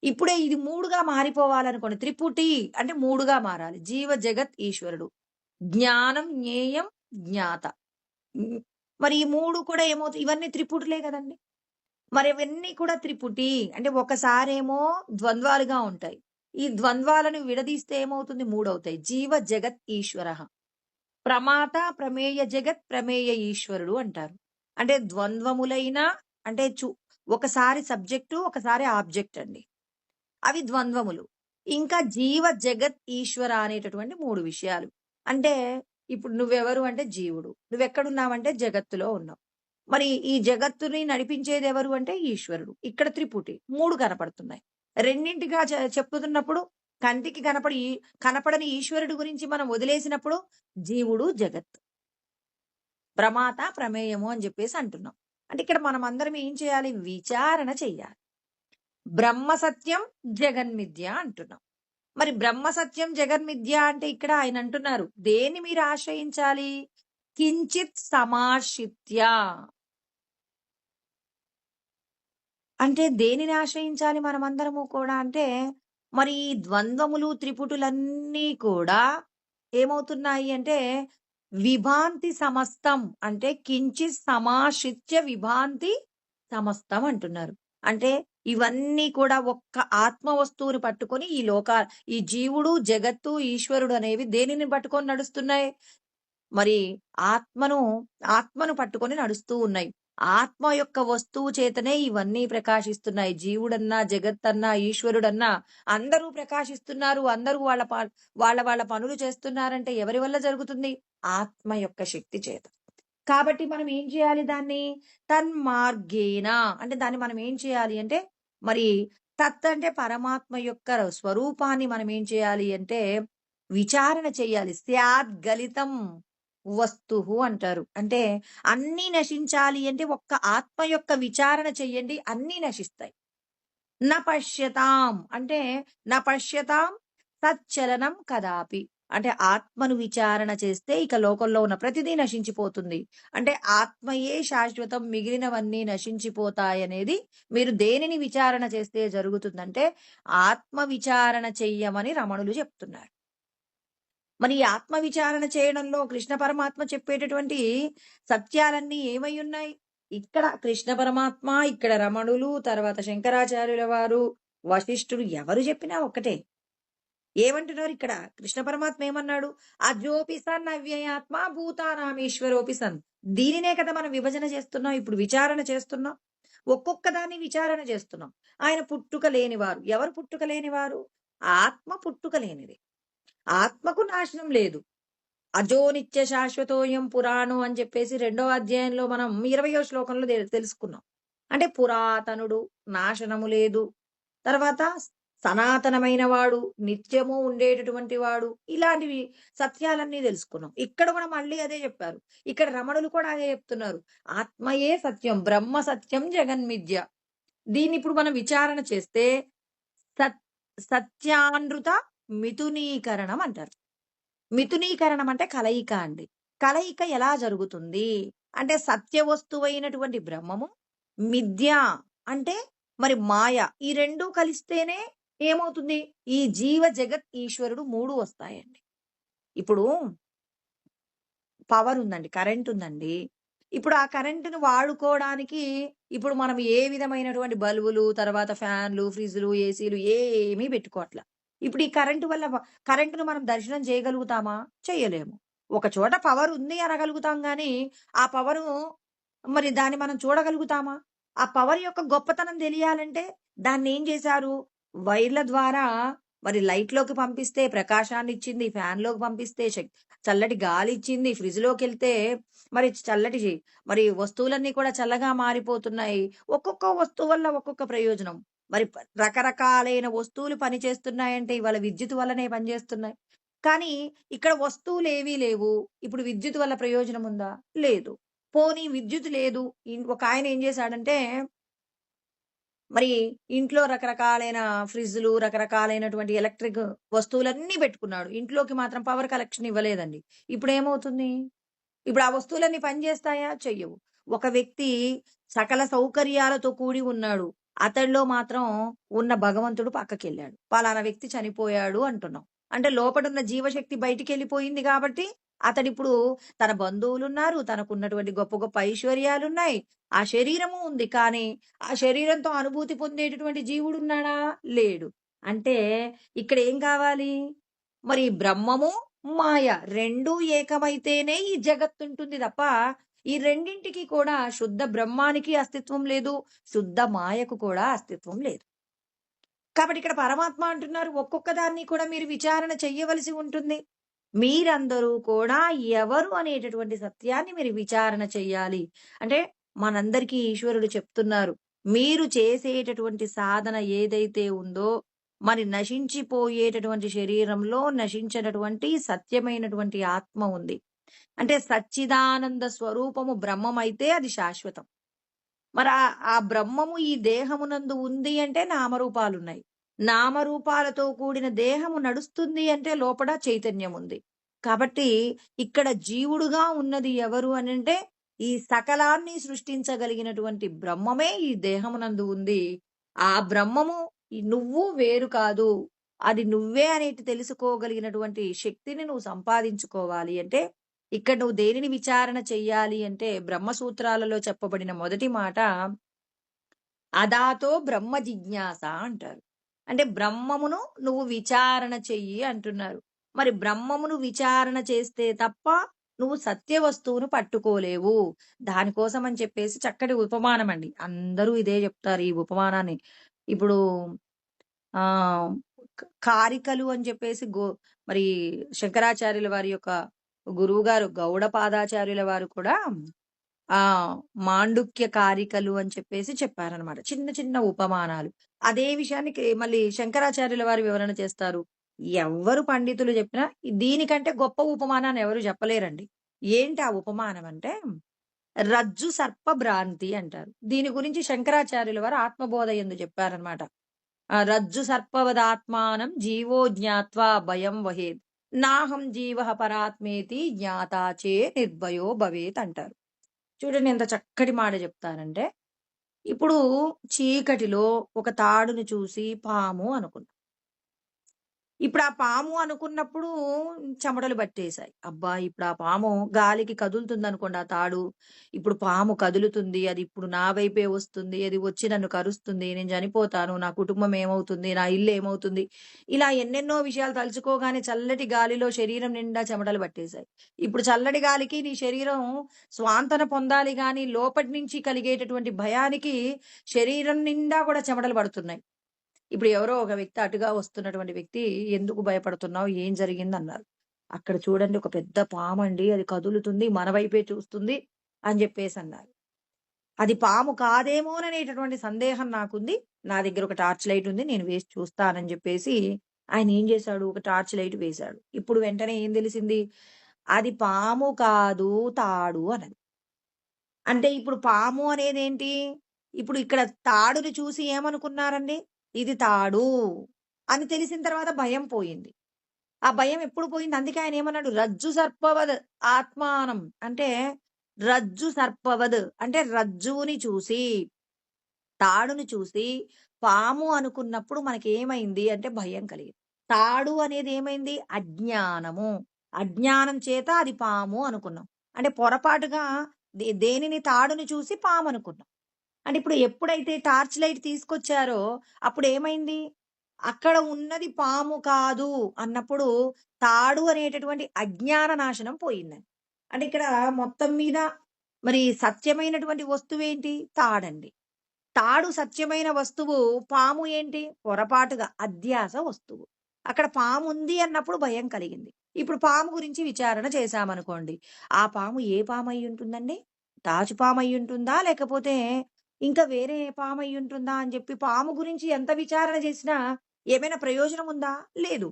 ఇప్పుడే ఇది 3గా మారిపోవాలనుకోండి. త్రిపుటి అంటే 3గా మారాలి. జీవ జగత్ ఈశ్వరుడు. జ్ఞానం జ్ఞేయం జ్ఞాత. మరి ఈ 3 కూడా ఏమవుతాయి? ఇవన్నీ త్రిపుటులే కదండి. మరి అవన్నీ కూడా త్రిపుటి. అంటే ఒకసారేమో ద్వంద్వాలుగా ఉంటాయి. ఈ ద్వంద్వాలను విడదీస్తే ఏమవుతుంది? మూడవుతాయి. జీవ జగత్ ఈశ్వరః. ప్రమాత, ప్రమేయ జగత్, ప్రమేయ ఈశ్వరుడు అంటారు. అంటే ద్వంద్వములైన అంటే ఒకసారి సబ్జెక్టు, ఒకసారి ఆబ్జెక్ట్ అండి. అవి ద్వంద్వములు. ఇంకా జీవ జగత్ ఈశ్వర అనేటటువంటి 3 విషయాలు. అంటే ఇప్పుడు నువ్వెవరు అంటే జీవుడు. నువ్వెక్కడున్నావంటే జగత్తులో ఉన్నావు. మరి ఈ జగత్తుని నడిపించేది ఎవరు అంటే ఈశ్వరుడు. ఇక్కడ త్రిపుటి 3 కనపడుతున్నాయి. రెండింటిగా చెప్పుతున్నప్పుడు కంటికి కనపడని ఈశ్వరుడు గురించి మనం వదిలేసినప్పుడు జీవుడు, జగత్, ప్రమాత, ప్రమేయము అని చెప్పేసి అంటున్నాం. అంటే ఇక్కడ మనం అందరం ఏం చేయాలి? విచారణ చెయ్యాలి. బ్రహ్మ సత్యం, జగన్మిథ్య అంటున్నాం. మరి బ్రహ్మ సత్యం, జగన్మిథ్య అంటే ఇక్కడ ఆయన అంటున్నారు, దేన్ని మీరు ఆశ్రయించాలి? కించిత్ సమాశ్రిత్య. అంటే దేనిని ఆశ్రయించాలి మనమందరము కూడా అంటే, మరి ఈ ద్వంద్వములు, త్రిపుటులన్నీ కూడా ఏమవుతున్నాయి అంటే, విభాంతి సమస్తం. అంటే కించిత్ సమాశ్రిత్య విభాంతి సమస్తం అంటున్నారు. అంటే ఇవన్నీ కూడా ఒక్క ఆత్మ వస్తువుని పట్టుకొని ఈ జీవుడు, జగత్తు, ఈశ్వరుడు అనేవి దేనిని పట్టుకొని నడుస్తున్నాయి? మరి ఆత్మను ఆత్మను పట్టుకొని నడుస్తూ ఉన్నాయి. ఆత్మ యొక్క వస్తువు చేతనే ఇవన్నీ ప్రకాశిస్తున్నాయి. జీవుడన్నా, జగత్తన్నా, ఈశ్వరుడన్నా అందరూ ప్రకాశిస్తున్నారు. అందరూ వాళ్ళ పనులు చేస్తున్నారంటే ఎవరి వల్ల జరుగుతుంది? ఆత్మ యొక్క శక్తి చేత. కాబట్టి మనం ఏం చేయాలి దాన్ని? తన్మార్గేన అంటే దాన్ని మనం ఏం చేయాలి అంటే, మరి తత్ అంటే పరమాత్మ యొక్క స్వరూపాన్ని మనం ఏం చేయాలి అంటే విచారణ చేయాలి. స్యాద్గలితం వస్తుః అంటారు. అంటే అన్నీ నశించాలి అంటే ఒక్క ఆత్మ యొక్క విచారణ చెయ్యండి, అన్నీ నశిస్తాయి. పశ్యతాం అంటే పశ్యతాం తచ్చలనం కదాపి. అంటే ఆత్మను విచారణ చేస్తే ఇక లోకంలో ఉన్న ప్రతిదీ నశించిపోతుంది. అంటే ఆత్మయే శాశ్వతం, మిగిలినవన్నీ నశించిపోతాయనేది మీరు దేనిని విచారణ చేస్తే జరుగుతుందంటే ఆత్మ విచారణ చెయ్యమని రమణులు చెప్తున్నారు. మరి ఈ ఆత్మ విచారణ చేయడంలో కృష్ణ పరమాత్మ చెప్పేటటువంటి సత్యాలన్నీ ఏమై ఉన్నాయి? ఇక్కడ కృష్ణ పరమాత్మ, ఇక్కడ రమణులు, తర్వాత శంకరాచార్యుల వారు, వశిష్ఠుడు ఎవరు చెప్పినా ఒక్కటే. ఏమంటున్నారు ఇక్కడ? కృష్ణ పరమాత్మ ఏమన్నాడు? అజోపి సన్ అవ్యయాత్మ భూతానామీశ్వరోపి సన్. దీనినే కదా మనం విభజన చేస్తున్నాం, ఇప్పుడు విచారణ చేస్తున్నాం. ఒక్కొక్క దాన్ని విచారణ చేస్తున్నాం. ఆయన పుట్టుక లేనివారు. ఎవరు పుట్టుక లేనివారు? ఆత్మ పుట్టుక లేనిది. ఆత్మకు నాశనం లేదు. అజో నిత్య శాశ్వతోయం పురాణం అని చెప్పేసి 2వ అధ్యాయంలో మనం 20వ శ్లోకంలో తెలుసుకున్నాం. అంటే పురాతనుడు, నాశనము లేదు, తర్వాత సనాతనమైన వాడు, నిత్యము ఉండేటటువంటి వాడు, ఇలాంటివి సత్యాలన్నీ తెలుసుకున్నాం. ఇక్కడ కూడా మళ్ళీ అదే చెప్పారు. ఇక్కడ రమణులు కూడా అదే చెప్తున్నారు. ఆత్మయే సత్యం, బ్రహ్మ సత్యం, జగన్మిథ్య. దీన్ని ఇప్పుడు మనం విచారణ చేస్తే సత్యానృత మిథునీకరణం అంటారు. మిథునీకరణం అంటే కలయిక అండి. కలయిక ఎలా జరుగుతుంది అంటే సత్య వస్తువైనటువంటి బ్రహ్మము, మిథ్య అంటే మరి మాయ, ఈ రెండూ కలిస్తేనే ఏమవుతుంది? ఈ జీవ జగత్ ఈశ్వరుడు 3 వస్తాయండి. ఇప్పుడు పవర్ ఉందండి, కరెంట్ ఉందండి. ఇప్పుడు ఆ కరెంటును వాడుకోవడానికి ఇప్పుడు మనం ఏ విధమైనటువంటి బల్బులు, తర్వాత ఫ్యాన్లు, ఫ్రిడ్జ్‌లు, ఏసీలు ఏమీ పెట్టుకోవట్ల. ఇప్పుడు ఈ కరెంటును మనం దర్శనం చేయగలుగుతామా? చెయ్యలేము. ఒక చోట పవర్ ఉంది అనగలుగుతాం గానీ, ఆ పవరు మరి దాన్ని మనం చూడగలుగుతామా? ఆ పవర్ యొక్క గొప్పతనం తెలియాలంటే దాన్నేం చేశారు? వైర్ల ద్వారా మరి లైట్‌లోకి పంపిస్తే ప్రకాశాన్నిచ్చింది, ఫ్యాన్‌లోకి పంపిస్తే చల్లటి గాలిచ్చింది, ఫ్రిడ్జ్‌లోకెళ్తే మరి మరి వస్తువులన్నీ కూడా చల్లగా మారిపోతున్నాయి. ఒక్కొక్క వస్తువు వల్ల ఒక్కొక్క ప్రయోజనం. మరి రకరకాలైన వస్తువులు పనిచేస్తున్నాయంటే ఇవాళ విద్యుత్ వల్లనే పనిచేస్తున్నాయి. కానీ ఇక్కడ వస్తువులేవీ లేవు. ఇప్పుడు విద్యుత్ వల్ల ప్రయోజనం ఉందా? లేదు. పోనీ విద్యుత్ లేదు. ఒకాయన ఏం చేశాడంటే మరి ఇంట్లో రకరకాలైన ఫ్రిడ్జ్‌లు, రకరకాలైనటువంటి ఎలక్ట్రిక్ వస్తువులన్నీ పెట్టుకున్నాడు. ఇంట్లోకి మాత్రం పవర్ కనెక్షన్ ఇవ్వలేదండి. ఇప్పుడేమవుతుంది? ఇప్పుడు ఆ వస్తువులన్నీ పనిచేస్తాయా? చెయ్యవు. ఒక వ్యక్తి సకల సౌకర్యాలతో కూడి ఉన్నాడు. అతడిలో మాత్రం ఉన్న భగవంతుడు పక్కకెళ్ళాడు. పలానా వ్యక్తి చనిపోయాడు అంటున్నాం. అంటే లోపడున్న జీవశక్తి బయటికెళ్ళిపోయింది కాబట్టి అతడిప్పుడు తన బంధువులున్నారు. తనకున్నటువంటి గొప్ప గొప్ప ఐశ్వర్యాలున్నాయి. ఆ శరీరము ఉంది. కానీ, ఆ శరీరంతో అనుభూతి పొందేటటువంటి జీవుడున్నాడా? లేడు. అంటే ఇక్కడ ఏం కావాలి? మరి బ్రహ్మము, మాయ 2 ఏకమైతేనే ఈ జగత్తుంటుంది తప్ప, ఈ రెండింటికి కూడా శుద్ధ బ్రహ్మానికి అస్తిత్వం లేదు. శుద్ధ మాయకు కూడా అస్తిత్వం లేదు. కాబట్టి ఇక్కడ పరమాత్మ అంటున్నారు, ఒక్కొక్క దాన్ని కూడా మీరు విచారణ చెయ్యవలసి ఉంటుంది. మీరందరూ కూడా ఎవరు అనేటటువంటి సత్యాన్ని మీరు విచారణ చెయ్యాలి. అంటే మనందరికీ ఈశ్వరుడు చెప్తున్నారు. మీరు చేసేటటువంటి సాధన ఏదైతే ఉందో, మరి నశించిపోయేటటువంటి శరీరంలో నశించినటువంటి సత్యమైనటువంటి ఆత్మ ఉంది. అంటే సచ్చిదానంద స్వరూపము బ్రహ్మమైతే అది శాశ్వతం. మరి ఆ బ్రహ్మము ఈ దేహమునందు ఉంది అంటే నామరూపాలున్నాయి. నామరూపాలతో కూడిన దేహము నడుస్తుంది అంటే లోపల చైతన్యం ఉంది. కాబట్టి ఇక్కడ జీవుడుగా ఉన్నది ఎవరు అనంటే ఈ సకలాన్ని సృష్టించగలిగినటువంటి బ్రహ్మమే ఈ దేహమునందు ఉంది. ఆ బ్రహ్మము నువ్వు వేరు కాదు. అది నువ్వే అనేది తెలుసుకోగలిగినటువంటి శక్తిని నువ్వు సంపాదించుకోవాలి అంటే ఇక్కడ నువ్వు దేనిని విచారణ చెయ్యాలి అంటే బ్రహ్మసూత్రాలలో చెప్పబడిన మొదటి మాట అదాతో బ్రహ్మ జిజ్ఞాస అంటారు. అంటే బ్రహ్మమును నువ్వు విచారణ చెయ్యి అంటున్నారు. మరి బ్రహ్మమును విచారణ చేస్తే తప్ప నువ్వు సత్య వస్తువును పట్టుకోలేవు. దానికోసం అని చెప్పేసి చక్కటి ఉపమానం అండి. అందరూ ఇదే చెప్తారు ఈ ఉపమానాన్ని. ఇప్పుడు ఆహ్, కారికలు అని చెప్పేసి మరి శంకరాచార్యుల వారి యొక్క గురువుగారు గౌడపాదాచార్యుల వారు కూడా ఆ! మాండుక్య కారికలు అని చెప్పేసి చెప్పారనమాట. చిన్న చిన్న ఉపమానాలు. అదే విషయానికి మళ్ళీ శంకరాచార్యుల వారు వివరణ చేస్తారు. ఎవ్వరు పండితులు చెప్పినా దీనికంటే గొప్ప ఉపమానాన్ని ఎవరు చెప్పలేరండి. ఏంటి ఆ ఉపమానం అంటే రజ్జు సర్ప భ్రాంతి అంటారు. దీని గురించి శంకరాచార్యుల వారు ఆత్మబోధ యందు చెప్పారనమాట. రజ్జు సర్పవదాత్మానం జీవో జ్ఞాత్వా భయం వహేద్. నాహం జీవః పరాత్మేతి జ్ఞాతా చే నిర్భయో భవేత్ అంటారు. చూడండి ఎంత చక్కటి మాట చెప్తారంటే, ఇప్పుడు చీకటిలో ఒక తాడుని చూసి పాము అనుకున్నాం. ఇప్పుడు ఆ పాము అనుకున్నప్పుడు చెమటలు పట్టేశాయి. అబ్బా! ఇప్పుడు ఆ పాము గాలికి కదులుతుందనుకోండి ఆ తాడు. ఇప్పుడు పాము కదులుతుంది. అది ఇప్పుడు నా వైపే వస్తుంది. అది వచ్చి నన్ను కరుస్తుంది. నేను చనిపోతాను. నా కుటుంబం ఏమవుతుంది? నా ఇల్లు ఏమవుతుంది? ఇలా ఎన్నెన్నో విషయాలు తలుచుకోగానే చల్లటి గాలిలో శరీరం నిండా చెమటలు పట్టేశాయి. ఇప్పుడు చల్లటి గాలికి నీ శరీరం స్వాంతన పొందాలి గాని లోపటి నుంచి కలిగేటటువంటి భయానికి శరీరం నిండా కూడా చెమటలు పడుతున్నాయి. ఇప్పుడు ఎవరో ఒక వ్యక్తి అటుగా వస్తున్నటువంటి వ్యక్తి, "ఎందుకు భయపడుతున్నావు? ఏం జరిగిందన్నారు." అక్కడ చూడండి ఒక పెద్ద పామండి. అది కదులుతుంది. మన వైపే చూస్తుంది అని జెప్పేసన్నారు. అది పాము కాదేమోననేటటువంటి సందేహం నాకుంది. నా దగ్గర ఒక టార్చ్ లైట్ ఉంది. నేను వేసి చూస్తానని జెప్పేసి ఆయన ఏం జేశాడు? ఒక టార్చ్ లైట్ వేశాడు. ఇప్పుడు వెంటనే ఏం తెలిసింది? అది పాము కాదు తాడు అన్నది. అంటే ఇప్పుడు పాము అనేదేంటి? ఇప్పుడు ఇక్కడ తాడుని చూసి ఏమనుకున్నారండి? ఇది తాడు అని తెలిసిన తర్వాత భయం పోయింది. ఆ భయం ఎప్పుడు పోయింది? అందుకే ఆయనేమన్నాడు? రజ్జు సర్పవద్ ఆత్మానం. అంటే రజ్జు సర్పవద్ అంటే రజ్జువుని చూసి, తాడుని చూసి పాము అనుకున్నప్పుడు మనకేమైంది అంటే భయం కలిగింది. తాడు అనేది ఏమైంది? అజ్ఞానము. అజ్ఞానం చేత అది పాము అనుకున్నాం. అంటే పొరపాటుగా దేనిని తాడుని చూసి పామనుకున్నాం. అంటే ఇప్పుడు ఎప్పుడైతే టార్చ్ లైట్ తీసుకొచ్చారో అప్పుడేమైంది? అక్కడ ఉన్నది పాము కాదు అన్నప్పుడు తాడు అనేటటువంటి అజ్ఞాన నాశనం పోయిందండి. అంటే ఇక్కడ మొత్తం మీద మరి సత్యమైనటువంటి వస్తువేంటి? తాడండి. తాడు సత్యమైన వస్తువు, పాము ఏంటి? పొరపాటుగా అధ్యాస వస్తువు. అక్కడ పాముంది అన్నప్పుడు భయం కలిగింది. ఇప్పుడు పాము గురించి విచారణ చేశామనుకోండి. ఆ పాము ఏ పామయ్యుంటుందండి? తాచు పామయ్యుంటుందా? లేకపోతే ఇంకా వేరే పామయ్యుంటుందా? అని చెప్పి పాము గురించి ఎంత విచారణ చేసినా ఏమైనా ప్రయోజనం ఉందా? లేదు.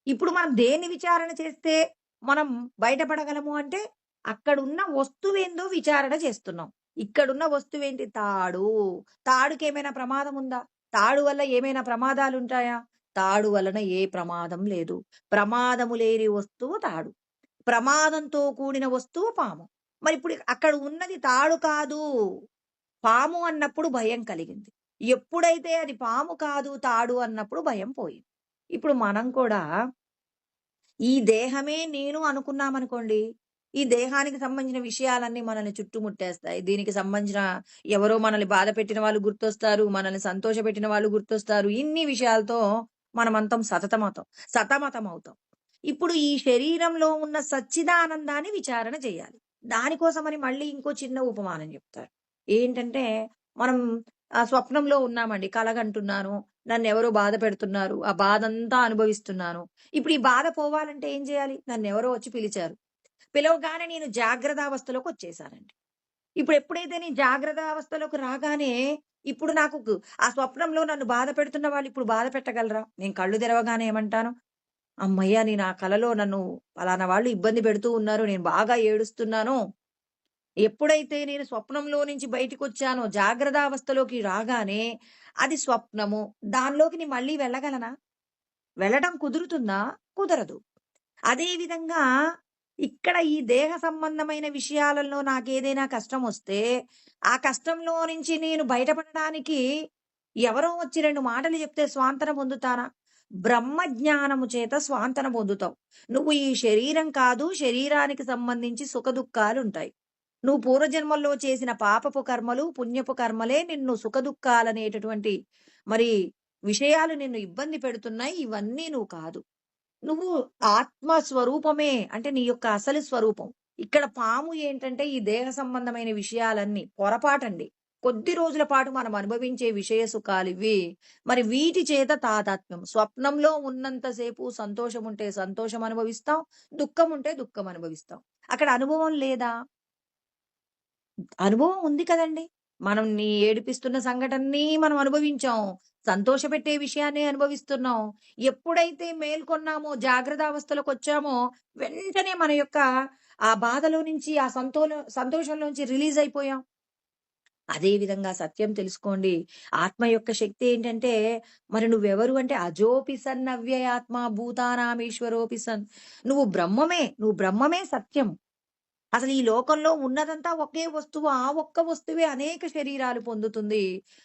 ఇప్పుడు మనం దేన్ని విచారణ చేస్తే మనం బయటపడగలము అంటే, అక్కడున్న వస్తువేందో విచారణ చేస్తున్నాం. ఇక్కడున్న వస్తువేంటి? తాడు. తాడుకేమైనా ప్రమాదం ఉందా? తాడు వల్ల ఏమైనా ప్రమాదాలుంటాయా? తాడు వలన ఏ ప్రమాదం లేదు. ప్రమాదము లేని వస్తువు తాడు. ప్రమాదంతో కూడిన వస్తువు పాము. మరిప్పుడు అక్కడ ఉన్నది తాడు కాదు. పాము అన్నప్పుడు భయం కలిగింది. ఎప్పుడైతే అది పాము కాదు, తాడు అన్నప్పుడు భయం పోయింది. ఇప్పుడు మనం కూడా ఈ దేహమే నేను అనుకున్నామనుకోండి, ఈ దేహానికి సంబంధించిన విషయాలన్నీ మనల్ని చుట్టుముట్టేస్తాయి. దీనికి సంబంధించిన ఎవరో మనల్ని బాధపెట్టిన వాళ్ళు గుర్తొస్తారు. మనల్ని సంతోషపెట్టిన వాళ్ళు గుర్తొస్తారు. ఇన్ని విషయాలతో మనమంతం సతమతమవుతాం. ఇప్పుడు ఈ శరీరంలో ఉన్న సచ్చిదానందాన్ని విచారణ చేయాలి. దానికోసమని మళ్ళీ ఇంకో చిన్న ఉపమానం చెప్తారు. ఏంటంటే, మనం స్వప్నంలో ఉన్నామండి. కలగంటున్నాను. నన్నెవరో బాధ పెడుతున్నారు. ఆ బాధంతా అనుభవిస్తున్నాను. ఇప్పుడు ఈ బాధ పోవాలంటే ఏం చేయాలి? నన్నెవరో వచ్చి పిలిచారు. పిలవగానే నేను జాగ్రత్తావస్థలోకొచ్చేసానండి. ఇప్పుడెప్పుడైతే నేను జాగ్రత్తావస్థలోకి రాగానే, ఇప్పుడు నాకు ఆ స్వప్నంలో నన్ను బాధ పెడుతున్న వాళ్ళు ఇప్పుడు బాధ పెట్టగలరా? నేను కళ్ళు తెరవగానే ఏమంటాను? హమ్మయ్య! నేను ఆ కలలో నన్ను పలానా వాళ్ళు ఇబ్బంది పెడుతూ ఉన్నారు. నేను బాగా ఏడుస్తున్నాను. ఎప్పుడైతే నేను స్వప్నంలో నుంచి బయటికొచ్చానో, జాగ్రత్తావస్థలోకి రాగానే, అది స్వప్నము. దానిలోకి నేను మళ్ళీ వెళ్ళగలనా? వెళ్ళడం కుదురుతుందా? కుదరదు. అదే విధంగా ఇక్కడ ఈ దేహ సంబంధమైన విషయాలలో నాకేదైనా కష్టమొస్తే, ఆ కష్టంలో నుంచి నేను బయటపడడానికి ఎవరో వచ్చి 2 మాటలు చెప్తే స్వాంతన పొందుతానా? బ్రహ్మ జ్ఞానము చేత స్వాంతన పొందుతావు. నువ్వు ఈ శరీరం కాదు, శరీరానికి సంబంధించి సుఖదుఖాలుంటాయి. నువ్వు పూర్వజన్మల్లో చేసిన పాపపు కర్మలు, పుణ్యపు కర్మలే నిన్ను సుఖదుఖాలనేటటువంటి మరి విషయాలు నిన్ను ఇబ్బంది పెడుతున్నాయి. ఇవన్నీ నువ్వు కాదు. నువ్వు ఆత్మ స్వరూపమే. అంటే నీ యొక్క అసలు స్వరూపం. ఇక్కడ పాము ఏంటంటే ఈ దేహ సంబంధమైన విషయాలన్నీ పొరపాటండి. కొద్ది రోజుల పాటు మనం అనుభవించే విషయ సుఖాలివి. మరి వీటి చేత తాదాత్మ్యం. స్వప్నంలో ఉన్నంత సేపు సంతోషం ఉంటే సంతోషం అనుభవిస్తాం. దుఃఖం ఉంటే దుఃఖం అనుభవిస్తాం. అక్కడ అనుభవం లేదా? అనుభవం ఉంది కదండీ! మనల్ని ఏడిపిస్తున్న సంఘటనని మనం అనుభవించాం. సంతోషపెట్టే విషయాన్ని అనుభవిస్తున్నాం. ఎప్పుడైతే మేల్కొన్నామో, జాగ్రత్తావస్థలోకొచ్చామో, వెంటనే మన యొక్క ఆ బాధలో నుంచి, ఆ సంతోషంలోంచి రిలీజ్ అయిపోయాం. అదే విధంగా సత్యం తెలుసుకోండి. ఆత్మ యొక్క శక్తి ఏంటంటే, మరి నువ్వెవరు అంటే అజోపి సన్నవ్యయాత్మ భూతానామీశ్వరోపి సన్. నువ్వు బ్రహ్మమే సత్యం. అసలు ఈ లోకంలో ఉన్నదంతా ఒకే వస్తువు. ఆ ఒక్క వస్తువే అనేక శరీరాలు పొందుతుంది.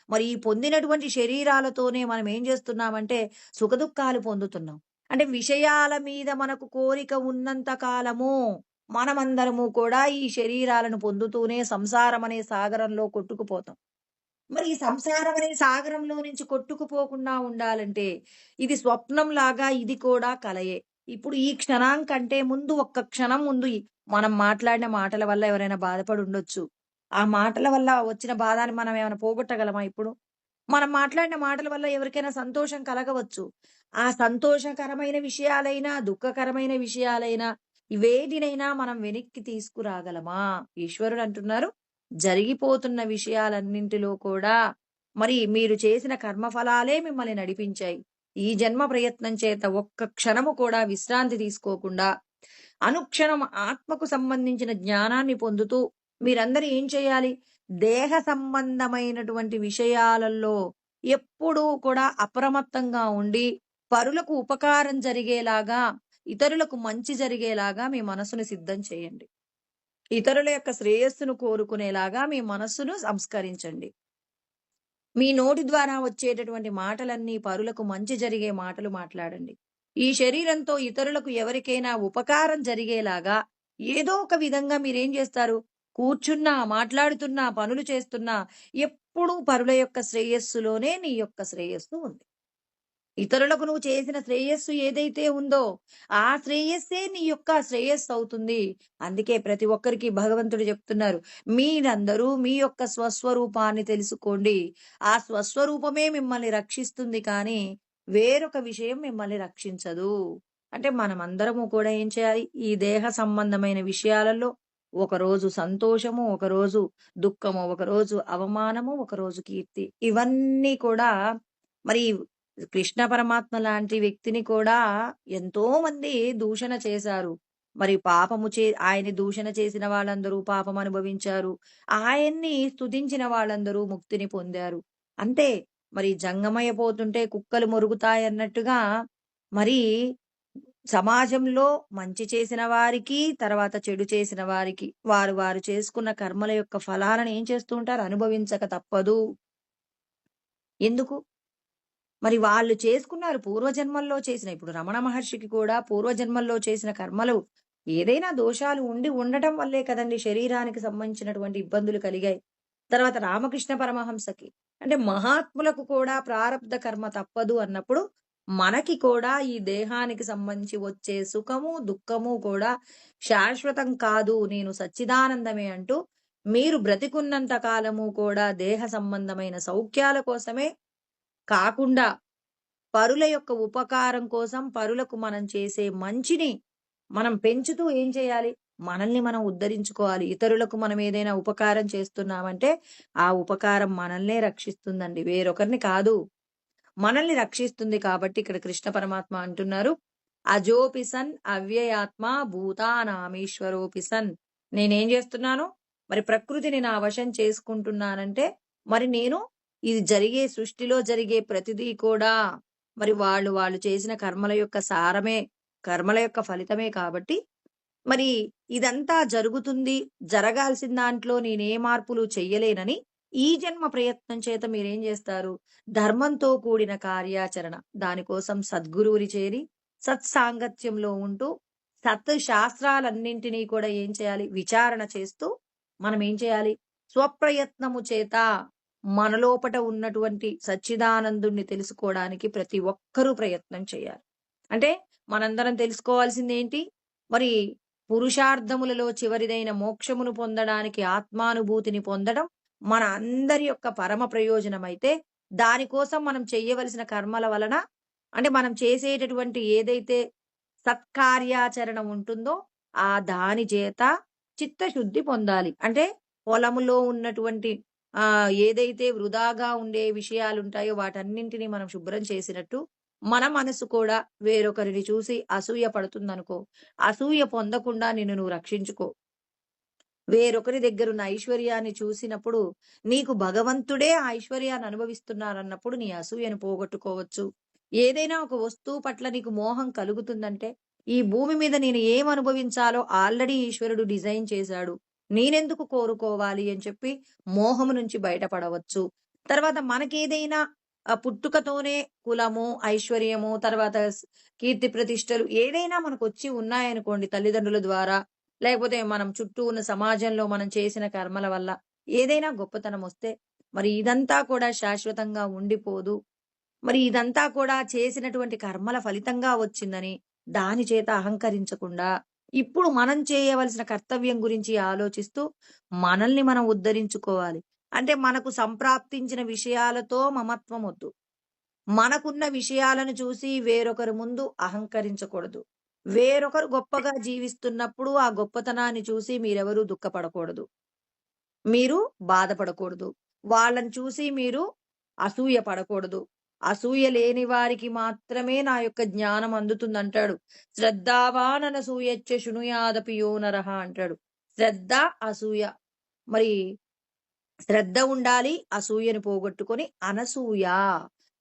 మరి ఈ పొందినటువంటి శరీరాలతోనే మనం ఏం చేస్తున్నామంటే సుఖదుఖాలు పొందుతున్నాం. అంటే విషయాల మీద మనకు కోరిక ఉన్నంత కాలము మనమందరము కూడా ఈ శరీరాలను పొందుతూనే సంసారం అనే సాగరంలో కొట్టుకుపోతాం. మరి ఈ సంసారం అనే సాగరంలో నుంచి కొట్టుకుపోకుండా ఉండాలంటే, ఇది స్వప్నంలాగా ఇది కూడా కలయే. ఇప్పుడు ఈ క్షణం కంటే ముందు ఒక్క క్షణం ముందు మనం మాట్లాడిన మాటల వల్ల ఎవరైనా బాధపడి ఉండొచ్చు. ఆ మాటల వల్ల వచ్చిన బాధని మనం ఏమైనా పోగొట్టగలమా ఇప్పుడు? మనం మాట్లాడిన మాటల వల్ల ఎవరికైనా సంతోషం కలగవచ్చు. ఆ సంతోషకరమైన విషయాలైనా, దుఃఖకరమైన విషయాలైనా, వేటినైనా మనం వెనక్కి తీసుకురాగలమా? ఈశ్వరుడు అంటున్నారు, జరిగిపోతున్న విషయాలన్నింటిలో కూడా మరి మీరు చేసిన కర్మఫలాలే మిమ్మల్ని నడిపించాయి. ఈ జన్మ ప్రయత్నం చేత ఒక్క క్షణము కూడా విశ్రాంతి తీసుకోకుండా, అనుక్షణం ఆత్మకు సంబంధించిన జ్ఞానాన్ని పొందుతూ మీరందరూ ఏం చేయాలి? దేహ సంబంధమైనటువంటి విషయాలలో ఎప్పుడూ కూడా అప్రమత్తంగా ఉండి, పరులకు ఉపకారం జరిగేలాగా, ఇతరులకు మంచి జరిగేలాగా మీ మనసుని సిద్ధం చేయండి. ఇతరుల యొక్క శ్రేయస్సును కోరుకునేలాగా మీ మనస్సును సంస్కరించండి. మీ నోటి ద్వారా వచ్చేటటువంటి మాటలన్నీ పరులకు మంచి జరిగే మాటలు మాట్లాడండి. ఈ శరీరంతో ఇతరులకు ఎవరికైనా ఉపకారం జరిగేలాగా ఏదో ఒక విధంగా మీరేం చేస్తారు? కూర్చున్నా, మాట్లాడుతున్నా, పనులు చేస్తున్నా ఎప్పుడూ పరుల యొక్క శ్రేయస్సులోనే నీ యొక్క శ్రేయస్సు ఉంది. ఇతరులకు నువ్వు చేసిన శ్రేయస్సు ఏదైతే ఉందో, ఆ శ్రేయస్సే నీ యొక్క శ్రేయస్సు అవుతుంది. అందుకే ప్రతి ఒక్కరికి భగవంతుడు చెప్తున్నారు. మీరందరూ మీ యొక్క స్వస్వరూపాన్ని తెలుసుకోండి. ఆ స్వస్వరూపమే మిమ్మల్ని రక్షిస్తుంది కానీ, వేరొక విషయం మిమ్మల్ని రక్షించదు. అంటే మనమందరము కూడా ఏం చేయాలి? ఈ దేహ సంబంధమైన విషయాలలో ఒకరోజు సంతోషము, ఒకరోజు దుఃఖము, ఒకరోజు అవమానము, ఒకరోజు కీర్తి. ఇవన్నీ కూడా మరి కృష్ణ పరమాత్మ లాంటి వ్యక్తిని కూడా ఎంతో మంది దూషణ చేశారు. మరి ఆయన్ని దూషణ చేసిన వాళ్ళందరూ పాపం అనుభవించారు. ఆయన్ని స్తుతించిన వాళ్ళందరూ ముక్తిని పొందారు. అంతే. మరి జంగమయ్యపోతుంటే కుక్కలు మొరుగుతాయన్నట్టుగా మరి సమాజంలో మంచి చేసిన వారికి, తర్వాత చెడు చేసిన వారికి, వారు వారు చేసుకున్న కర్మల యొక్క ఫలాలను ఏం చేస్తూ ఉంటారు? అనుభవించక తప్పదు. ఎందుకు? మరి వాళ్ళు చేసుకున్నారు పూర్వజన్మల్లో చేసిన ఇప్పుడు రమణ మహర్షికి కూడా పూర్వజన్మల్లో చేసిన కర్మలు ఏదైనా దోషాలు ఉండి ఉండటం వల్లే కదండీ శరీరానికి సంబంధించినటువంటి ఇబ్బందులు కలిగాయి. తర్వాత రామకృష్ణ పరమహంసకి అంటే మహాత్ములకు కూడా ప్రారబ్ధ కర్మ తప్పదు అన్నప్పుడు మనకి కూడా ఈ దేహానికి సంబంధించి వచ్చే సుఖము, దుఃఖము కూడా శాశ్వతం కాదు. నేను సచ్చిదానందమే అంటూ మీరు బ్రతికున్నంత కాలము కూడా దేహ సంబంధమైన సౌఖ్యాల కోసమే కాకుండా పరుల యొక్క ఉపకారం కోసం పరులకు మనం చేసే మంచిని మనం పెంచుతూ ఏం చేయాలి? మనల్ని మనం ఉద్ధరించుకోవాలి. ఇతరులకు మనం ఏదైనా ఉపకారం చేస్తున్నామంటే, ఆ ఉపకారం మనల్నే రక్షిస్తుందండి. వేరొకరిని కాదు. మనల్ని రక్షిస్తుంది కాబట్టి ఇక్కడ కృష్ణ పరమాత్మ అంటున్నారు, అజోపి సన్ అవ్యయాత్మ భూతానామీశ్వరోపి సన్. నేనేం చేస్తున్నాను? మరి ప్రకృతిని నా వశం చేసుకుంటున్నానంటే, మరి నేను ఇది జరిగే సృష్టిలో జరిగే ప్రతిదీ కూడా మరి వాళ్ళు చేసిన కర్మల యొక్క సారమే, కర్మల యొక్క ఫలితమే కాబట్టి, మరి ఇదంతా జరుగుతుంది. జరగాల్సిన దాంట్లో నేనే మార్పులు చెయ్యలేనని ఈ జన్మ ప్రయత్నం చేత మీరేం జేస్తారు? ధర్మంతో కూడిన కార్యాచరణ. దానికోసం సద్గురువుని చేరి, సత్సాంగత్యంలో ఉంటూ, సత్ శాస్త్రాలన్నింటినీ కూడా ఏం చేయాలి? విచారణ చేస్తూ మనం ఏం చేయాలి? స్వప్రయత్నము చేత మనలోపట ఉన్నటువంటి సచ్చిదానందుణ్ణి తెలుసుకోవడానికి ప్రతి ఒక్కరూ ప్రయత్నం చేయాలి. అంటే మనందరం తెలుసుకోవాల్సిందేంటి? మరి పురుషార్థములలో చివరిదైన మోక్షమును పొందడానికి ఆత్మానుభూతిని పొందడం మన అందరి యొక్క పరమ ప్రయోజనమైతే, దానికోసం మనం చెయ్యవలసిన కర్మల వలన అంటే మనం చేసేటటువంటి ఏదైతే సత్కార్యాచరణ ఉంటుందో, ఆ దాని చేత చిత్తశుద్ధి పొందాలి. అంటే పొలములో ఉన్నటువంటి ఏదైతే వృధాగా ఉండే విషయాలుంటాయో వాటన్నింటిని మనం శుభ్రం చేసినట్టు, మన మనసు కూడా వేరొకరిని చూసి అసూయ పడుతుందనుకో, అసూయ పొందకుండా నిన్ను నువ్వు రక్షించుకో. వేరొకరి దగ్గరున్న ఐశ్వర్యాన్ని చూసినప్పుడు, నీకు భగవంతుడే ఆ ఐశ్వర్యాన్ని అనుభవిస్తున్నారన్నప్పుడు నీ అసూయను పోగొట్టుకోవచ్చు. ఏదైనా ఒక వస్తువు పట్ల నీకు మోహం కలుగుతుందంటే, ఈ భూమి మీద నేను ఏం అనుభవించాలో ఆల్రెడీ ఈశ్వరుడు డిజైన్ చేశాడు. నేనెందుకు కోరుకోవాలి అని చెప్పి మోహము నుంచి బయటపడవచ్చు. తర్వాత మనకేదైనా పుట్టుకతోనే కులము, ఐశ్వర్యము, తర్వాత కీర్తి ప్రతిష్టలు ఏదైనా మనకొచ్చి ఉన్నాయనుకోండి తల్లిదండ్రుల ద్వారా, లేకపోతే మనం చుట్టూ ఉన్న సమాజంలో మనం చేసిన కర్మల వల్ల ఏదైనా గొప్పతనమొస్తే, మరి ఇదంతా కూడా శాశ్వతంగా ఉండిపోదు. మరి ఇదంతా కూడా చేసినటువంటి కర్మల ఫలితంగా వచ్చిందని దాని చేత అహంకరించకుండా, ఇప్పుడు మనం చేయవలసిన కర్తవ్యం గురించి ఆలోచిస్తూ మనల్ని మనం ఉద్ధరించుకోవాలి. అంటే మనకు సంప్రాప్తించిన విషయాలతో మమత్వమొద్దు. మనకున్న విషయాలను చూసి వేరొకరి ముందు అహంకరించకూడదు. వేరొకరు గొప్పగా జీవిస్తున్నప్పుడు ఆ గొప్పతనాన్ని చూసి మీరెవరూ దుఃఖపడకూడదు. మీరు బాధపడకూడదు. వాళ్ళని చూసి మీరు అసూయ పడకూడదు. అసూయ లేని వారికి మాత్రమే నా యొక్క జ్ఞానం అందుతుందంటాడు. శ్రద్ధావాననసూయచ్చ శృణుయాదపి యో నరః అంటాడు. శ్రద్ధ, అసూయ. మరి శ్రద్ధ ఉండాలి. అసూయను పోగొట్టుకొని అనసూయ.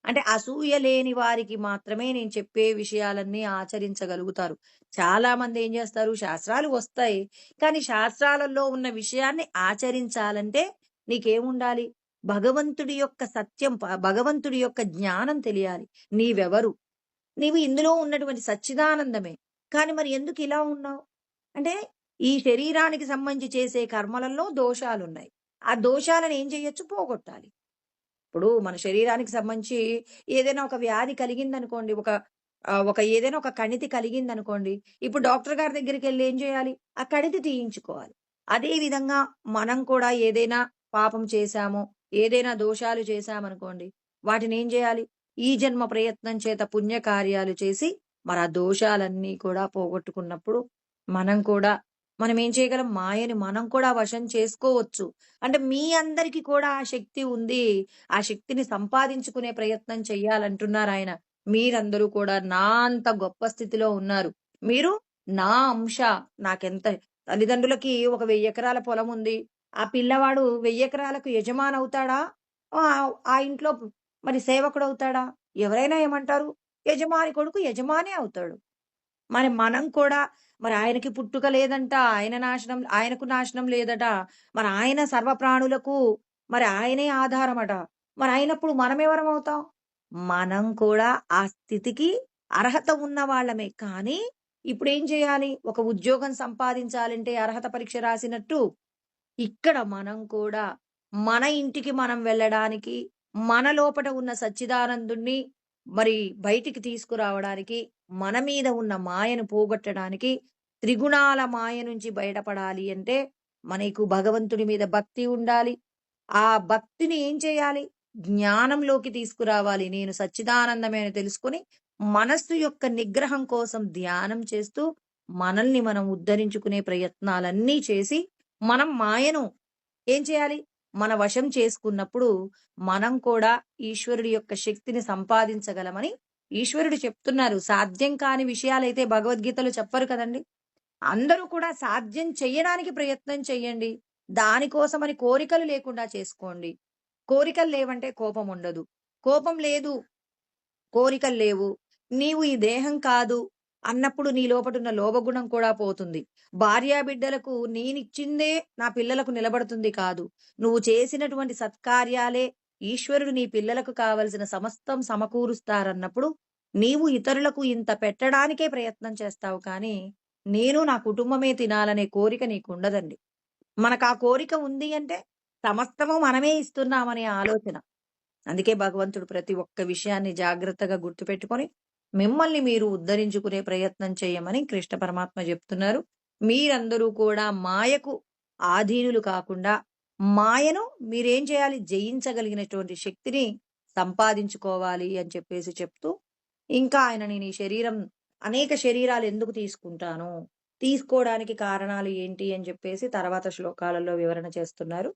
అంటే అసూయ లేని వారికి మాత్రమే నేను చెప్పే విషయాలన్నీ ఆచరించగలుగుతారు. చాలా మంది ఏం చేస్తారు? శాస్త్రాలు వస్తాయి. కానీ శాస్త్రాలలో ఉన్న విషయాన్ని ఆచరించాలంటే నీకేముండాలి? భగవంతుడి యొక్క సత్యం భగవంతుడి యొక్క జ్ఞానం తెలియాలి. నీవెవరు? నీవు ఇందులో ఉన్నటువంటి సచ్చిదానందమే. కానీ మరి ఎందుకు ఇలా ఉన్నావు? అంటే ఈ శరీరానికి సంబంధించి చేసే కర్మలలో దోషాలున్నాయి. ఆ దోషాలను ఏం చేయొచ్చు? పోగొట్టాలి. ఇప్పుడు మన శరీరానికి సంబంధించి ఏదైనా ఒక వ్యాధి కలిగిందనుకోండి, ఒక ఏదైనా ఒక కణితి కలిగిందనుకోండి, ఇప్పుడు డాక్టర్ గారి దగ్గరికెళ్లి ఏం చేయాలి? ఆ కణితి తీయించుకోవాలి. అదే విధంగా మనం కూడా ఏదైనా పాపం చేశాము, ఏదైనా దోషాలు చేశామనుకోండి, వాటినేం చేయాలి? ఈ జన్మ ప్రయత్నం చేత పుణ్యకార్యాలు చేసి, మరి ఆ దోషాలన్నీ కూడా పోగొట్టుకున్నప్పుడు, మనం కూడా మనమేం చేయగలం? మాయని మనం కూడా వశం చేసుకోవచ్చు. అంటే మీ అందరికి కూడా ఆ శక్తి ఉంది. ఆ శక్తిని సంపాదించుకునే ప్రయత్నం చెయ్యాలంటున్నారాయన. మీరందరూ కూడా నా అంత గొప్ప స్థితిలో ఉన్నారు. మీరు నా అంశ. నాకెంత తల్లిదండ్రులకి ఒక 1000 ఎకరాల పొలముంది. ఆ పిల్లవాడు 1000 ఎకరాలకు యజమానవుతాడా? ఆ ఇంట్లో మరి సేవకుడవుతాడా? ఎవరైనా ఏమంటారు? యజమాని కొడుకు యజమానే అవుతాడు. మరి మనం కూడా మరి ఆయనకి పుట్టుక లేదంట. ఆయనకు నాశనం లేదట. మరి ఆయన సర్వ ప్రాణులకు మరి ఆయనే ఆధారమట. మరి అయినప్పుడు మనమెవరమవుతాం? మనం కూడా ఆ స్థితికి అర్హత ఉన్న వాళ్ళమే. కానీ ఇప్పుడేం చేయాలి? ఒక ఉద్యోగం సంపాదించాలంటే అర్హత పరీక్ష రాసినట్టు ఇక్కడ మనం కూడా మన ఇంటికి మనం వెళ్ళడానికి, మన లోపట ఉన్న సచ్చిదానందుడిని మరి బయటికి తీసుకురావడానికి, మన మీద ఉన్న మాయను పోగొట్టడానికి, త్రిగుణాల మాయ నుంచి బయటపడాలి అంటే, మనకు భగవంతుడి మీద భక్తి ఉండాలి. ఆ భక్తిని ఏం చేయాలి? జ్ఞానంలోకి తీసుకురావాలి. నేను సచ్చిదానందమే అని తెలుసుకొని, మనస్సు యొక్క నిగ్రహం కోసం ధ్యానం చేస్తూ, మనల్ని మనం ఉద్ధరించుకునే ప్రయత్నాలన్నీ చేసి, మనం మాయను ఏం చేయాలి? మన వశం చేసుకున్నప్పుడు, మనం కూడా ఈశ్వరుడి యొక్క శక్తిని సంపాదించగలమని ఈశ్వరుడు చెప్తున్నారు. సాధ్యం కాని విషయాలైతే భగవద్గీతలో చెప్పరు కదండీ! అందరూ కూడా సాధ్యం చెయ్యడానికి ప్రయత్నం చెయ్యండి. దానికోసమని కోరికలు లేకుండా చేసుకోండి. కోరికలు లేవంటే కోపం ఉండదు. కోపం లేదు, కోరికలు లేవు. నీవు ఈ దేహం కాదు అన్నప్పుడు నీ లోపటున్న లోభగుణం కూడా పోతుంది. భార్యాబిడ్డలకు నేనిచ్చిందే నా పిల్లలకు నిలబడుతుంది కాదు. నువ్వు చేసినటువంటి సత్కార్యాలే ఈశ్వరుడు నీ పిల్లలకు కావలసిన సమస్తం సమకూరుస్తారన్నప్పుడు, నీవు ఇతరులకు ఇంత పెట్టడానికే ప్రయత్నం చేస్తావు కానీ, నేను నా కుటుంబమే తినాలనే కోరిక నీకుండదండి. మనకా కోరిక ఉంది అంటే, సమస్తము మనమే ఇస్తున్నామనే ఆలోచన. అందుకే భగవంతుడు ప్రతి ఒక్క విషయాన్ని జాగ్రత్తగా గుర్తుపెట్టుకొని, మిమ్మల్ని మీరు ఉద్ధరించుకునే ప్రయత్నం చేయమని కృష్ణ పరమాత్మ జెప్తున్నారు. మీరందరూ కూడా మాయకు ఆధీనులు కాకుండా, మాయను మీరేం చేయాలి? జయించగలిగినటువంటి శక్తిని సంపాదించుకోవాలి అని చెప్పేసి చెప్తూ, ఇంకా ఆయన నేను ఈ శరీరం అనేక శరీరాలు ఎందుకు తీసుకుంటాను? తీసుకోవడానికి కారణాలు ఏంటి? అని చెప్పేసి తర్వాత శ్లోకాలలో వివరణ చేస్తున్నారు.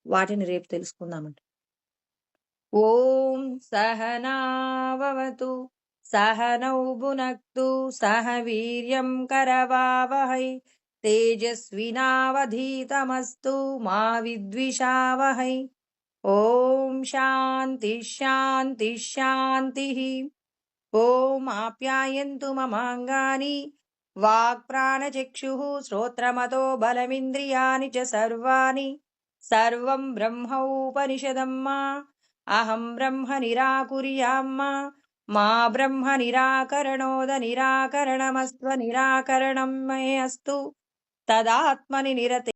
వాటిని రేపు తెలుసుకుందామండి. ఓం సహనావవతు సహనౌ భునక్తు సహ వీర్యం కరవావహై తేజస్వినావధీతమస్తు మా విద్విషావహై. ఓం శాంతి శాంతి శాంతి. ఓం ఆప్యాయంతు మమాంగాని వాక్ ప్రాణచక్షుః శ్రోత్రమతో బలమింద్రియాణి చ సర్వాణి. సర్వం బ్రహ్మోపనిషదం మా అహం బ్రహ్మ నిరాకుర్యాం మా బ్రహ్మ నిరాకరణోద నిరాకరణమస్త్వ నిరాకరణం మే అస్తు తదాత్మని నిరతే.